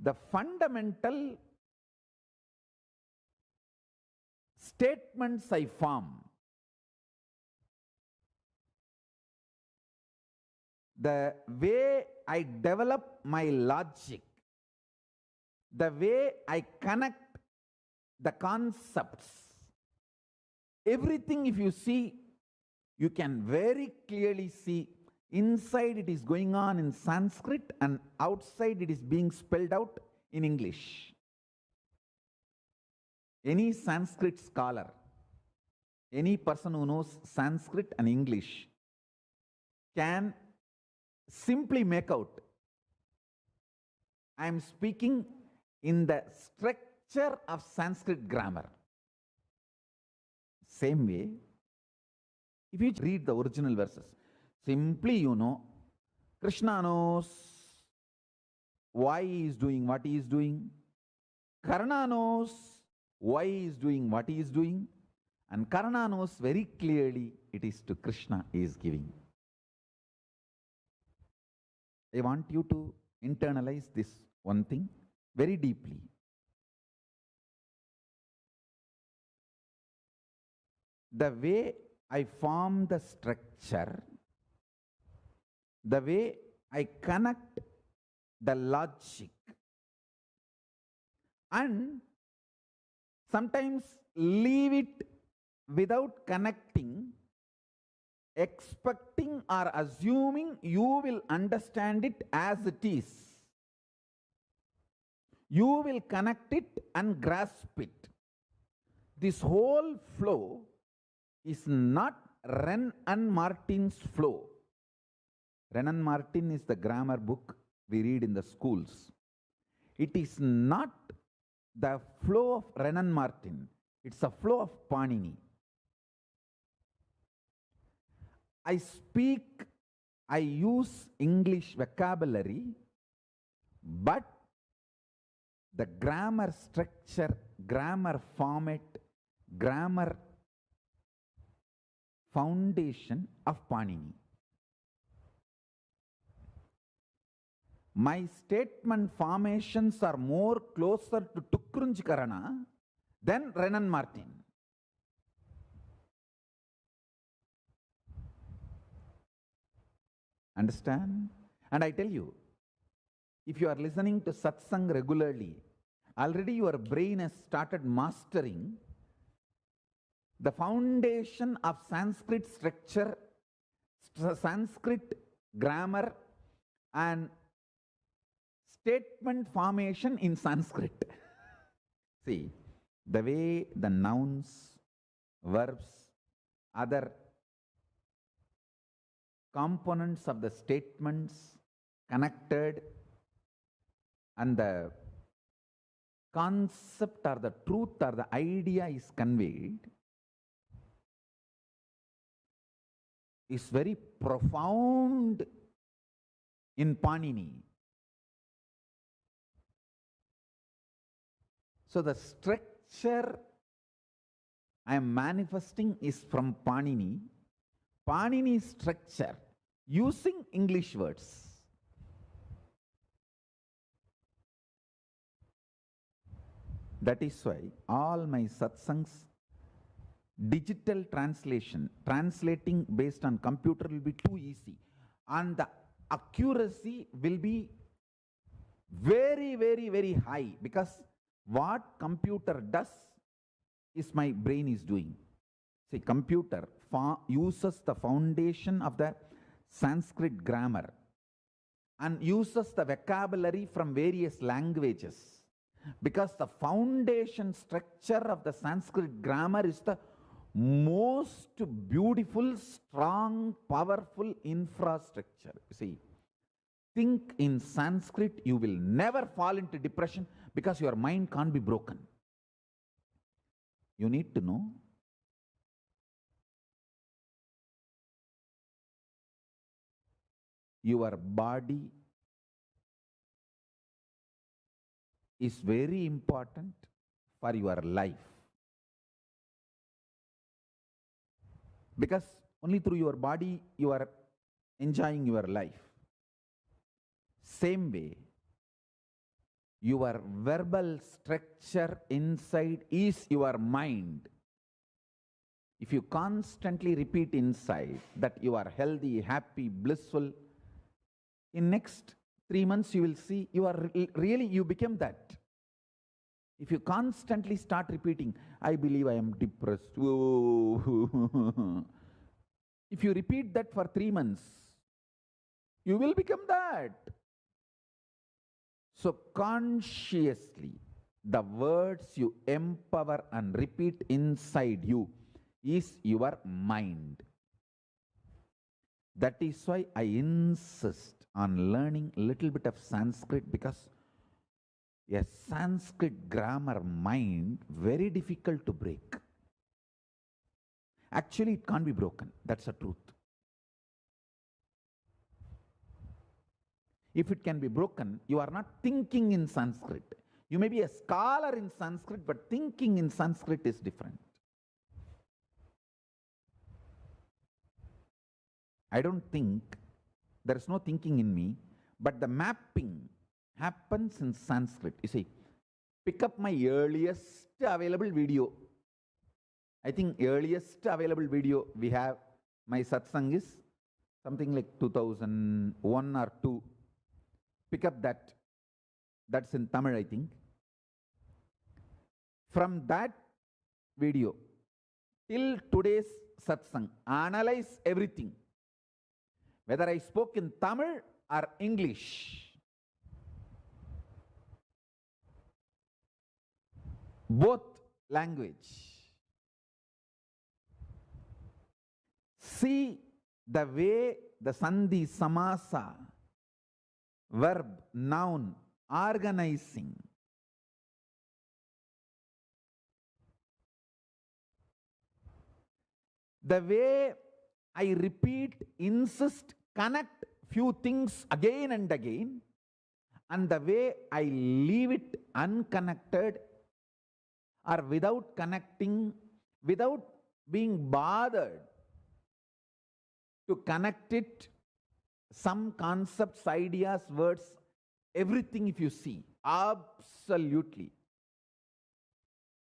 the fundamental statements I form, the way I develop my logic, the way I connect the concepts, everything, if you see, you can very clearly see inside it is going on in Sanskrit and outside it is being spelled out in English. Any Sanskrit scholar, any person who knows Sanskrit and English can simply make out, I am speaking in the structure of Sanskrit grammar. Same way, if you read the original verses, simply you know, Krishna knows why he is doing what he is doing. Karna knows why he is doing what he is doing. And Karna knows very clearly it is to Krishna he is giving. I want you to internalize this one thing very deeply. The way I form the structure, the way I connect the logic, and sometimes leave it without connecting, expecting or assuming you will understand it as it is. You will connect it and grasp it. This whole flow is not Wren and Martin's flow. Wren and Martin is the grammar book we read in the schools. It is not the flow of Renan Martin. It's a flow of Panini. I use English vocabulary, but the grammar structure, grammar format, grammar foundation of Panini. My statement formations are more closer to Tukrunjikarana than Renan Martin. Understand? And I tell you, if you are listening to Satsang regularly, already your brain has started mastering the foundation of Sanskrit structure, Sanskrit grammar, and statement formation in Sanskrit. See, the way the nouns, verbs, other components of the statements connected, and the concept or the truth or the idea is conveyed, is very profound in Panini. So the structure I am manifesting is from Panini. Panini structure using English words. That is why all my satsangs, digital translation, translating based on computer will be too easy. And the accuracy will be very, very, very high, because what computer does is my brain is doing. See, computer uses the foundation of the Sanskrit grammar and uses the vocabulary from various languages, because the foundation structure of the Sanskrit grammar is the most beautiful, strong, powerful infrastructure. See, think in Sanskrit, you will never fall into depression because your mind can't be broken. You need to know your body is very important for your life, because only through your body you are enjoying your life. Same way, your verbal structure inside is your mind. If you constantly repeat inside that you are healthy, happy, blissful, in next 3 months you will see you are really, you become that. If you constantly start repeating, I believe I am depressed. Oh. If you repeat that for 3 months, you will become that. So consciously, the words you empower and repeat inside you is your mind. That is why I insist on learning a little bit of Sanskrit, because a Sanskrit grammar mind, very difficult to break. Actually, it can't be broken. That's the truth. If it can be broken, you are not thinking in Sanskrit. You may be a scholar in Sanskrit, but thinking in Sanskrit is different. I don't think, there is no thinking in me, but the mapping happens in Sanskrit. You see, pick up my earliest available video. I think earliest available video we have, my satsang is something like 2001 or 2. Pick up that. That's in Tamil, I think. From that video till today's satsang, analyze everything. Whether I spoke in Tamil or English, both language. See the way the Sandhi, Samasa, verb, noun, organizing, The way I repeat, insist, connect few things again and again, and the way I leave it unconnected or without connecting, without being bothered to connect it, some concepts, ideas, words, everything if you see, absolutely,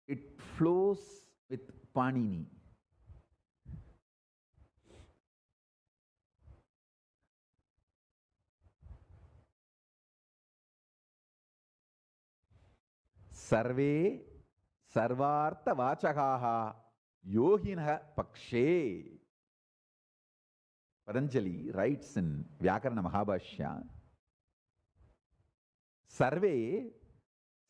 it flows with Panini. Sarve sarvartha vachakaha yoginah pakshe. Patanjali writes in Vyakarana Mahabhashya, Sarve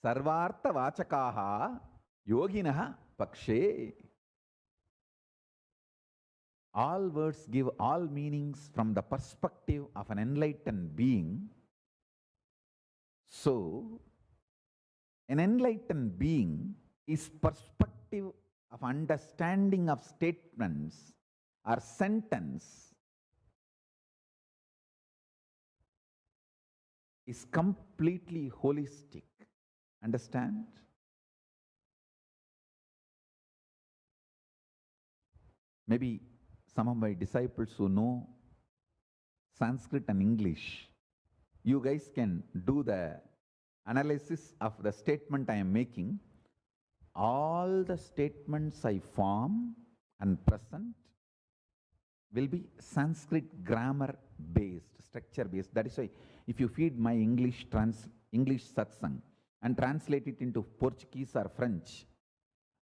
sarvartha vachakaha yoginah pakshe. All words give all meanings from the perspective of an enlightened being. So, an enlightened being is perspective of understanding of statements or sentence is completely holistic. Understand? Maybe some of my disciples who know Sanskrit and English, you guys can do the analysis of the statement I am making. All the statements I form and present will be Sanskrit grammar based, structure based. That is why if you feed my English satsang and translate it into Portuguese or French,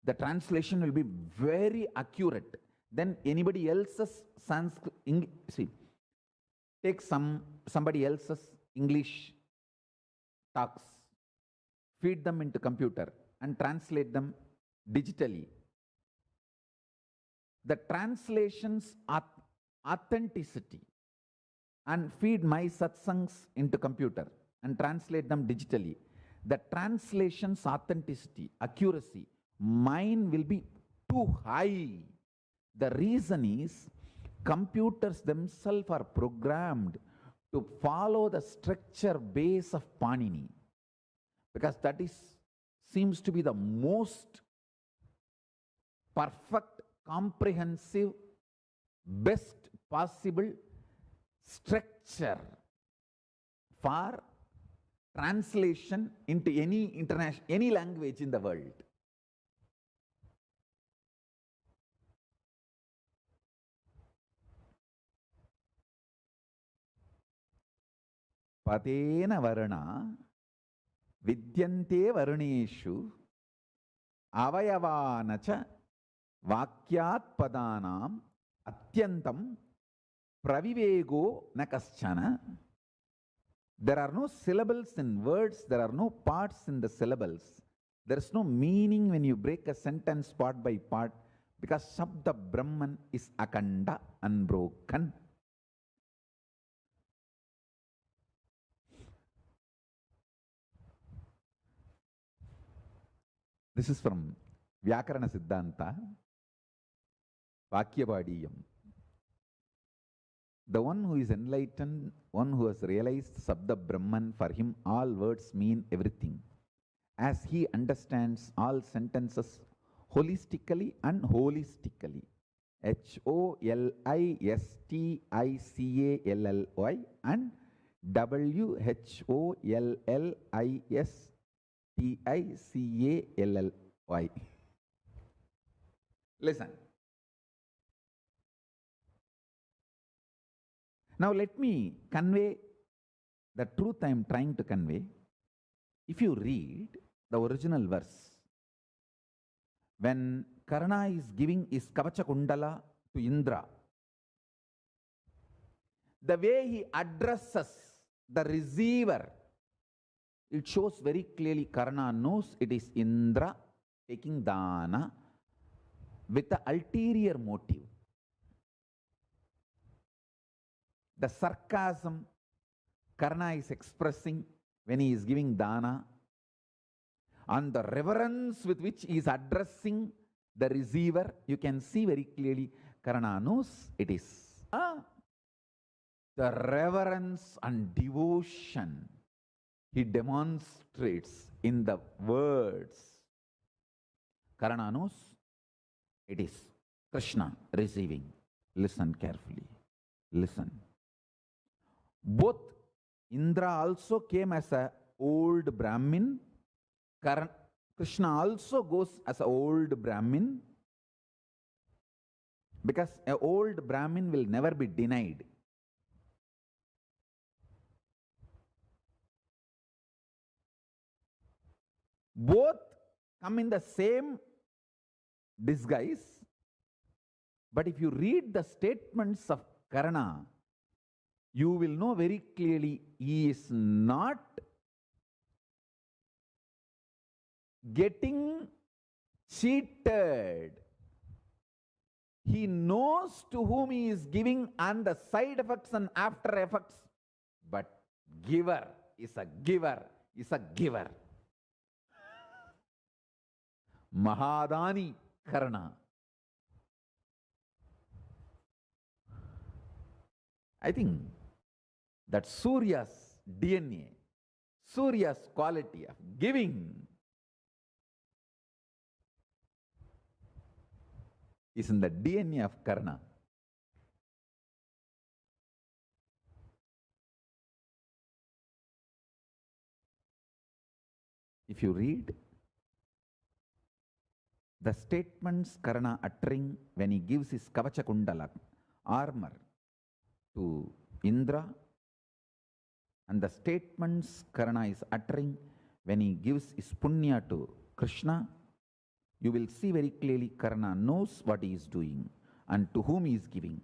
the translation will be very accurate. Then anybody else's Sanskrit, take somebody else's English talks, feed them into computer and translate them digitally. The translations authenticity, and feed my satsangs into computer and translate them digitally. The translations authenticity, accuracy, mine will be too high. The reason is computers themselves are programmed to follow the structure base of Panini, because that seems to be the most perfect, comprehensive, best possible structure for translation into any language in the world. Patena varana vidyante varuneshu avayavanacha vakyat padanam atyantam pravivego nakaschana. There are no syllables in words, there are no parts in the syllables. There is no meaning when you break a sentence part by part, because Shabda Brahman is akanda, unbroken. This is from Vyakarana Siddhanta, Vakyabadiyam. The one who is enlightened, one who has realized Sabda Brahman, for him all words mean everything, as he understands all sentences holistically and holistically. HOLISTICALLY and WHOLLISTICALLY. Listen. Now let me convey the truth I am trying to convey. If you read the original verse, when Karna is giving his Kavacha Kundala to Indra, the way he addresses the receiver, it shows very clearly Karna knows it is Indra taking dana with the ulterior motive. The sarcasm Karna is expressing when he is giving dana, and the reverence with which he is addressing the receiver, you can see very clearly Karna knows it is. The reverence and devotion he demonstrates in the words. Karna knows it is Krishna receiving. Listen carefully. Listen. Both Indra also came as an old Brahmin. Krishna also goes as an old Brahmin. Because an old Brahmin will never be denied. Both come in the same disguise. But if you read the statements of Karna, you will know very clearly he is not getting cheated. He knows to whom he is giving and the side effects and after effects. But giver is a giver, is a giver. Mahadani Karna. I think that Surya's DNA, Surya's quality of giving is in the DNA of Karna. If you read the statements Karna uttering when he gives his Kavacha Kundala armor to Indra, and the statements Karna is uttering when he gives his punya to Krishna, you will see very clearly Karna knows what he is doing and to whom he is giving.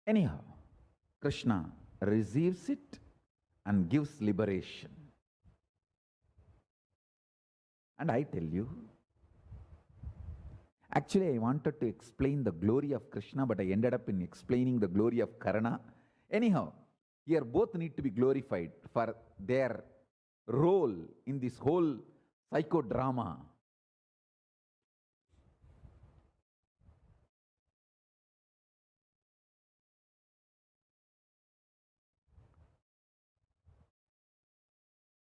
Anyhow, Krishna receives it and gives liberation. And I tell you, actually I wanted to explain the glory of Krishna, but I ended up in explaining the glory of Karna. Anyhow, here both need to be glorified for their role in this whole psychodrama.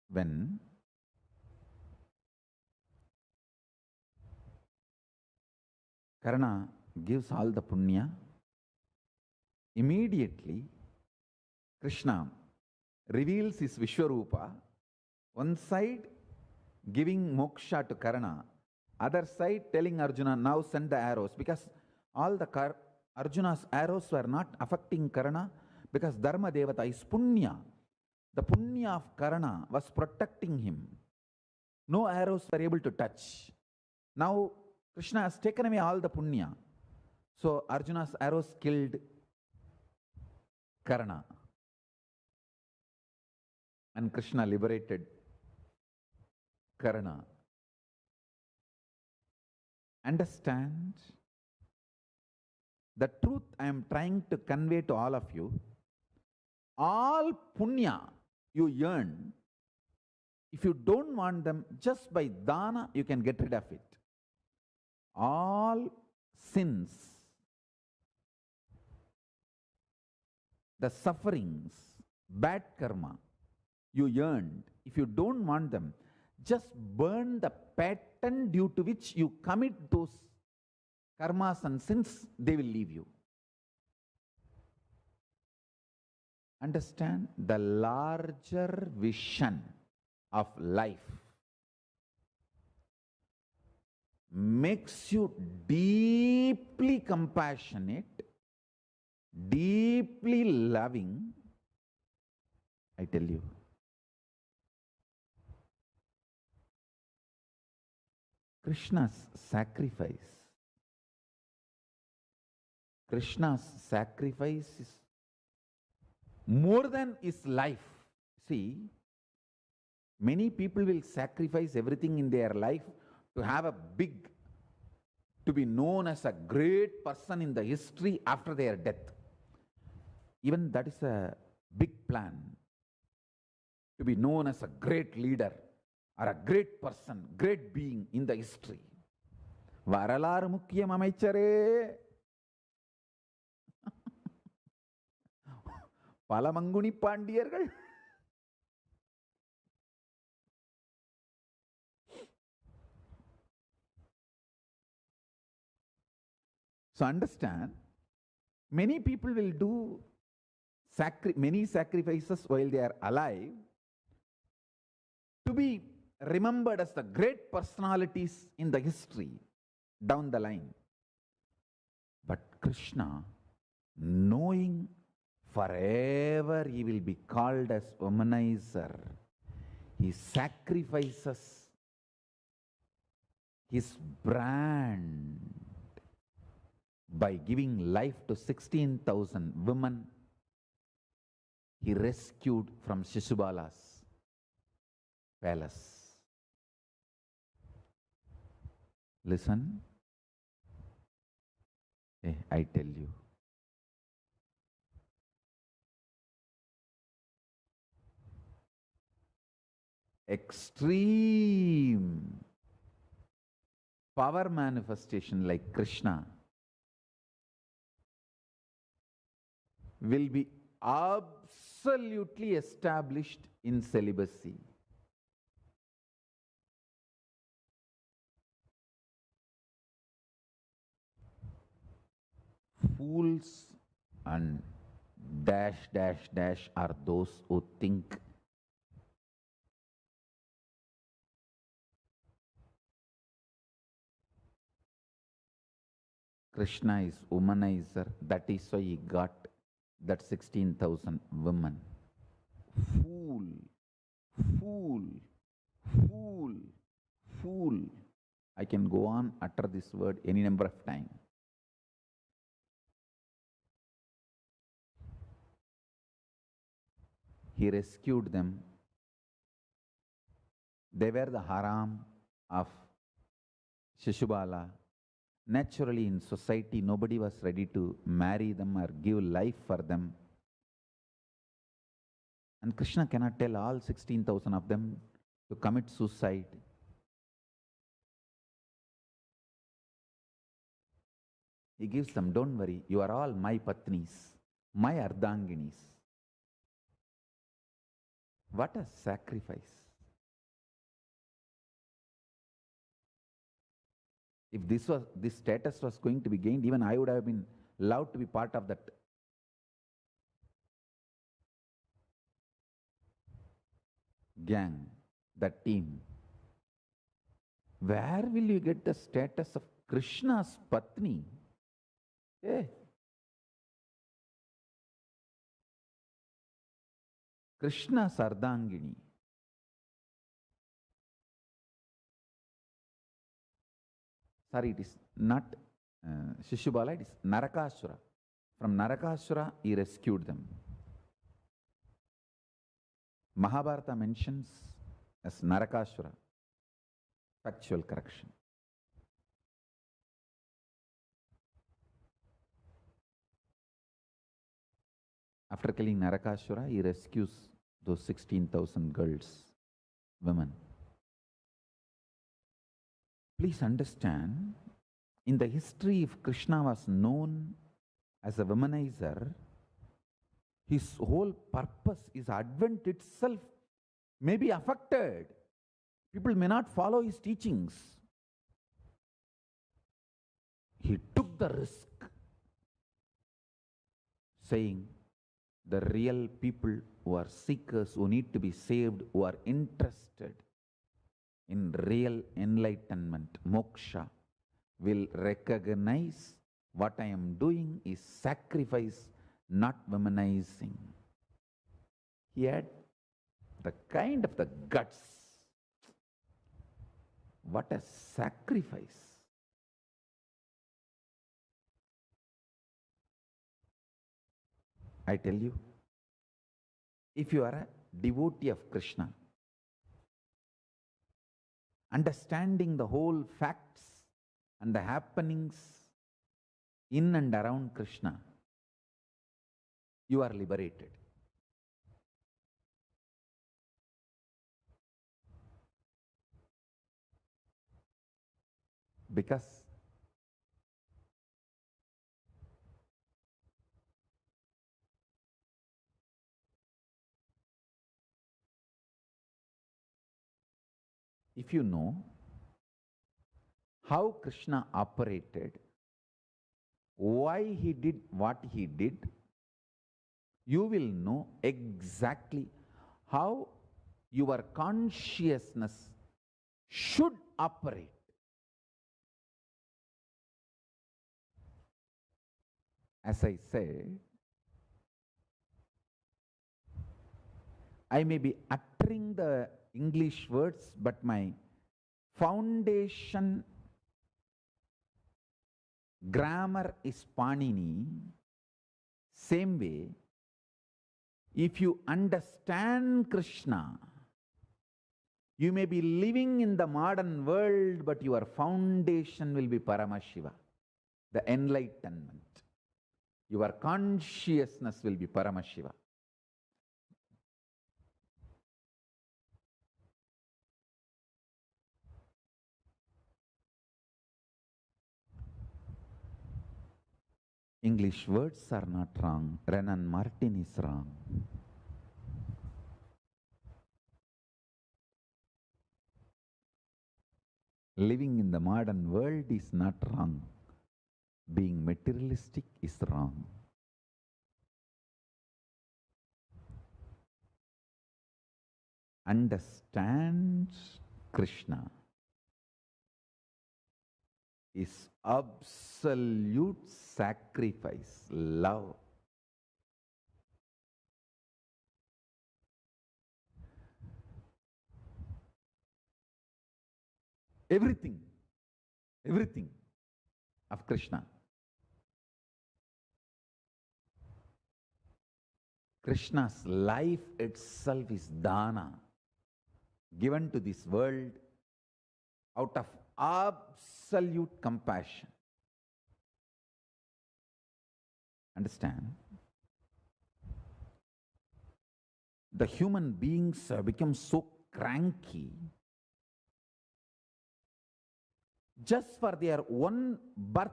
When Karna gives all the punya, immediately Krishna reveals his Vishwarupa, one side giving moksha to Karna, other side telling Arjuna, now send the arrows, because all the Arjuna's arrows were not affecting Karna, because Dharma Devata is punya. The punya of Karna was protecting him. No arrows were able to touch. Now Krishna has taken away all the punya. So Arjuna's arrows killed Karna. And Krishna liberated Karna. Understand the truth I am trying to convey to all of you. All punya you earn, if you don't want them, just by dana you can get rid of it. All sins, the sufferings, bad karma you earned, if you don't want them, just burn the pattern due to which you commit those karmas and sins, they will leave you. Understand the larger vision of life makes you deeply compassionate, deeply loving. I tell you, Krishna's sacrifice is more than his life. See, many people will sacrifice everything in their life to have to be known as a great person in the history after their death. Even that is a big plan, to be known as a great leader or a great person, great being in the history. வரலாறு முக்கியம் அமைச்சரே. பல மங்குனி பாண்டியர்கள். So understand, many people will do many sacrifices while they are alive to be remembered as the great personalities in the history down the line. But Krishna, knowing forever he will be called as womanizer, he sacrifices his brand by giving life to 16,000 women he rescued from Shishubala's palace. Listen, I tell you, extreme power manifestation like Krishna will be absolutely established in celibacy. Fools and dash dash dash are those who think Krishna is womanizer, that is why he got that 16,000 women. Fool, fool, fool, fool. I can go on, utter this word any number of times. He rescued them. They were the haram of Shishubala. Naturally, in society, nobody was ready to marry them or give life for them. And Krishna cannot tell all 16,000 of them to commit suicide. He gives them, don't worry, you are all my patnis, my ardhanginis. What a sacrifice. If this status was going to be gained, even I would have been allowed to be part of that gang, that team. Where will you get the status of Krishna's Patni? Krishna's Ardhangini. Sorry, it is not Shishubala, it is Narakasura. From Narakasura, he rescued them. Mahabharata mentions as Narakasura. Factual correction. After killing Narakasura, he rescues those 16,000 girls, women. Please understand, in the history, if Krishna was known as a womanizer, his whole purpose, his advent itself may be affected. People may not follow his teachings. He took the risk, saying, the real people who are seekers, who need to be saved, who are interested in real enlightenment, moksha, will recognize what I am doing is sacrifice, not womanizing. He had the kind of the guts. What a sacrifice. I tell you, if you are a devotee of Krishna, understanding the whole facts and the happenings in and around Krishna, you are liberated. Because if you know how Krishna operated, why he did what he did, you will know exactly how your consciousness should operate. As I said, I may be uttering the English words, but my foundation grammar is Panini. Same way, if you understand Krishna, you may be living in the modern world, but your foundation will be Paramashiva, the enlightenment. Your consciousness will be Paramashiva. English words are not wrong. Renan Martin is wrong. Living in the modern world is not wrong. Being materialistic is wrong. Understand Krishna is absolute sacrifice, love. Everything of Krishna. Krishna's life itself is dana, given to this world out of absolute compassion. Understand? The human beings have become so cranky just for their own birth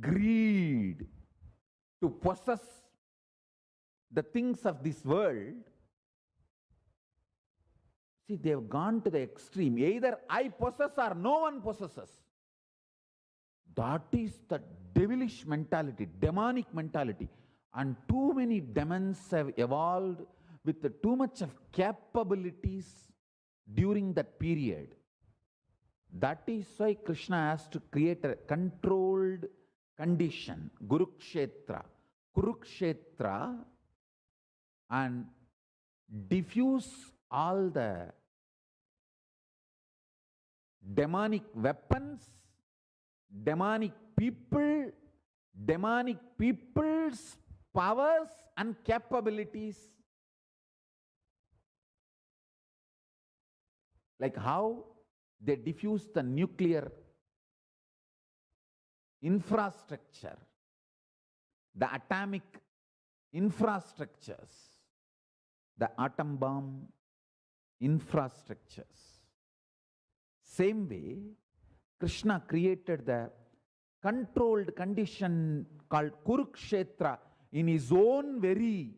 greed to possess the things of this world. See, they have gone to the extreme. Either I possess or no one possesses. That is the devilish mentality, demonic mentality. And too many demons have evolved with too much of capabilities during that period. That is why Krishna has to create a controlled condition, Kurukshetra, and diffuse all the demonic weapons, demonic people's powers and capabilities. Like how they diffuse the nuclear infrastructure, the atomic infrastructures, the atom bomb infrastructures. Same way, Krishna created the controlled condition called Kurukshetra in his own very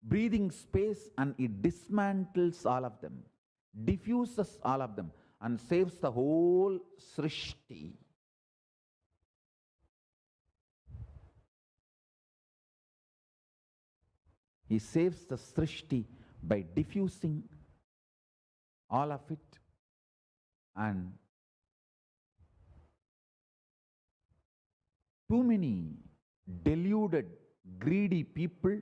breathing space, and it dismantles all of them, diffuses all of them, and saves the whole Srishti. He saves the Srishti by diffusing all of it, and too many deluded, greedy people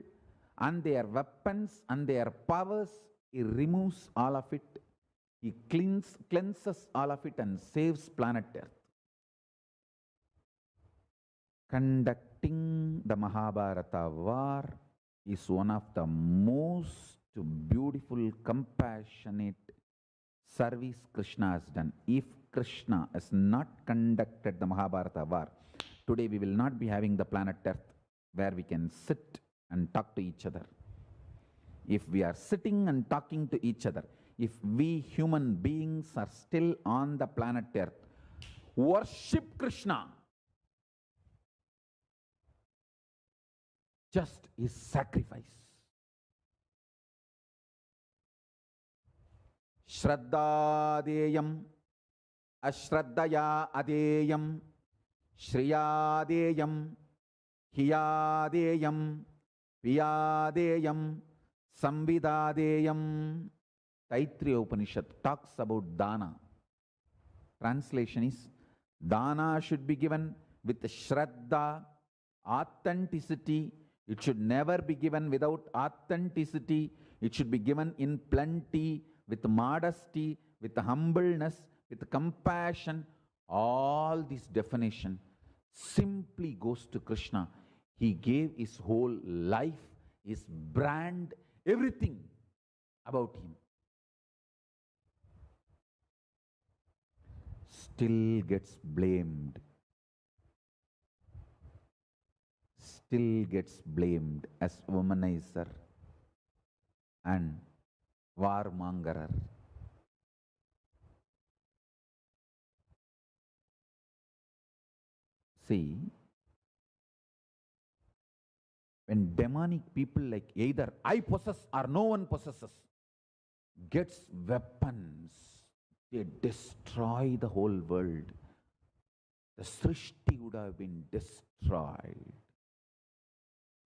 and their weapons and their powers, he removes all of it. He cleanses all of it and saves planet Earth. Conducting the Mahabharata war is one of the most beautiful, compassionate service Krishna has done. If Krishna has not conducted the Mahabharata war, today we will not be having the planet Earth where we can sit and talk to each other. If we are sitting and talking to each other, if we human beings are still on the planet Earth, worship Krishna. Just his sacrifice. Shraddadeyam Ashraddaya Adeyam Shriyadeyam Hiyadeyam Piyadeyam Samvidadeyam. Taittiriya Upanishad talks about dana. Translation is, dana should be given with shraddha, authenticity. It should never be given without authenticity. It should be given in plenty, with modesty, with humbleness, with compassion. All this definition simply goes to Krishna. He gave his whole life, his brand, everything about him. Still gets blamed. Still gets blamed as womanizer and warmongerer. See, when demonic people like either I possess or no one possesses gets weapons, they destroy the whole world. The Srishti would have been destroyed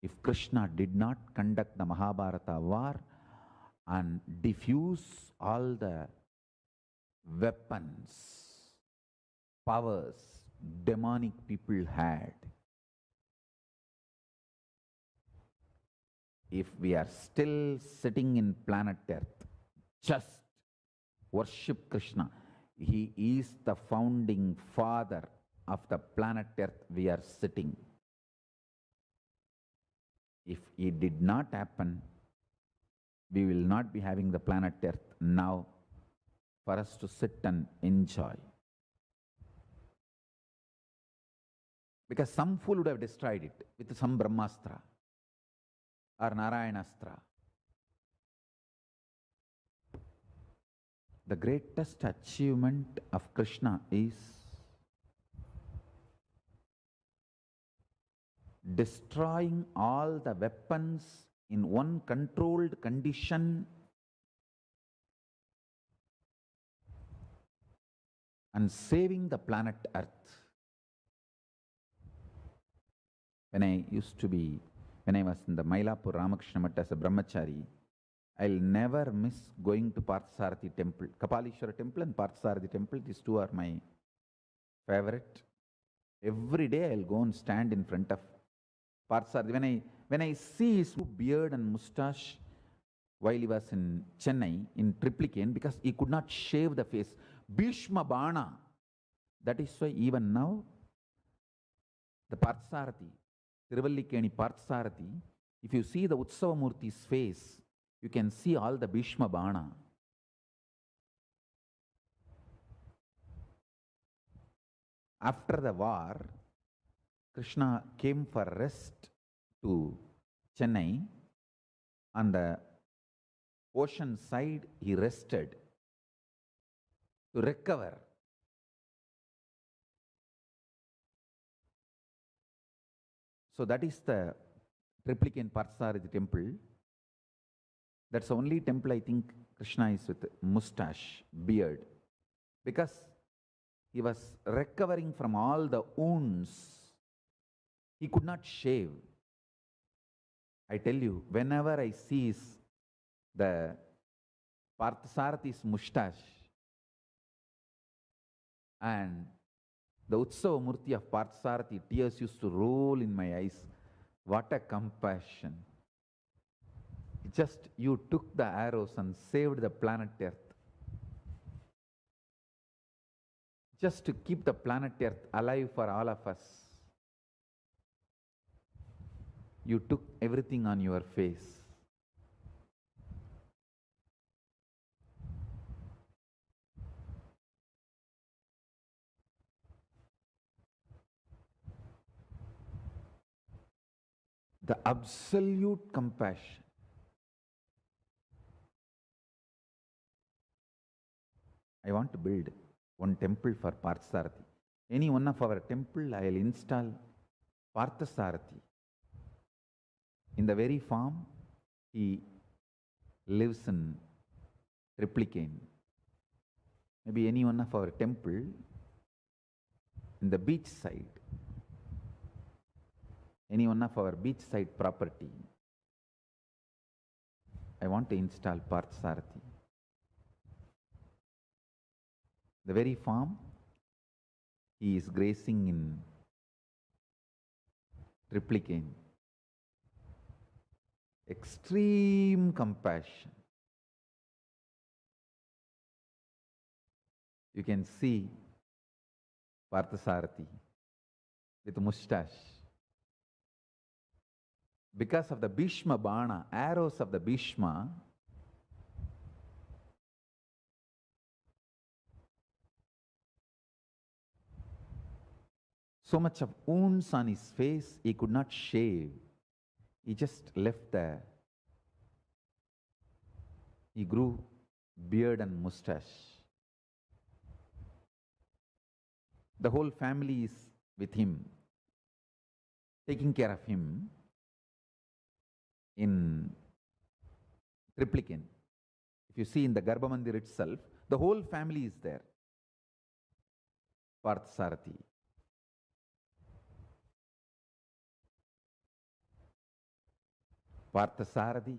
if Krishna did not conduct the Mahabharata war and diffuse all the weapons, powers demonic people had. If we are still sitting in planet Earth, just worship Krishna. He is the founding father of the planet Earth we are sitting. If it did not happen, we will not be having the planet Earth now for us to sit and enjoy. Because some fool would have destroyed it with some Brahmastra or Narayanastra. The greatest achievement of Krishna is destroying all the weapons in one controlled condition and saving the planet Earth. When I was in the Mailapur Ramakrishna Math as a brahmachari, I'll never miss going to Parthasarathi temple. Kapalishwara temple and Parthasarathi temple, these two are my favorite. Every day I'll go and stand in front of Parthasarathi. When I see his beard and mustache while he was in Chennai, in Triplicane, because he could not shave the face. Bhishma Bana. That is why even now, the Parthasarathi, Tiruvallikeni Parthasarathi, if you see the Utsavamurti's face, you can see all the Bhishma Bana. After the war, Krishna came for rest to Chennai. On the ocean side, he rested to recover. So that is the Triplicane Parthasarathi temple. That's the only temple I think Krishna is with mustache, beard. Because he was recovering from all the wounds. He could not shave. I tell you, whenever I see the Parthasarathis mustache and the Utsava Murti of Parthasarathi, tears used to roll in my eyes. What a compassion. Just you took the arrows and saved the planet Earth. Just to keep the planet Earth alive for all of us. You took everything on your face. The absolute compassion. I want to build one temple for Parthasarathi. Any one of our temple, I will install Parthasarathi. In the very farm, he lives in Triplicane. maybe any one of our temple in the beach side, any one of our beachside property, I want to install Parthasarathi. The very farm he is grazing in Triplicane. Extreme compassion. You can see Parthasarathi with mustache. Because of the Bhishma Bana, arrows of the Bhishma, so much of wounds on his face, he could not shave. He just left there. He grew beard and mustache. The whole family is with him, taking care of him in Triplicane. If you see in the Garbha Mandir itself, the whole family is there. Parthasarathi. Parthasarathi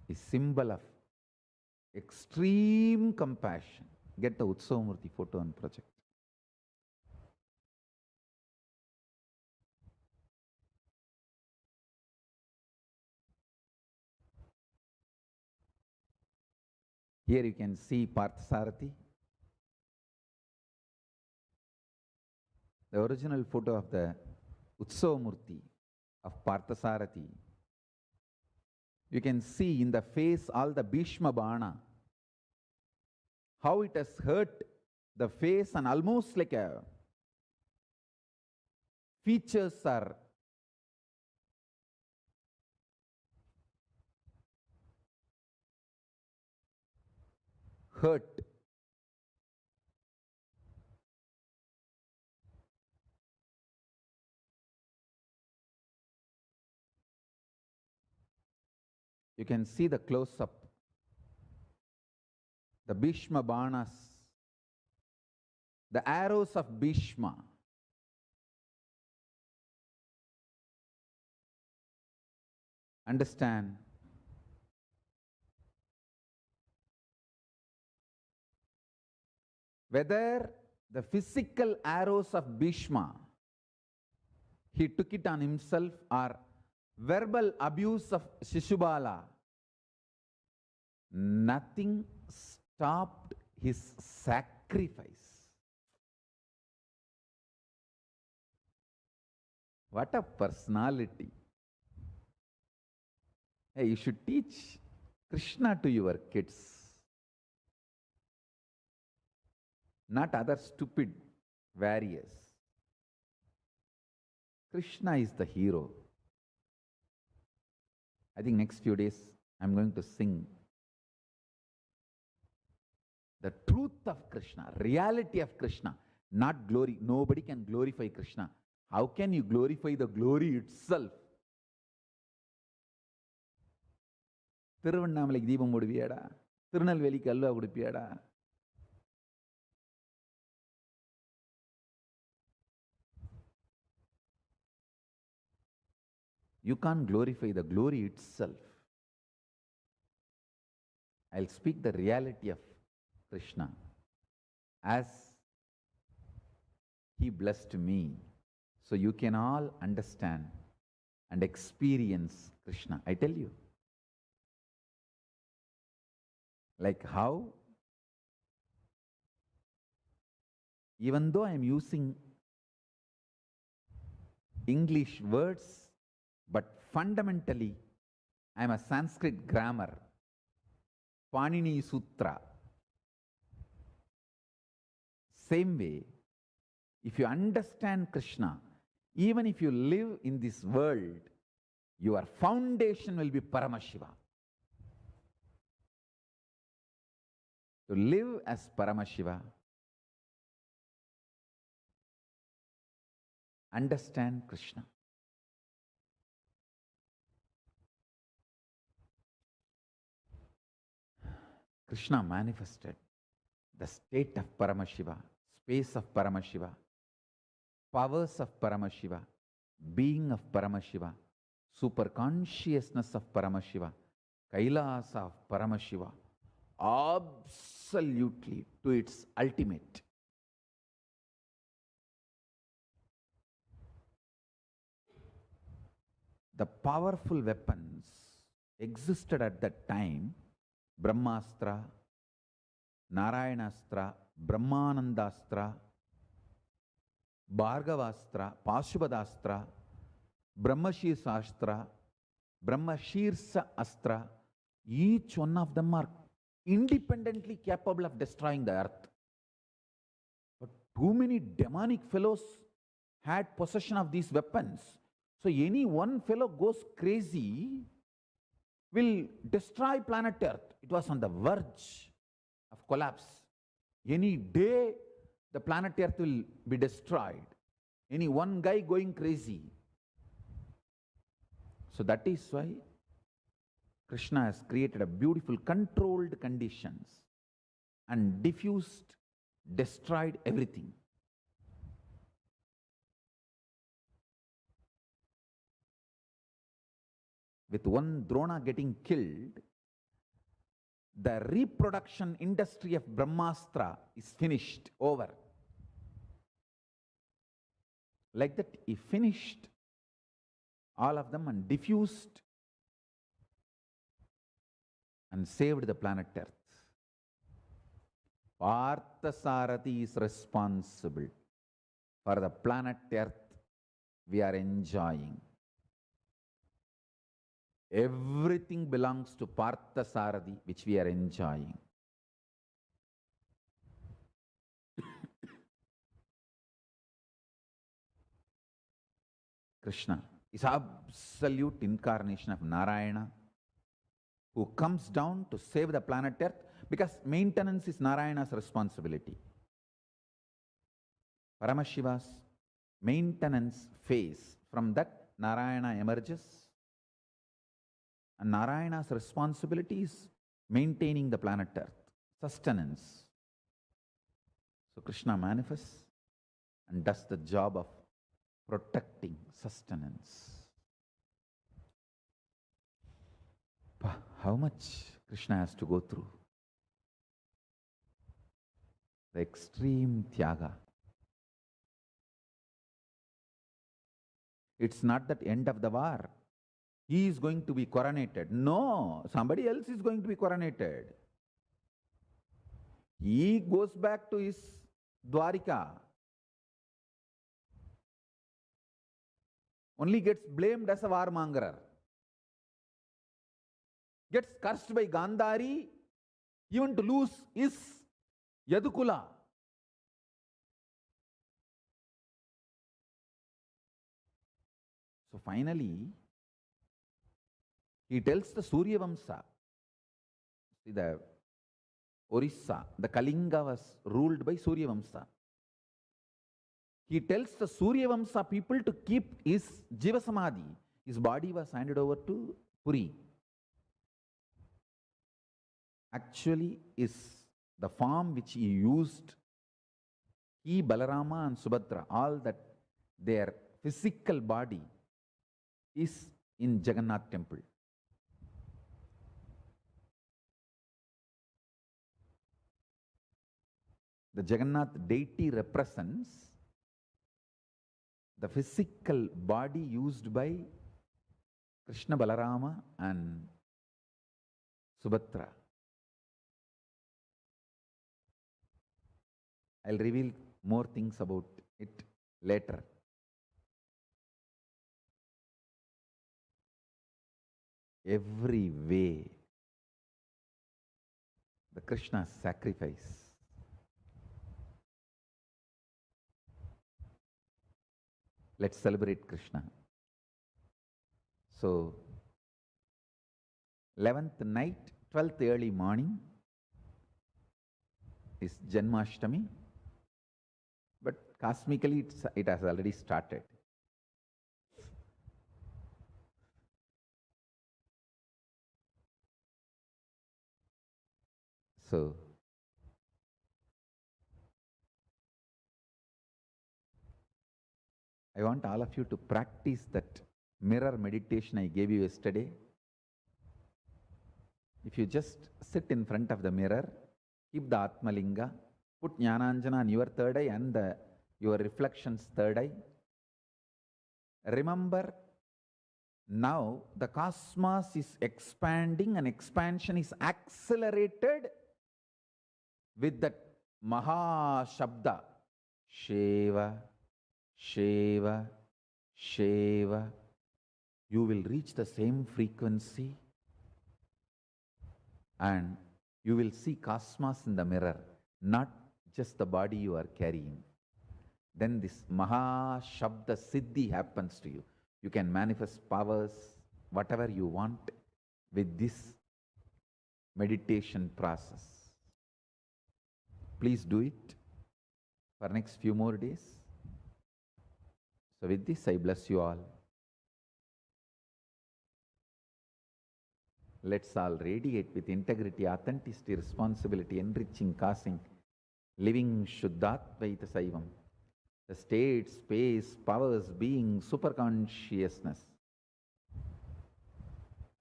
is symbol of extreme compassion. Get the Utsavamurti photo and project. Here you can see Parthasarathi. The original photo of the Utsavamurti of Parthasarathi. You can see in the face all the Bhishma Bana, how it has hurt the face, and almost like a features are hurt. You can see the close-up, the Bhishma Banas, the arrows of Bhishma. Understand, whether the physical arrows of Bhishma, he took it on himself, or verbal abuse of Shishubala, nothing stopped his sacrifice. What a personality. Hey, you should teach Krishna to your kids, not other stupid warriors. Krishna is the hero. I think next few days I'm going to sing the truth of Krishna, reality of Krishna, not glory. Nobody can glorify Krishna. How can you glorify the glory itself? திருவண்ணாமலைக்கு தீபம் போடுவியாடா? திருநெல்வேலிக்கு halwa கொடுப்பியாடா? You can't glorify the glory itself. I'll speak the reality of Krishna as he blessed me, so you can all understand and experience Krishna. I tell you, like how, even though I'm using English words, but fundamentally I'm a Sanskrit grammar, Panini Sutra. Same way, if you understand Krishna, even if you live in this world, your foundation will be Paramashiva. To live as Paramashiva, understand Krishna. Krishna manifested the state of Paramashiva, space of Paramashiva, powers of Paramashiva, being of Paramashiva, super consciousness of Paramashiva, Kailasa of Paramashiva, absolutely to its ultimate. The powerful weapons existed at that time: Brahmastra, Narayanastra, Brahmanandastra, Bhargavastra, Pashubhadastra, Brahmashirsa, Brahmashirsa Astra. Each one of them are independently capable of destroying the earth. But too many demonic fellows had possession of these weapons. So any one fellow goes crazy, will destroy planet Earth. It was on the verge of collapse. Any day, the planet Earth will be destroyed. Any one guy going crazy. So that is why Krishna has created a beautiful controlled conditions and diffused, destroyed everything. With one Drona getting killed, the reproduction industry of Brahmastra is finished, over. Like that, he finished all of them and diffused and saved the planet Earth. Parthasarathi is responsible for the planet Earth we are enjoying. Everything belongs to Parthasarathi, which we are enjoying. Krishna is absolute incarnation of Narayana, who comes down to save the planet Earth, because maintenance is Narayana's responsibility. Paramashiva's maintenance phase, from that Narayana emerges, and Narayana's responsibility is maintaining the planet Earth, sustenance. So Krishna manifests and does the job of protecting sustenance. How much Krishna has to go through? The extreme Tyaga. It's not that end of the war. He is going to be coronated. No, somebody else is going to be coronated. He goes back to his Dwarika. Only gets blamed as a warmonger. Gets cursed by Gandhari, even to lose his Yadukula. So finally, he tells the Surya Vamsa, see, the Orissa, the Kalinga was ruled by Surya Vamsa. He tells the Surya Vamsa people to keep his Jiva Samadhi. His body was handed over to Puri. Actually, is the form which he used, he, Balarama and Subhadra, all that their physical body is in Jagannath temple. The Jagannath deity represents the physical body used by Krishna, Balarama and Subhadra. I'll reveal more things about it later. Every way, the Krishna's sacrifice. Let's celebrate Krishna. So, 11th night, 12th early morning is Janmashtami, but cosmically it has already started. So, I want all of you to practice that mirror meditation I gave you yesterday. If you just sit in front of the mirror, keep the Atmalinga, put Jnananjana on your third eye and your reflection's third eye. Remember, now the cosmos is expanding and expansion is accelerated with that Maha Shabda. Sheva, Sheva, Sheva. You will reach the same frequency and you will see cosmos in the mirror, not just the body you are carrying. Then this Maha Shabda Siddhi happens to you. You can manifest powers, whatever you want with this meditation process. Please do it for next few more days. So with this, I bless you all. Let's all radiate with integrity, authenticity, responsibility, enriching, causing, living Shuddhatvaita Saivam. The state, space, powers, being, superconsciousness,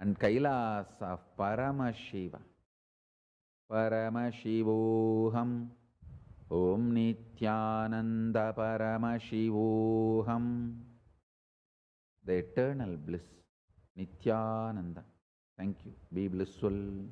and Kailas of Paramashiva. Paramashivoham. Om Nithyananda Paramashivoham. The eternal bliss. Nithyananda. Thank you. Be blissful.